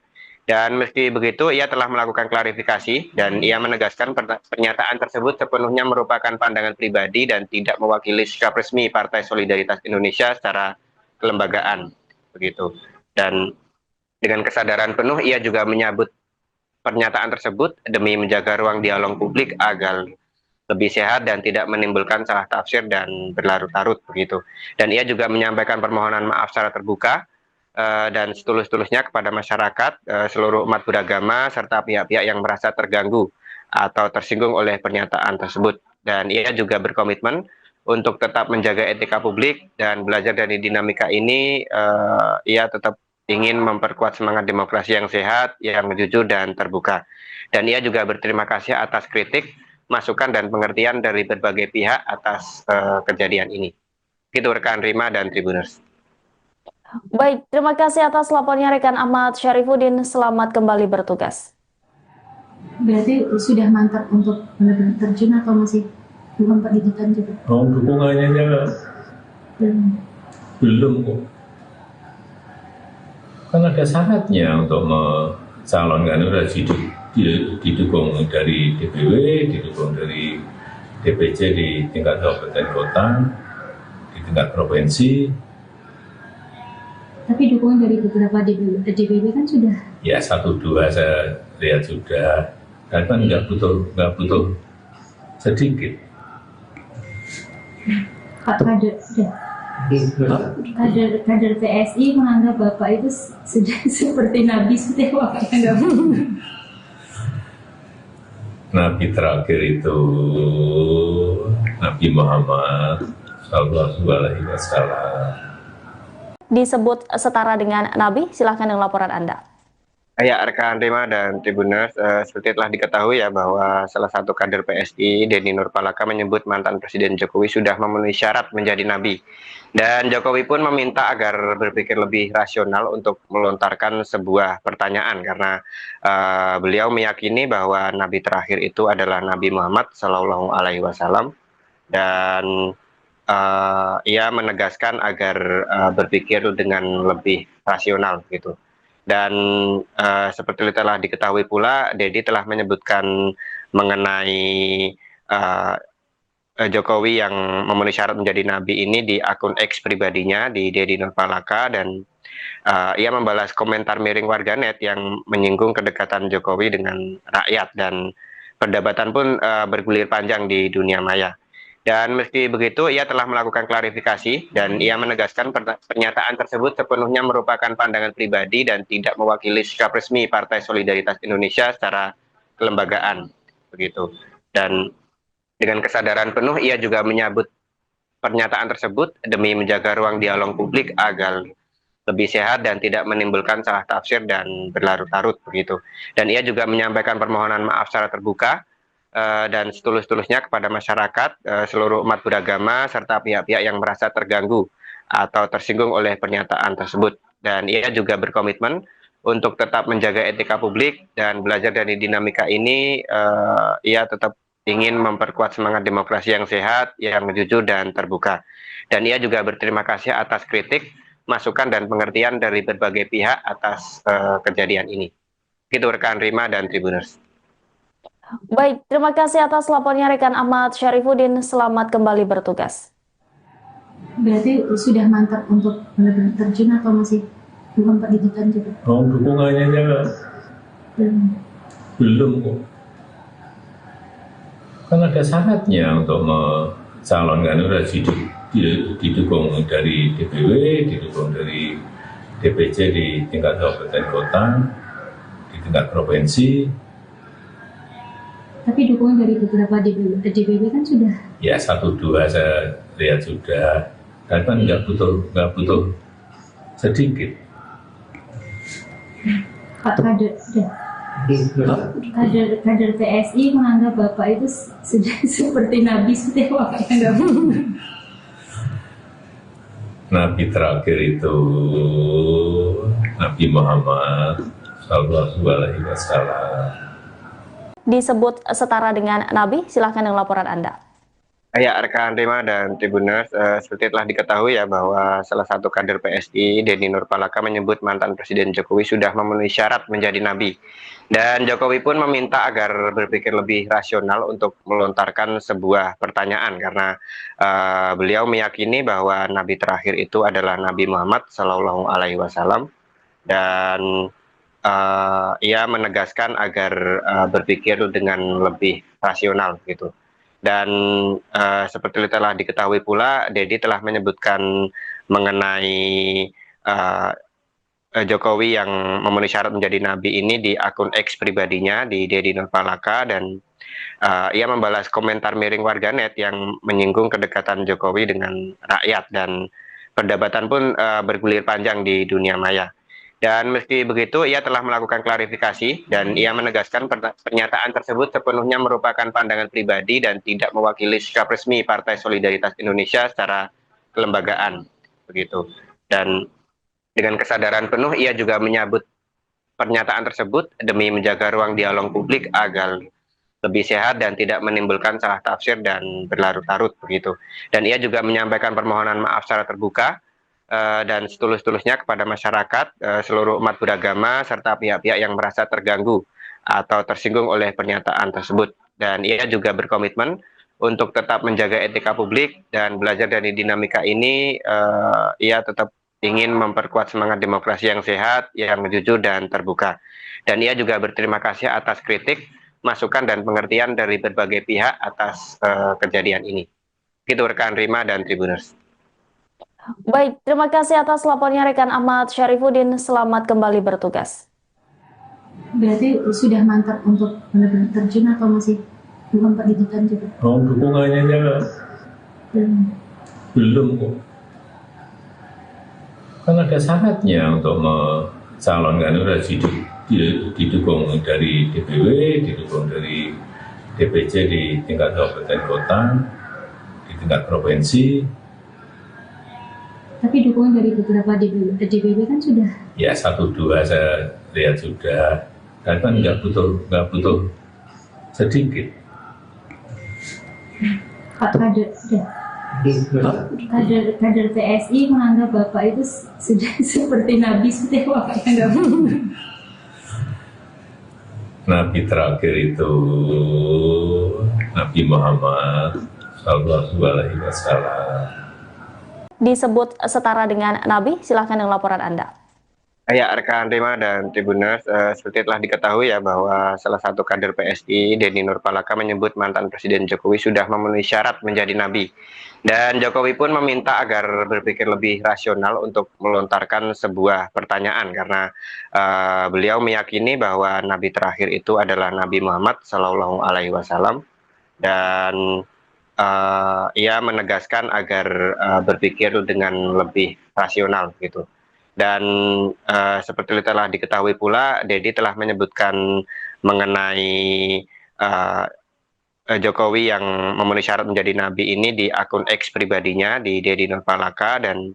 Dan meski begitu, ia telah melakukan klarifikasi dan ia menegaskan pernyataan tersebut sepenuhnya merupakan pandangan pribadi dan tidak mewakili sikap resmi Partai Solidaritas Indonesia secara kelembagaan, begitu. Dan dengan kesadaran penuh, ia juga menyambut pernyataan tersebut demi menjaga ruang dialog publik agar lebih sehat dan tidak menimbulkan salah tafsir dan berlarut-larut, begitu. Dan ia juga menyampaikan permohonan maaf secara terbuka dan setulus-tulusnya kepada masyarakat, seluruh umat beragama, serta pihak-pihak yang merasa terganggu atau tersinggung oleh pernyataan tersebut. Dan ia juga berkomitmen untuk tetap menjaga etika publik dan belajar dari dinamika ini. Ia tetap ingin memperkuat semangat demokrasi yang sehat, yang jujur dan terbuka. Dan ia juga berterima kasih atas kritik, masukan, dan pengertian dari berbagai pihak atas kejadian ini. Itu rekan Rima dan Tribuners. Baik, terima kasih atas lapornya rekan Ahmad Syarifuddin. Selamat kembali bertugas. Berarti sudah mantap untuk benar-benar terjun atau masih belum Pak didukan juga? Oh, dukungannya Belum kok. Kan ada syaratnya untuk mencalonkan itu harus didukung dari DPW, didukung dari DPC di tingkat kabupaten kota, di tingkat provinsi. Tapi dukungan dari beberapa DPW kan sudah. Ya 1-2 saya lihat sudah, dan kan nggak butuh sedikit. Pak kader PSI menganggap Bapak itu sudah seperti Nabi Setewa kayak Nabi terakhir itu Nabi Muhammad Sallallahu Alaihi Wasallam. Disebut setara dengan Nabi, silahkan dengan laporan Anda. Ya, rekan Rima dan Tribuners, seperti telah diketahui ya bahwa salah satu kader PSI, Denny Nurpalaka, menyebut mantan Presiden Jokowi sudah memenuhi syarat menjadi nabi. Dan Jokowi pun meminta agar berpikir lebih rasional untuk melontarkan sebuah pertanyaan karena beliau meyakini bahwa nabi terakhir itu adalah Nabi Muhammad Shallallahu Alaihi Wasallam, dan ia menegaskan agar berpikir dengan lebih rasional gitu. Dan seperti telah diketahui pula, Dedi telah menyebutkan mengenai Jokowi yang memenuhi syarat menjadi nabi ini di akun X pribadinya, di Dedi Nurpalaka, dan ia membalas komentar miring warganet yang menyinggung kedekatan Jokowi dengan rakyat, dan perdebatan pun bergulir panjang di dunia maya. Dan meski begitu, ia telah melakukan klarifikasi dan ia menegaskan pernyataan tersebut sepenuhnya merupakan pandangan pribadi dan tidak mewakili sikap resmi Partai Solidaritas Indonesia secara kelembagaan, begitu. Dan dengan kesadaran penuh, ia juga menyambut pernyataan tersebut demi menjaga ruang dialog publik agar lebih sehat dan tidak menimbulkan salah tafsir dan berlarut-larut, begitu. Dan ia juga menyampaikan permohonan maaf secara terbuka dan setulus-tulusnya kepada masyarakat, seluruh umat beragama, serta pihak-pihak yang merasa terganggu atau tersinggung oleh pernyataan tersebut. Dan ia juga berkomitmen untuk tetap menjaga etika publik dan belajar dari dinamika ini. Ia tetap ingin memperkuat semangat demokrasi yang sehat, yang jujur dan terbuka. Dan ia juga berterima kasih atas kritik, masukan dan pengertian dari berbagai pihak atas kejadian ini. Gitu rekan Rima dan Tribuners. Baik, terima kasih atas lapornya rekan Ahmad Syarifuddin. Selamat kembali bertugas. Berarti sudah mantap untuk benar-benar terjun atau masih memperhitungkan juga? Oh, dukungannya belum kok. Kan ada syaratnya untuk mencalonkan itu harus didukung dari DPW, didukung dari DPC di tingkat kabupaten kota, di tingkat provinsi. Tapi dukungan dari beberapa DPW kan sudah. Ya 1-2 saya lihat sudah, dan kan nggak butuh sedikit. Pak kader PSI menganggap Bapak itu sudah seperti Nabi Setewa kayak Nabi terakhir itu Nabi Muhammad Sallallahu Alaihi Wasallam. Disebut setara dengan Nabi, silahkan dengan laporan Anda. Ya, rekan Rima dan Tribuners, seperti telah diketahui ya bahwa salah satu kader PSI, Denny Nurpalaka, menyebut mantan Presiden Jokowi sudah memenuhi syarat menjadi nabi. Dan Jokowi pun meminta agar berpikir lebih rasional untuk melontarkan sebuah pertanyaan karena beliau meyakini bahwa nabi terakhir itu adalah Nabi Muhammad Shallallahu Alaihi Wasallam, dan ia menegaskan agar berpikir dengan lebih rasional gitu. Dan seperti telah diketahui pula, Dedi telah menyebutkan mengenai Jokowi yang memenuhi syarat menjadi nabi ini di akun X pribadinya, di Dedi Nurpalaka, dan ia membalas komentar miring warganet yang menyinggung kedekatan Jokowi dengan rakyat, dan perdebatan pun bergulir panjang di dunia maya. Dan meski begitu, ia telah melakukan klarifikasi dan ia menegaskan pernyataan tersebut sepenuhnya merupakan pandangan pribadi dan tidak mewakili sikap resmi Partai Solidaritas Indonesia secara kelembagaan, begitu. Dan dengan kesadaran penuh, ia juga menyambut pernyataan tersebut demi menjaga ruang dialog publik agar lebih sehat dan tidak menimbulkan salah tafsir dan berlarut-larut, begitu. Dan ia juga menyampaikan permohonan maaf secara terbuka dan setulus-tulusnya kepada masyarakat, seluruh umat beragama, serta pihak-pihak yang merasa terganggu atau tersinggung oleh pernyataan tersebut. Dan ia juga berkomitmen untuk tetap menjaga etika publik dan belajar dari dinamika ini. Ia tetap ingin memperkuat semangat demokrasi yang sehat, yang jujur dan terbuka. Dan ia juga berterima kasih atas kritik, masukan dan pengertian dari berbagai pihak atas kejadian ini. Itu rekan Rima dan Tribuners. Baik, terima kasih atas lapornya rekan Ahmad Syarifuddin. Selamat kembali bertugas. Berarti sudah mantap untuk benar-benar terjun atau masih memperhitungkan juga? Oh, dukungannya belum kok. Kan ada syaratnya untuk mencalonkan itu harus didukung dari DPW, didukung dari DPC di tingkat kabupaten kota, di tingkat provinsi. Tapi dukungan dari beberapa DPW kan sudah. Ya 1-2 saya lihat sudah, dan kan nggak butuh sedikit. Pak kader PSI menganggap Bapak itu sudah seperti Nabi setewa kayak nggak. Nabi terakhir itu Nabi Muhammad Sallallahu Alaihi Wasallam. Disebut setara dengan Nabi, silahkan dengan laporan Anda. Ya, rekan Rima dan Tribuners, seperti telah diketahui ya bahwa salah satu kader PSI, Denny Nurpalaka, menyebut mantan Presiden Jokowi sudah memenuhi syarat menjadi nabi. Dan Jokowi pun meminta agar berpikir lebih rasional untuk melontarkan sebuah pertanyaan karena beliau meyakini bahwa nabi terakhir itu adalah Nabi Muhammad Shallallahu Alaihi Wasallam, dan ia menegaskan agar berpikir dengan lebih rasional gitu. Dan seperti telah diketahui pula, Dedi telah menyebutkan mengenai Jokowi yang memenuhi syarat menjadi nabi ini di akun X pribadinya, di Dedi Nurpalaka, dan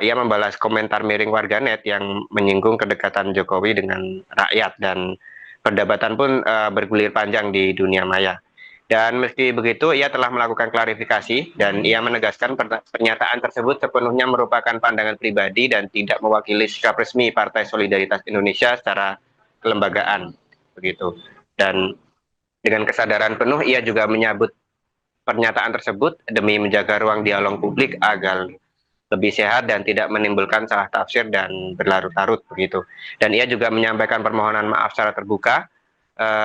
ia membalas komentar miring warganet yang menyinggung kedekatan Jokowi dengan rakyat, dan perdebatan pun bergulir panjang di dunia maya. Dan meski begitu, ia telah melakukan klarifikasi dan ia menegaskan pernyataan tersebut sepenuhnya merupakan pandangan pribadi dan tidak mewakili sikap resmi Partai Solidaritas Indonesia secara kelembagaan, begitu. Dan dengan kesadaran penuh, ia juga menyambut pernyataan tersebut demi menjaga ruang dialog publik agar lebih sehat dan tidak menimbulkan salah tafsir dan berlarut-larut, begitu. Dan ia juga menyampaikan permohonan maaf secara terbuka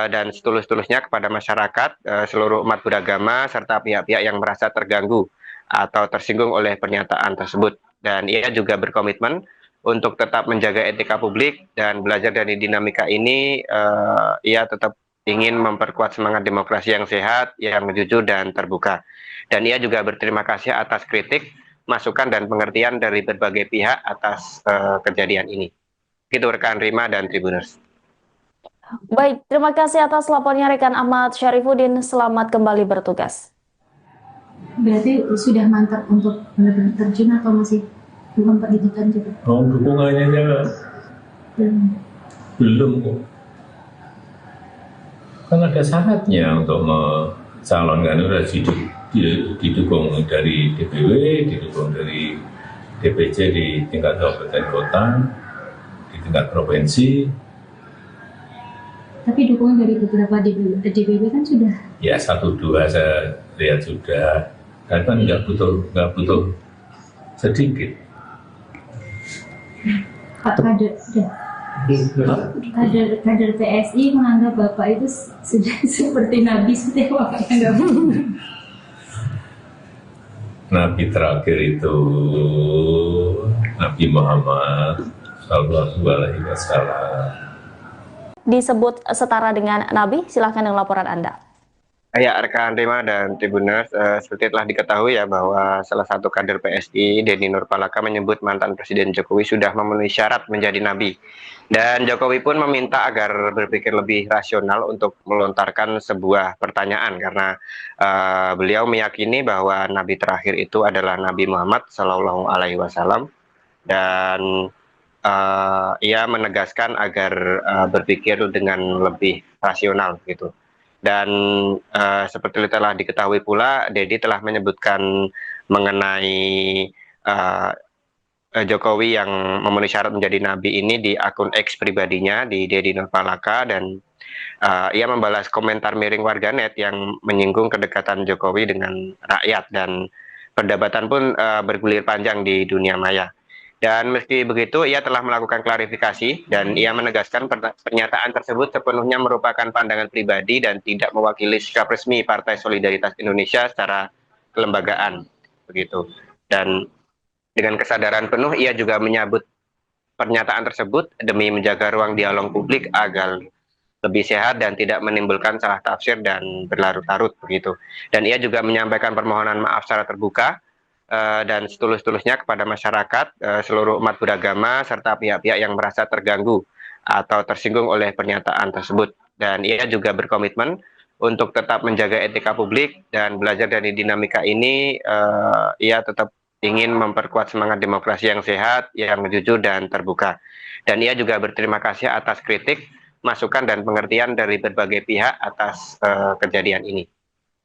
dan setulus-tulusnya kepada masyarakat, seluruh umat beragama, serta pihak-pihak yang merasa terganggu atau tersinggung oleh pernyataan tersebut. Dan ia juga berkomitmen untuk tetap menjaga etika publik dan belajar dari dinamika ini. Ia tetap ingin memperkuat semangat demokrasi yang sehat, yang jujur dan terbuka. Dan ia juga berterima kasih atas kritik, masukan dan pengertian dari berbagai pihak atas kejadian ini. Itu rekan Rima dan Tribuners. Baik, terima kasih atas lapornya rekan Ahmad Syarifuddin. Selamat kembali bertugas. Berarti sudah mantap untuk benar-benar terjun atau masih memperhitungkan juga? Oh, dukungannya belum kok. Kan ada syaratnya untuk mencalonkan itu harus didukung dari DPW, didukung dari DPC di tingkat kabupaten kota, di tingkat provinsi. Tapi dukungan dari beberapa DPW kan sudah. Ya 1-2 saya lihat sudah, dan kan nggak butuh sedikit. Pak kader PSI menganggap Bapak itu sudah seperti Nabi setewa kayak nggak. Nabi terakhir itu Nabi Muhammad Sallallahu Alaihi Wasallam. Disebut setara dengan Nabi, silahkan dengan laporan Anda. Ya, rekan Rima dan Tribuners, seperti telah diketahui ya bahwa salah satu kader PSI, Denny Nurpalaka, menyebut mantan Presiden Jokowi sudah memenuhi syarat menjadi nabi. Dan Jokowi pun meminta agar berpikir lebih rasional untuk melontarkan sebuah pertanyaan karena beliau meyakini bahwa nabi terakhir itu adalah Nabi Muhammad Shallallahu Alaihi Wasallam, dan ia menegaskan agar berpikir dengan lebih rasional gitu. Dan seperti telah diketahui pula, Dedi telah menyebutkan mengenai Jokowi yang memenuhi syarat menjadi nabi ini di akun X pribadinya di Dedi Nurpalaka, dan ia membalas komentar miring warganet yang menyinggung kedekatan Jokowi dengan rakyat, dan perdebatan pun bergulir panjang di dunia maya. Dan meski begitu, ia telah melakukan klarifikasi dan ia menegaskan pernyataan tersebut sepenuhnya merupakan pandangan pribadi dan tidak mewakili sikap resmi Partai Solidaritas Indonesia secara kelembagaan, begitu. Dan dengan kesadaran penuh, ia juga menyambut pernyataan tersebut demi menjaga ruang dialog publik agar lebih sehat dan tidak menimbulkan salah tafsir dan berlarut-larut, begitu. Dan ia juga menyampaikan permohonan maaf secara terbuka dan setulus-tulusnya kepada masyarakat, seluruh umat beragama, serta pihak-pihak yang merasa terganggu atau tersinggung oleh pernyataan tersebut. Dan ia juga berkomitmen untuk tetap menjaga etika publik dan belajar dari dinamika ini. Ia tetap ingin memperkuat semangat demokrasi yang sehat, yang jujur dan terbuka. Dan ia juga berterima kasih atas kritik, masukan dan pengertian dari berbagai pihak atas kejadian ini.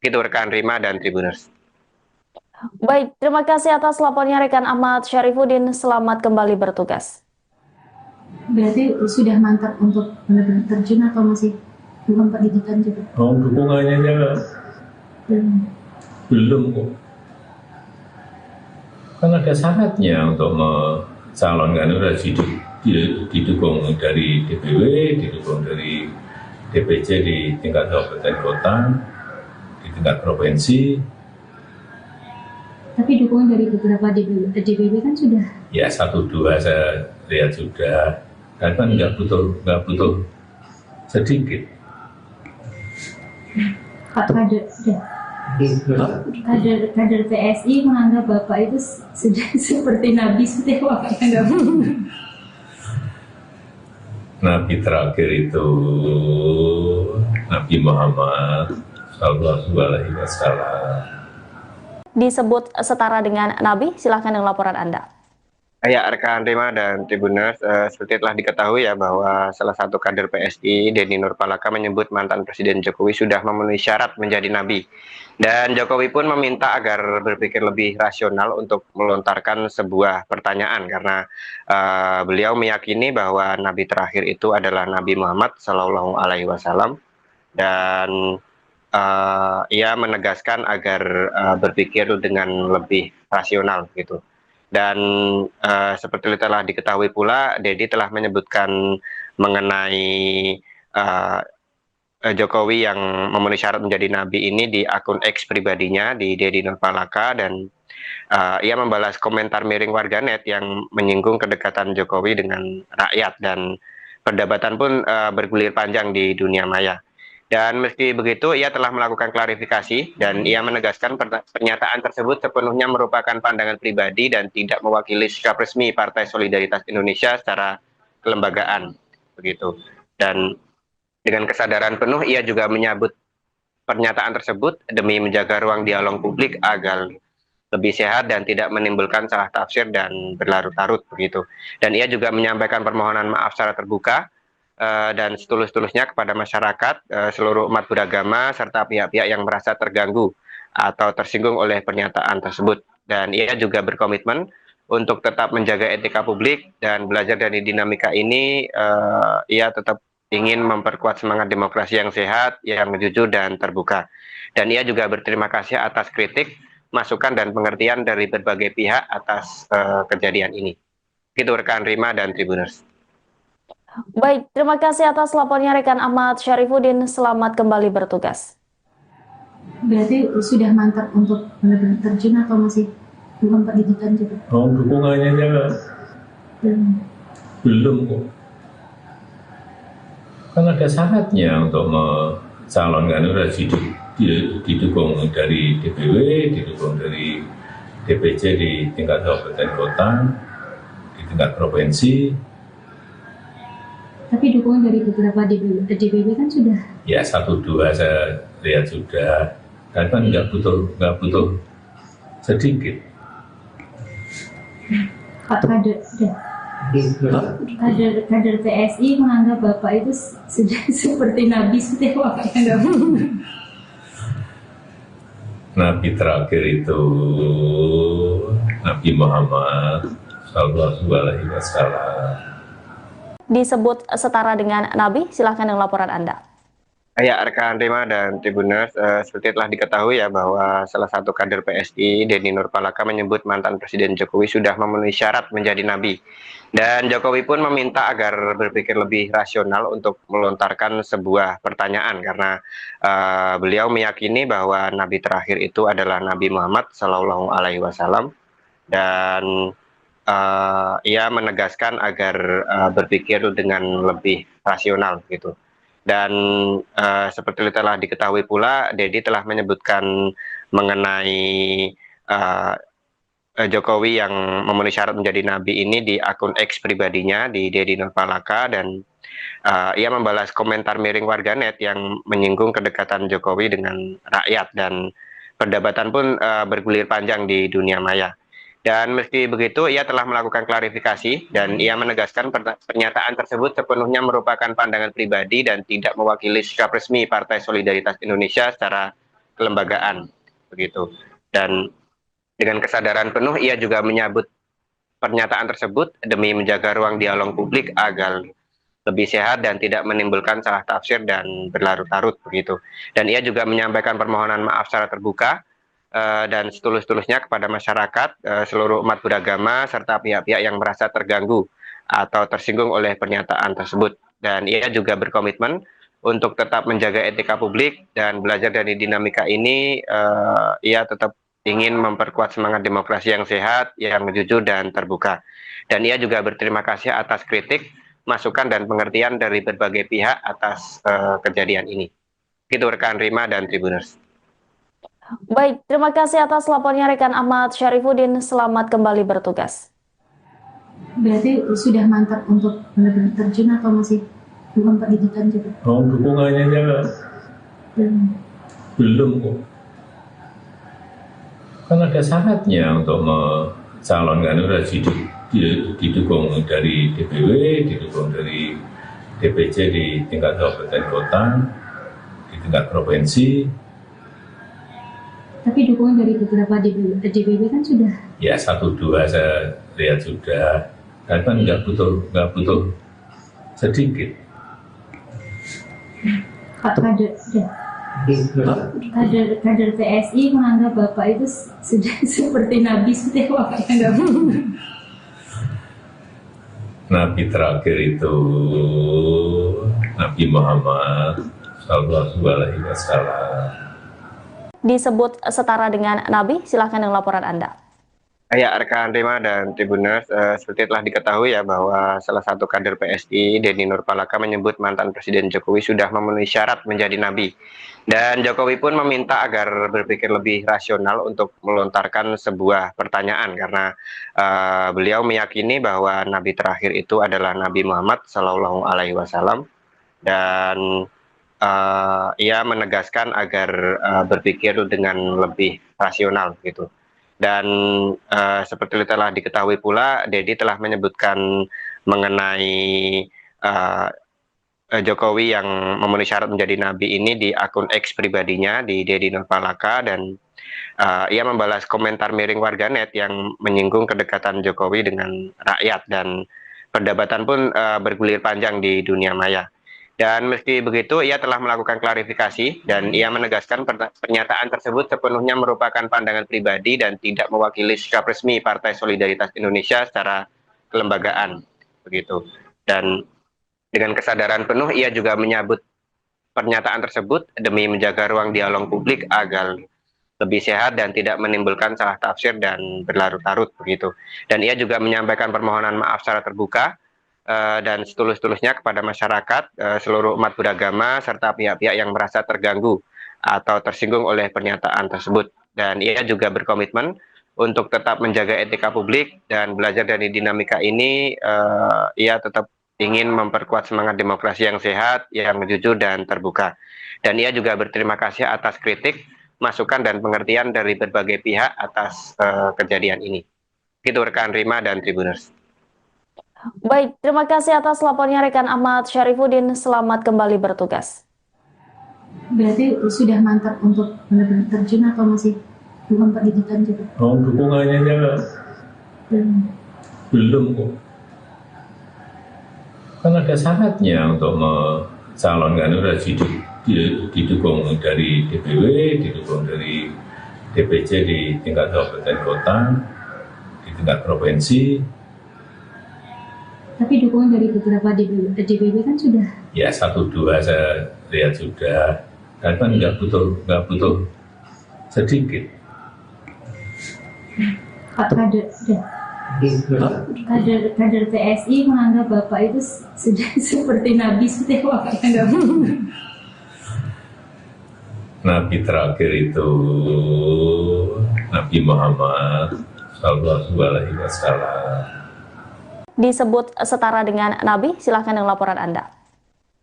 Itu rekan Rima dan Tribuners. Baik, terima kasih atas laporannya rekan Ahmad Syarifuddin. Selamat kembali bertugas. Berarti sudah mantap untuk benar-benar terjun atau masih memperhitungkan juga? Oh, dukungannya belum kok. Kan ada syaratnya untuk mencalonkan, itu didukung dari DPW, didukung dari DPC di tingkat kabupaten kota, di tingkat provinsi. Tapi dukungan dari beberapa DPW kan sudah? Ya 1-2 saya lihat sudah, dan kan nggak butuh sedikit. Pak kader PSI menganggap Bapak itu sudah seperti Nabi Setiawa yang nggak Nabi terakhir itu Nabi Muhammad Sallallahu Alaihi Wasallam. Disebut setara dengan Nabi, silahkan dengan laporan Anda. Ya, rekan Rima dan Tribuners, seperti telah diketahui ya bahwa salah satu kader PSI, Dedi Nurpalaka, menyebut mantan Presiden Jokowi sudah memenuhi syarat menjadi nabi. Dan Jokowi pun meminta agar berpikir lebih rasional untuk melontarkan sebuah pertanyaan, karena beliau meyakini bahwa nabi terakhir itu adalah Nabi Muhammad Sallallahu Alaihi Wasallam, dan ia menegaskan agar berpikir dengan lebih rasional gitu. Dan seperti telah diketahui pula, Dedi telah menyebutkan mengenai Jokowi yang memenuhi syarat menjadi nabi ini di akun X pribadinya di Dedi Nurpalaka, dan ia membalas komentar miring warganet yang menyinggung kedekatan Jokowi dengan rakyat, dan perdebatan pun bergulir panjang di dunia maya. Dan meski begitu, ia telah melakukan klarifikasi dan ia menegaskan pernyataan tersebut sepenuhnya merupakan pandangan pribadi dan tidak mewakili sikap resmi Partai Solidaritas Indonesia secara kelembagaan, begitu. Dan dengan kesadaran penuh, ia juga menyambut pernyataan tersebut demi menjaga ruang dialog publik agar lebih sehat dan tidak menimbulkan salah tafsir dan berlarut-larut, begitu. Dan ia juga menyampaikan permohonan maaf secara terbuka dan setulus-tulusnya kepada masyarakat, seluruh umat beragama, serta pihak-pihak yang merasa terganggu atau tersinggung oleh pernyataan tersebut. Dan ia juga berkomitmen untuk tetap menjaga etika publik dan belajar dari dinamika ini. Ia tetap ingin memperkuat semangat demokrasi yang sehat, yang jujur dan terbuka. Dan ia juga berterima kasih atas kritik, masukan dan pengertian dari berbagai pihak atas kejadian ini. Itu rekan Rima dan Tribuners. Baik, terima kasih atas laporannya rekan Ahmad Syarifuddin. Selamat kembali bertugas. Berarti sudah mantap untuk benar-benar terjun atau masih memperhitungkan juga? Oh, dukungannya belum kok. Kan ada syaratnya untuk mencalonkan, itu didukung dari DPW, didukung dari DPC di tingkat kabupaten kota, di tingkat provinsi. Tapi dukungan dari beberapa DPW kan sudah? Ya 1-2 saya lihat sudah, dan kan nggak butuh sedikit. Pak kader PSI menganggap Bapak itu sudah seperti Nabi Setiawa yang nggak Nabi terakhir itu Nabi Muhammad Sallallahu alaihi wasallam. Disebut setara dengan Nabi? Silahkan dengan laporan Anda. Ya, rekan Rima dan Tribuners, seperti telah diketahui ya bahwa salah satu kader PSI, Denny Nurpalaka, menyebut mantan Presiden Jokowi sudah memenuhi syarat menjadi nabi. Dan Jokowi pun meminta agar berpikir lebih rasional untuk melontarkan sebuah pertanyaan karena beliau meyakini bahwa nabi terakhir itu adalah Nabi Muhammad Shallallahu Alaihi Wasallam, dan ia menegaskan agar berpikir dengan lebih rasional gitu. Dan seperti telah diketahui pula, Dedi telah menyebutkan mengenai Jokowi yang memenuhi syarat menjadi nabi ini di akun X pribadinya, di Denny Nurpalaka, dan ia membalas komentar miring warganet yang menyinggung kedekatan Jokowi dengan rakyat, dan perdebatan pun bergulir panjang di dunia maya. Dan meski begitu, ia telah melakukan klarifikasi dan ia menegaskan pernyataan tersebut sepenuhnya merupakan pandangan pribadi dan tidak mewakili sikap resmi Partai Solidaritas Indonesia secara kelembagaan, begitu. Dan dengan kesadaran penuh, ia juga menyambut pernyataan tersebut demi menjaga ruang dialog publik agar lebih sehat dan tidak menimbulkan salah tafsir dan berlarut-larut, begitu. Dan ia juga menyampaikan permohonan maaf secara terbuka dan setulus-tulusnya kepada masyarakat, seluruh umat beragama, serta pihak-pihak yang merasa terganggu atau tersinggung oleh pernyataan tersebut. Dan ia juga berkomitmen untuk tetap menjaga etika publik dan belajar dari dinamika ini. Ia tetap ingin memperkuat semangat demokrasi yang sehat, yang jujur dan terbuka. Dan ia juga berterima kasih atas kritik, masukan dan pengertian dari berbagai pihak atas kejadian ini. Itu rekan Rima dan Tribuners. Baik, terima kasih atas lapornya rekan Ahmad Syarifuddin. Selamat kembali bertugas. Berarti sudah mantap untuk benar-benar terjun atau masih belum perhitungan juga? Oh, dukungannya belum kok. Kan ada syaratnya untuk mencalonkan, udah didukung dari DPW, didukung dari DPC di tingkat kabupaten kota, di tingkat provinsi. Tapi dukungan dari beberapa DPW kan sudah. Ya 1-2 saya lihat sudah. Dan kan nggak butuh sedikit. Pak kader PSI menganggap Bapak itu sudah seperti Nabi, seperti apa yang nggak Nabi terakhir itu Nabi Muhammad Sallallahu Alaihi Wasallam. Disebut setara dengan Nabi? Silahkan dengan laporan Anda. Ya, rekan Rima dan Tribuners, seperti telah diketahui ya bahwa salah satu kader PSI, Denny Nurpalaka, menyebut mantan Presiden Jokowi sudah memenuhi syarat menjadi nabi. Dan Jokowi pun meminta agar berpikir lebih rasional untuk melontarkan sebuah pertanyaan karena beliau meyakini bahwa nabi terakhir itu adalah Nabi Muhammad Shallallahu Alaihi Wasallam, dan ia menegaskan agar berpikir dengan lebih rasional gitu. Dan seperti telah diketahui pula, Dedi telah menyebutkan mengenai Jokowi yang memenuhi syarat menjadi nabi ini di akun X pribadinya, di Denny Nurpalaka, dan ia membalas komentar miring warganet yang menyinggung kedekatan Jokowi dengan rakyat, dan perdebatan pun bergulir panjang di dunia maya. Dan meski begitu, ia telah melakukan klarifikasi dan ia menegaskan pernyataan tersebut sepenuhnya merupakan pandangan pribadi dan tidak mewakili sikap resmi Partai Solidaritas Indonesia secara kelembagaan, begitu. Dan dengan kesadaran penuh, ia juga menyambut pernyataan tersebut demi menjaga ruang dialog publik agar lebih sehat dan tidak menimbulkan salah tafsir dan berlarut-larut, begitu. Dan ia juga menyampaikan permohonan maaf secara terbuka dan setulus-tulusnya kepada masyarakat, seluruh umat beragama, serta pihak-pihak yang merasa terganggu atau tersinggung oleh pernyataan tersebut. Dan ia juga berkomitmen untuk tetap menjaga etika publik dan belajar dari dinamika ini. Ia tetap ingin memperkuat semangat demokrasi yang sehat, yang jujur dan terbuka. Dan ia juga berterima kasih atas kritik, masukan dan pengertian dari berbagai pihak atas kejadian ini. Itu rekan Rima dan Tribuners. Baik, terima kasih atas lapornya rekan Ahmad Syarifuddin. Selamat kembali bertugas. Berarti sudah mantap untuk benar-benar terjun atau masih belum perhitungan juga? Oh, dukungannya Belum kok. Kan ada syaratnya untuk mencalonkan itu harus didukung dari DPW, didukung dari DPC di tingkat kabupaten kota, di tingkat provinsi. Tapi dukungan dari beberapa DPW kan sudah. Ya 1-2 saya lihat sudah. Kan nggak butuh sedikit. Pak kader PSI menganggap Bapak itu sudah seperti Nabi, seperti apa yang nggak Nabi terakhir itu Nabi Muhammad Sallallahu Alaihi Wasallam. Disebut setara dengan Nabi, silahkan dengan laporan Anda.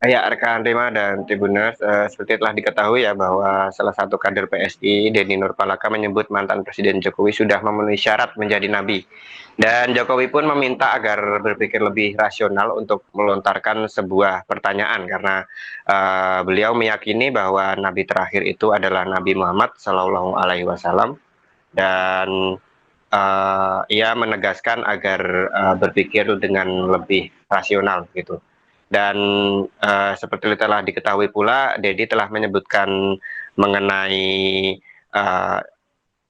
Ya, rekan Rima dan Tribuners, seperti telah diketahui ya bahwa salah satu kader PSI, Denny Nurpalaka, menyebut mantan Presiden Jokowi sudah memenuhi syarat menjadi nabi. Dan Jokowi pun meminta agar berpikir lebih rasional untuk melontarkan sebuah pertanyaan karena beliau meyakini bahwa nabi terakhir itu adalah Nabi Muhammad Shallallahu Alaihi Wasallam, dan ia menegaskan agar berpikir dengan lebih rasional gitu. Dan seperti telah diketahui pula, Dedi telah menyebutkan mengenai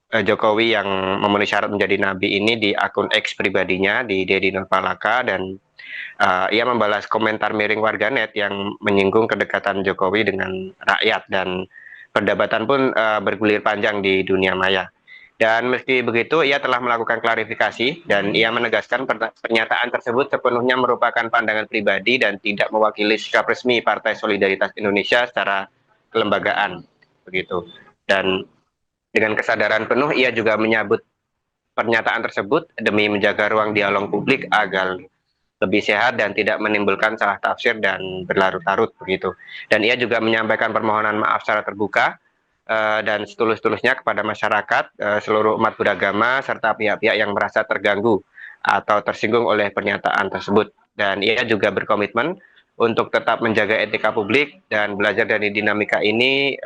Jokowi yang memenuhi syarat menjadi nabi ini di akun X pribadinya di Denny Nurpalaka, dan ia membalas komentar miring warganet yang menyinggung kedekatan Jokowi dengan rakyat, dan perdebatan pun bergulir panjang di dunia maya. Dan meski begitu, ia telah melakukan klarifikasi dan ia menegaskan pernyataan tersebut sepenuhnya merupakan pandangan pribadi dan tidak mewakili sikap resmi Partai Solidaritas Indonesia secara kelembagaan, begitu. Dan dengan kesadaran penuh, ia juga menyambut pernyataan tersebut demi menjaga ruang dialog publik agar lebih sehat dan tidak menimbulkan salah tafsir dan berlarut-larut, begitu. Dan ia juga menyampaikan permohonan maaf secara terbuka dan setulus-tulusnya kepada masyarakat, seluruh umat beragama, serta pihak-pihak yang merasa terganggu atau tersinggung oleh pernyataan tersebut. Dan ia juga berkomitmen untuk tetap menjaga etika publik dan belajar dari dinamika ini.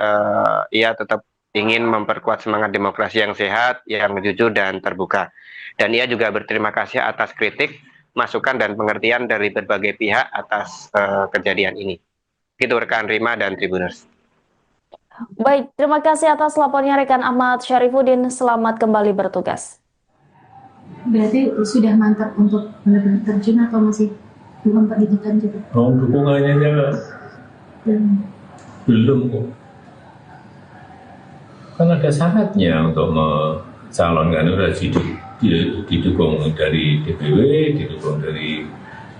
Ia tetap ingin memperkuat semangat demokrasi yang sehat, yang jujur dan terbuka. Dan ia juga berterima kasih atas kritik, masukan dan pengertian dari berbagai pihak atas kejadian ini. Itu rekan Rima dan Tribuners. Baik, terima kasih atas lapornya rekan Ahmad Syarifuddin. Selamat kembali bertugas. Berarti sudah mantap untuk benar-benar terjun atau masih belum perhitungan juga? Oh, dukungannya belum kok. Kan ada syaratnya untuk mencalonkan itu harus didukung dari DPW, didukung dari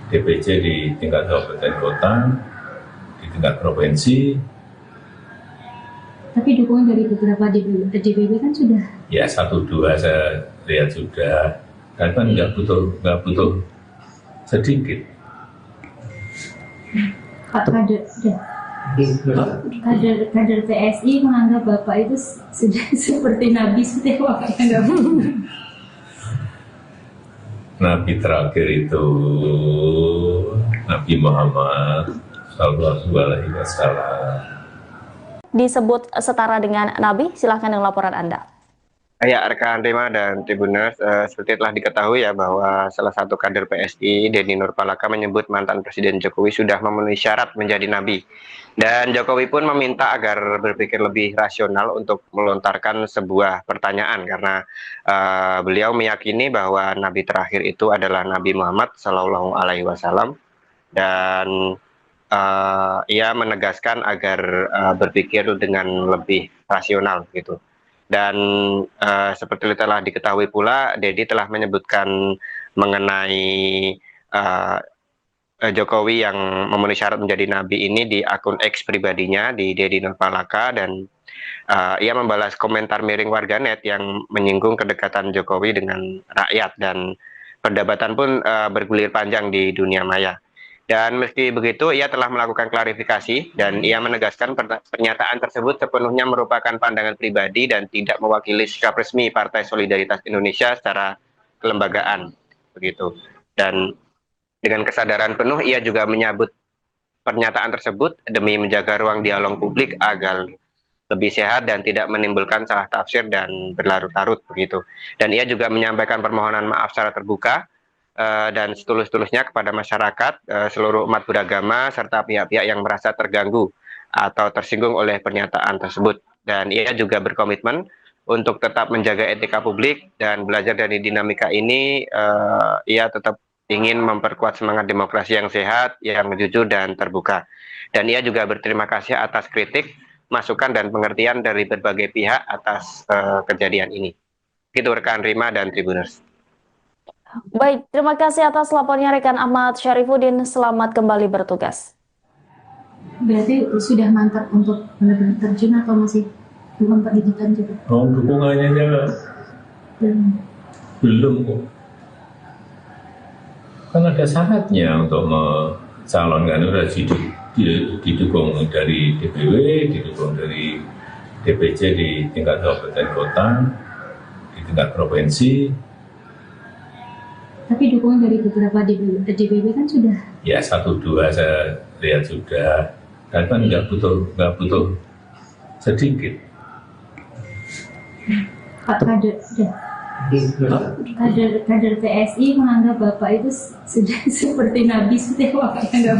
DPC di tingkat kabupaten kota, di tingkat provinsi. Tapi dukungan dari beberapa DPW kan sudah. Ya 1-2 saya lihat sudah. Kan nggak butuh sedikit. Pak kader PSI menganggap Bapak itu sudah seperti Nabi, seperti apa yang nggak Nabi terakhir itu Nabi Muhammad Sallallahu Alaihi Wasallam. Disebut setara dengan Nabi, silahkan dengan laporan Anda. Ya, rekan Rima dan Tribuners, seperti telah diketahui ya bahwa salah satu kader PSI, Denny Nurpalaka, menyebut mantan Presiden Jokowi sudah memenuhi syarat menjadi nabi. Dan Jokowi pun meminta agar berpikir lebih rasional untuk melontarkan sebuah pertanyaan karena beliau meyakini bahwa nabi terakhir itu adalah Nabi Muhammad Shallallahu Alaihi Wasallam, dan ia menegaskan agar berpikir dengan lebih rasional gitu. Dan seperti telah diketahui pula, Dedi telah menyebutkan mengenai Jokowi yang memenuhi syarat menjadi nabi ini di akun X pribadinya di Denny Nurpalaka, dan ia membalas komentar miring warganet yang menyinggung kedekatan Jokowi dengan rakyat, dan perdebatan pun bergulir panjang di dunia maya. Dan meski begitu, ia telah melakukan klarifikasi dan ia menegaskan pernyataan tersebut sepenuhnya merupakan pandangan pribadi dan tidak mewakili sikap resmi Partai Solidaritas Indonesia secara kelembagaan, begitu. Dan dengan kesadaran penuh, ia juga menyambut pernyataan tersebut demi menjaga ruang dialog publik agar lebih sehat dan tidak menimbulkan salah tafsir dan berlarut-larut, begitu. Dan ia juga menyampaikan permohonan maaf secara terbuka dan setulus-tulusnya kepada masyarakat, seluruh umat beragama, serta pihak-pihak yang merasa terganggu atau tersinggung oleh pernyataan tersebut. Dan ia juga berkomitmen untuk tetap menjaga etika publik dan belajar dari dinamika ini. Ia tetap ingin memperkuat semangat demokrasi yang sehat, yang jujur dan terbuka. Dan ia juga berterima kasih atas kritik, masukan dan pengertian dari berbagai pihak atas kejadian ini. Itu rekan Rima dan Tribuners. Baik, terima kasih atas lapornya rekan Ahmad Syarifuddin. Selamat kembali bertugas. Berarti sudah mantap untuk benar-benar terjun atau masih memperhitungkan juga? Oh, dukungannya belum kok. Kan ada syaratnya untuk mencalonkan, itu didukung dari DPW, didukung dari DPC di tingkat kabupaten kota, di tingkat provinsi. Tapi dukungan dari beberapa DPW kan sudah. Ya 1-2 saya lihat sudah, dan kan nggak butuh sedikit. Pak kader PSI menganggap Bapak itu sudah seperti Nabi Setiawa yang nggak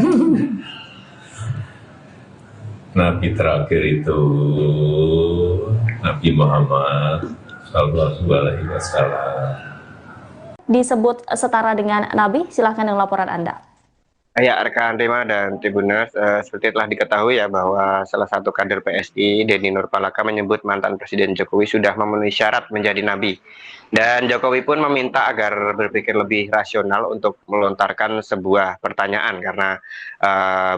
Nabi terakhir itu Nabi Muhammad Sallallahu Alaihi Wasallam. Disebut setara dengan Nabi, silahkan dengan laporan Anda. Ya, rekan Rima dan Tribuners, seperti telah diketahui ya bahwa salah satu kader PSI, Denny Nurpalaka, menyebut mantan Presiden Jokowi sudah memenuhi syarat menjadi nabi. Dan Jokowi pun meminta agar berpikir lebih rasional untuk melontarkan sebuah pertanyaan karena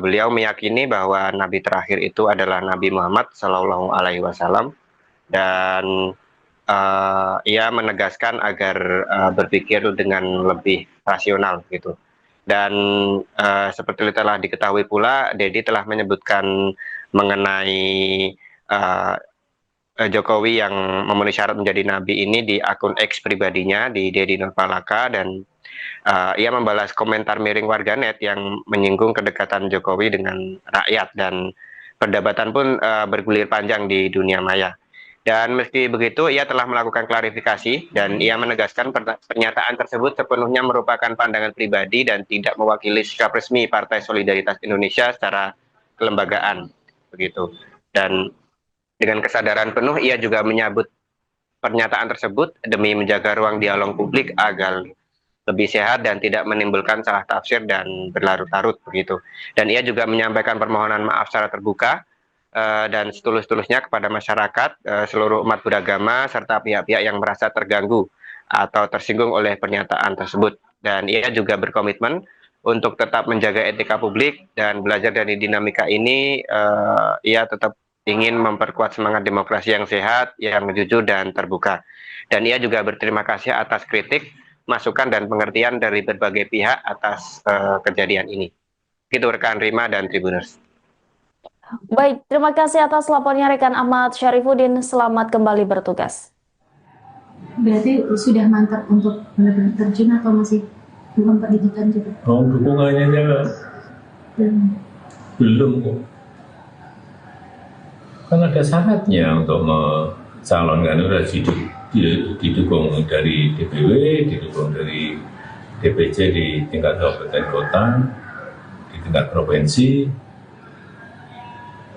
beliau meyakini bahwa nabi terakhir itu adalah Nabi Muhammad Shallallahu Alaihi Wasallam, dan ia menegaskan agar berpikir dengan lebih rasional gitu. Dan seperti telah diketahui pula, Dedi telah menyebutkan mengenai Jokowi yang memenuhi syarat menjadi nabi ini di akun X pribadinya, di Dedi Nurpalaka, dan ia membalas komentar miring warganet yang menyinggung kedekatan Jokowi dengan rakyat, dan perdebatan pun bergulir panjang di dunia maya. Dan meski begitu, ia telah melakukan klarifikasi dan ia menegaskan pernyataan tersebut sepenuhnya merupakan pandangan pribadi dan tidak mewakili sikap resmi Partai Solidaritas Indonesia secara kelembagaan, begitu. Dan dengan kesadaran penuh, ia juga menyambut pernyataan tersebut demi menjaga ruang dialog publik agar lebih sehat dan tidak menimbulkan salah tafsir dan berlarut-larut, begitu. Dan ia juga menyampaikan permohonan maaf secara terbuka dan setulus-tulusnya kepada masyarakat, seluruh umat beragama, serta pihak-pihak yang merasa terganggu atau tersinggung oleh pernyataan tersebut. Dan ia juga berkomitmen untuk tetap menjaga etika publik dan belajar dari dinamika ini. Ia tetap ingin memperkuat semangat demokrasi yang sehat, yang jujur dan terbuka. Dan ia juga berterima kasih atas kritik, masukan dan pengertian dari berbagai pihak atas kejadian ini. Itu rekan Rima dan Tribuners. Baik, terima kasih atas lapornya rekan Ahmad Syarifuddin. Selamat kembali bertugas. Berarti sudah mantap untuk benar-benar terjun atau masih memperhitungkan juga? Oh, dukungannya belum kok. Kan ada syaratnya untuk mencalonkan, itu didukung dari DPW, didukung dari DPC di tingkat kabupaten kota, di tingkat provinsi.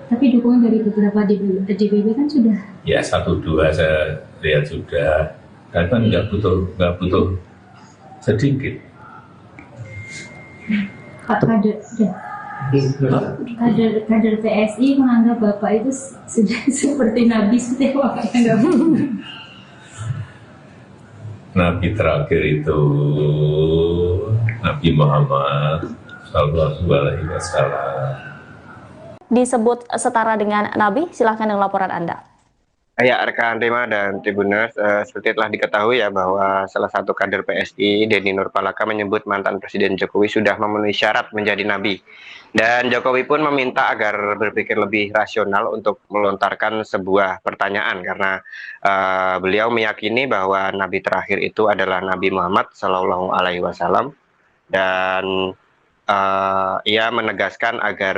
Tapi dukungan dari beberapa DPW kan sudah. Ya 1-2 saya lihat sudah, dan kan nggak butuh sedikit. Pak kader PSI menganggap Bapak itu sudah seperti Nabi Setiawa yang nggak Nabi terakhir itu Nabi Muhammad Sallallahu Alaihi Wasallam. Disebut setara dengan Nabi, silahkan dengan laporan Anda. Ya, rekan Rima dan Tribuners, seperti telah diketahui ya bahwa salah satu kader PSI, Denny Nurpalaka, menyebut mantan Presiden Jokowi sudah memenuhi syarat menjadi nabi. Dan Jokowi pun meminta agar berpikir lebih rasional untuk melontarkan sebuah pertanyaan karena beliau meyakini bahwa nabi terakhir itu adalah Nabi Muhammad Shallallahu Alaihi Wasallam, dan ia menegaskan agar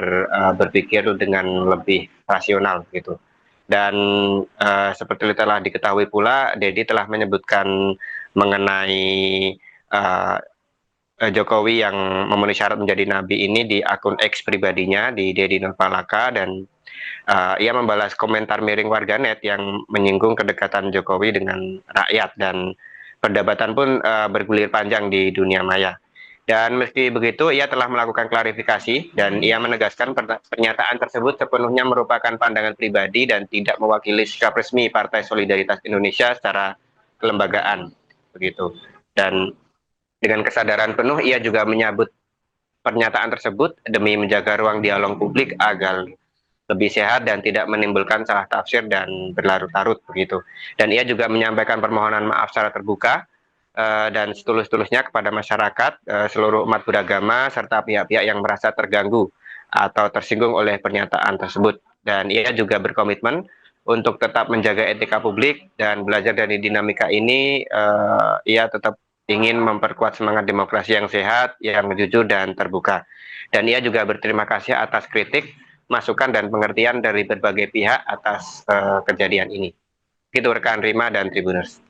berpikir dengan lebih rasional gitu. Dan seperti telah diketahui pula, Dedi telah menyebutkan mengenai Jokowi yang memenuhi syarat menjadi nabi ini di akun X pribadinya di Dedi Nurpalaka, dan ia membalas komentar miring warganet yang menyinggung kedekatan Jokowi dengan rakyat, dan perdebatan pun bergulir panjang di dunia maya. Dan meski begitu, ia telah melakukan klarifikasi dan ia menegaskan pernyataan tersebut sepenuhnya merupakan pandangan pribadi dan tidak mewakili sikap resmi Partai Solidaritas Indonesia secara kelembagaan, begitu. Dan dengan kesadaran penuh, ia juga menyambut pernyataan tersebut demi menjaga ruang dialog publik agar lebih sehat dan tidak menimbulkan salah tafsir dan berlarut-larut, begitu. Dan ia juga menyampaikan permohonan maaf secara terbuka dan setulus-tulusnya kepada masyarakat, seluruh umat beragama, serta pihak-pihak yang merasa terganggu atau tersinggung oleh pernyataan tersebut. Dan ia juga berkomitmen untuk tetap menjaga etika publik dan belajar dari dinamika ini. Ia tetap ingin memperkuat semangat demokrasi yang sehat, yang jujur dan terbuka. Dan ia juga berterima kasih atas kritik, masukan dan pengertian dari berbagai pihak atas kejadian ini. Itu rekan Rima dan Tribuners.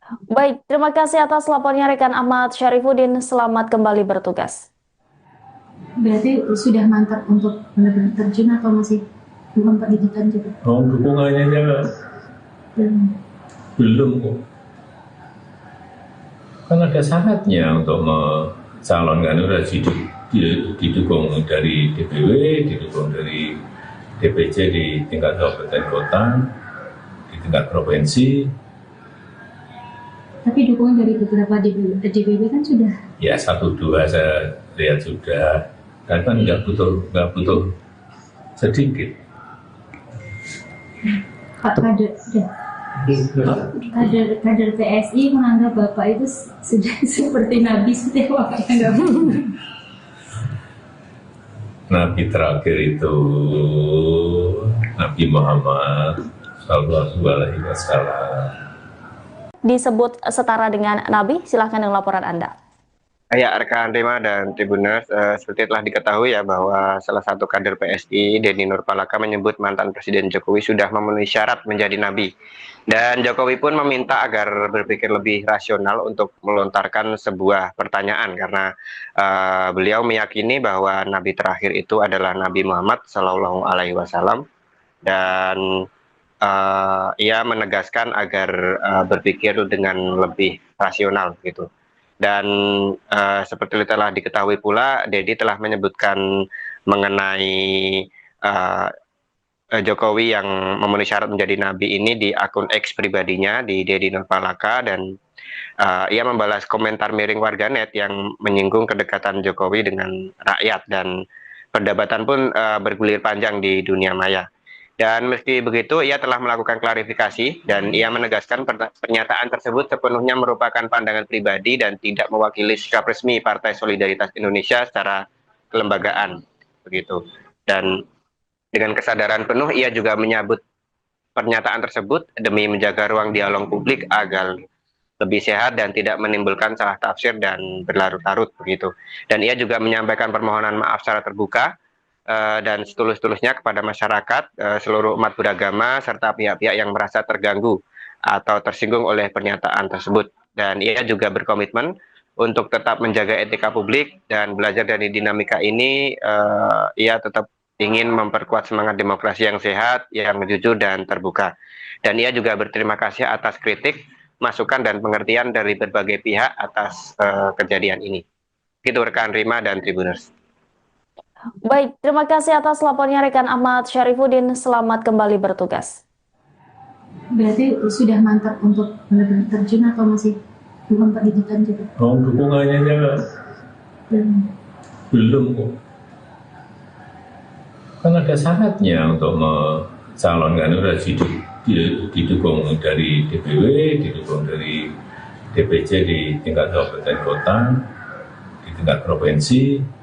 Baik, terima kasih atas lapornya rekan Ahmad Syarifuddin. Selamat kembali bertugas. Berarti sudah mantap untuk benar-benar terjun atau masih memperhitungkan juga? Oh, dukungannya belum kok. Kan ada syaratnya untuk mencalonkan, udah didukung dari DPW, didukung dari DPC di tingkat kabupaten kota, di tingkat provinsi. Tapi dukungan dari beberapa DPW kan sudah? Ya 1-2 saya lihat sudah, dan kan nggak butuh sedikit. Pak kader PSI menganggap Bapak itu sudah seperti Nabi Setiawa yang nggak Nabi terakhir itu Nabi Muhammad Sallallahu Alaihi Wasallam. Disebut setara dengan Nabi, silahkan dengan laporan Anda. Ya, rekan Rima dan Tribuners, seperti telah diketahui ya bahwa salah satu kader PSI, Dedi Nurpalaka, menyebut mantan Presiden Jokowi sudah memenuhi syarat menjadi nabi. Dan Jokowi pun meminta agar berpikir lebih rasional untuk melontarkan sebuah pertanyaan, karena beliau meyakini bahwa nabi terakhir itu adalah Nabi Muhammad Sallallahu Alaihi Wasallam, dan ia menegaskan agar berpikir dengan lebih rasional gitu. Dan seperti telah diketahui pula, Dedi telah menyebutkan mengenai Jokowi yang memenuhi syarat menjadi nabi ini di akun X pribadinya di Dedi Nurpalaka, dan ia membalas komentar miring warganet yang menyinggung kedekatan Jokowi dengan rakyat, dan perdebatan pun bergulir panjang di dunia maya. Dan meski begitu, ia telah melakukan klarifikasi dan ia menegaskan pernyataan tersebut sepenuhnya merupakan pandangan pribadi dan tidak mewakili sikap resmi Partai Solidaritas Indonesia secara kelembagaan, begitu. Dan dengan kesadaran penuh, ia juga menyambut pernyataan tersebut demi menjaga ruang dialog publik agar lebih sehat dan tidak menimbulkan salah tafsir dan berlarut-larut, begitu. Dan ia juga menyampaikan permohonan maaf secara terbuka dan setulus-tulusnya kepada masyarakat, seluruh umat beragama, serta pihak-pihak yang merasa terganggu atau tersinggung oleh pernyataan tersebut. Dan ia juga berkomitmen untuk tetap menjaga etika publik dan belajar dari dinamika ini. Ia tetap ingin memperkuat semangat demokrasi yang sehat, yang jujur dan terbuka. Dan ia juga berterima kasih atas kritik, masukan dan pengertian dari berbagai pihak atas kejadian ini. Itu rekan Rima dan Tribuners. Baik, terima kasih atas lapornya rekan Ahmad Syarifuddin. Selamat kembali bertugas. Berarti sudah mantap untuk benar-benar terjun atau masih memperhitungkan juga? Oh, dukungannya belum kok. Kan ada syaratnya untuk mencalonkan, udah didukung dari DPW, didukung dari DPC di tingkat kabupaten kota, di tingkat provinsi.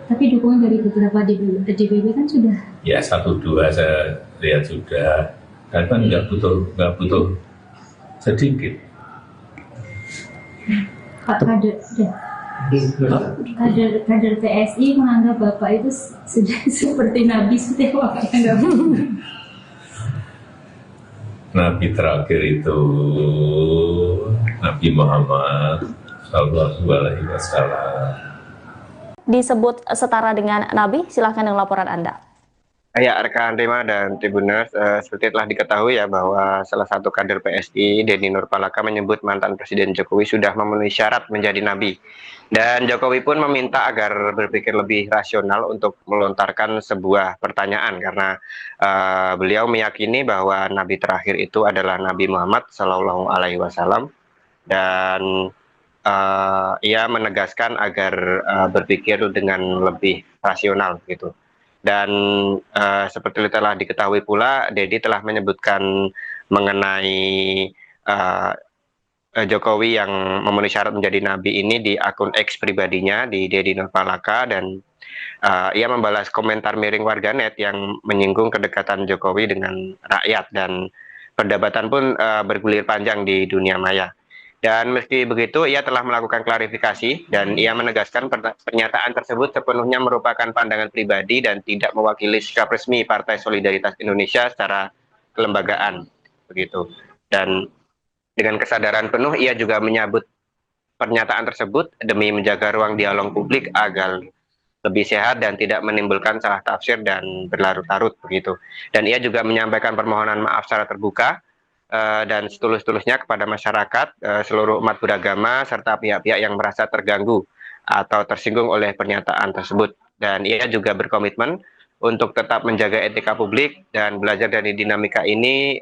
Tapi dukungan dari beberapa DPW kan sudah? Ya 1-2 saya lihat sudah, dan kan nggak butuh sedikit. Pak kader PSI menganggap Bapak itu sudah seperti Nabi Setiawa yang nggak Nabi terakhir itu Nabi Muhammad Sallallahu alaihi wasallam. Disebut setara dengan Nabi? Silahkan dengan laporan Anda. Ya, rekan Rima dan Tribuners, seperti telah diketahui ya bahwa salah satu kader PSI, Denny Nurpalaka, menyebut mantan Presiden Jokowi sudah memenuhi syarat menjadi nabi. Dan Jokowi pun meminta agar berpikir lebih rasional untuk melontarkan sebuah pertanyaan karena beliau meyakini bahwa nabi terakhir itu adalah Nabi Muhammad Shallallahu Alaihi Wasallam, dan ia menegaskan agar berpikir dengan lebih rasional gitu. Dan seperti telah diketahui pula, Dedi telah menyebutkan mengenai Jokowi yang memenuhi syarat menjadi nabi ini di akun X pribadinya, di Denny Nurpalaka, dan ia membalas komentar miring warganet yang menyinggung kedekatan Jokowi dengan rakyat, dan perdebatan pun bergulir panjang di dunia maya. Dan meski begitu, ia telah melakukan klarifikasi dan ia menegaskan pernyataan tersebut sepenuhnya merupakan pandangan pribadi dan tidak mewakili sikap resmi Partai Solidaritas Indonesia secara kelembagaan, begitu. Dan dengan kesadaran penuh, ia juga menyambut pernyataan tersebut demi menjaga ruang dialog publik agar lebih sehat dan tidak menimbulkan salah tafsir dan berlarut-larut, begitu. Dan ia juga menyampaikan permohonan maaf secara terbuka dan setulus-tulusnya kepada masyarakat, seluruh umat beragama, serta pihak-pihak yang merasa terganggu atau tersinggung oleh pernyataan tersebut. Dan ia juga berkomitmen untuk tetap menjaga etika publik dan belajar dari dinamika ini.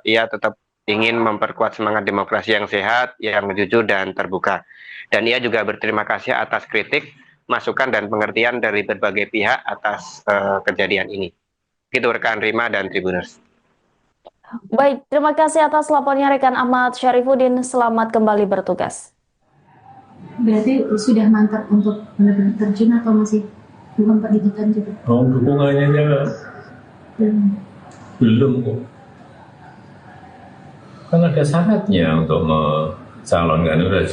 Ia tetap ingin memperkuat semangat demokrasi yang sehat, yang jujur dan terbuka. Dan ia juga berterima kasih atas kritik, masukan dan pengertian dari berbagai pihak atas kejadian ini. Itu rekan Rima dan Tribuners. Baik, terima kasih atas laporannya rekan Ahmad Syarifuddin. Selamat kembali bertugas. Berarti sudah mantap untuk benar-benar terjun atau masih belum pendidikan juga? Oh, dukungannya belum kok. Kan ada syaratnya untuk mencalonkan, udah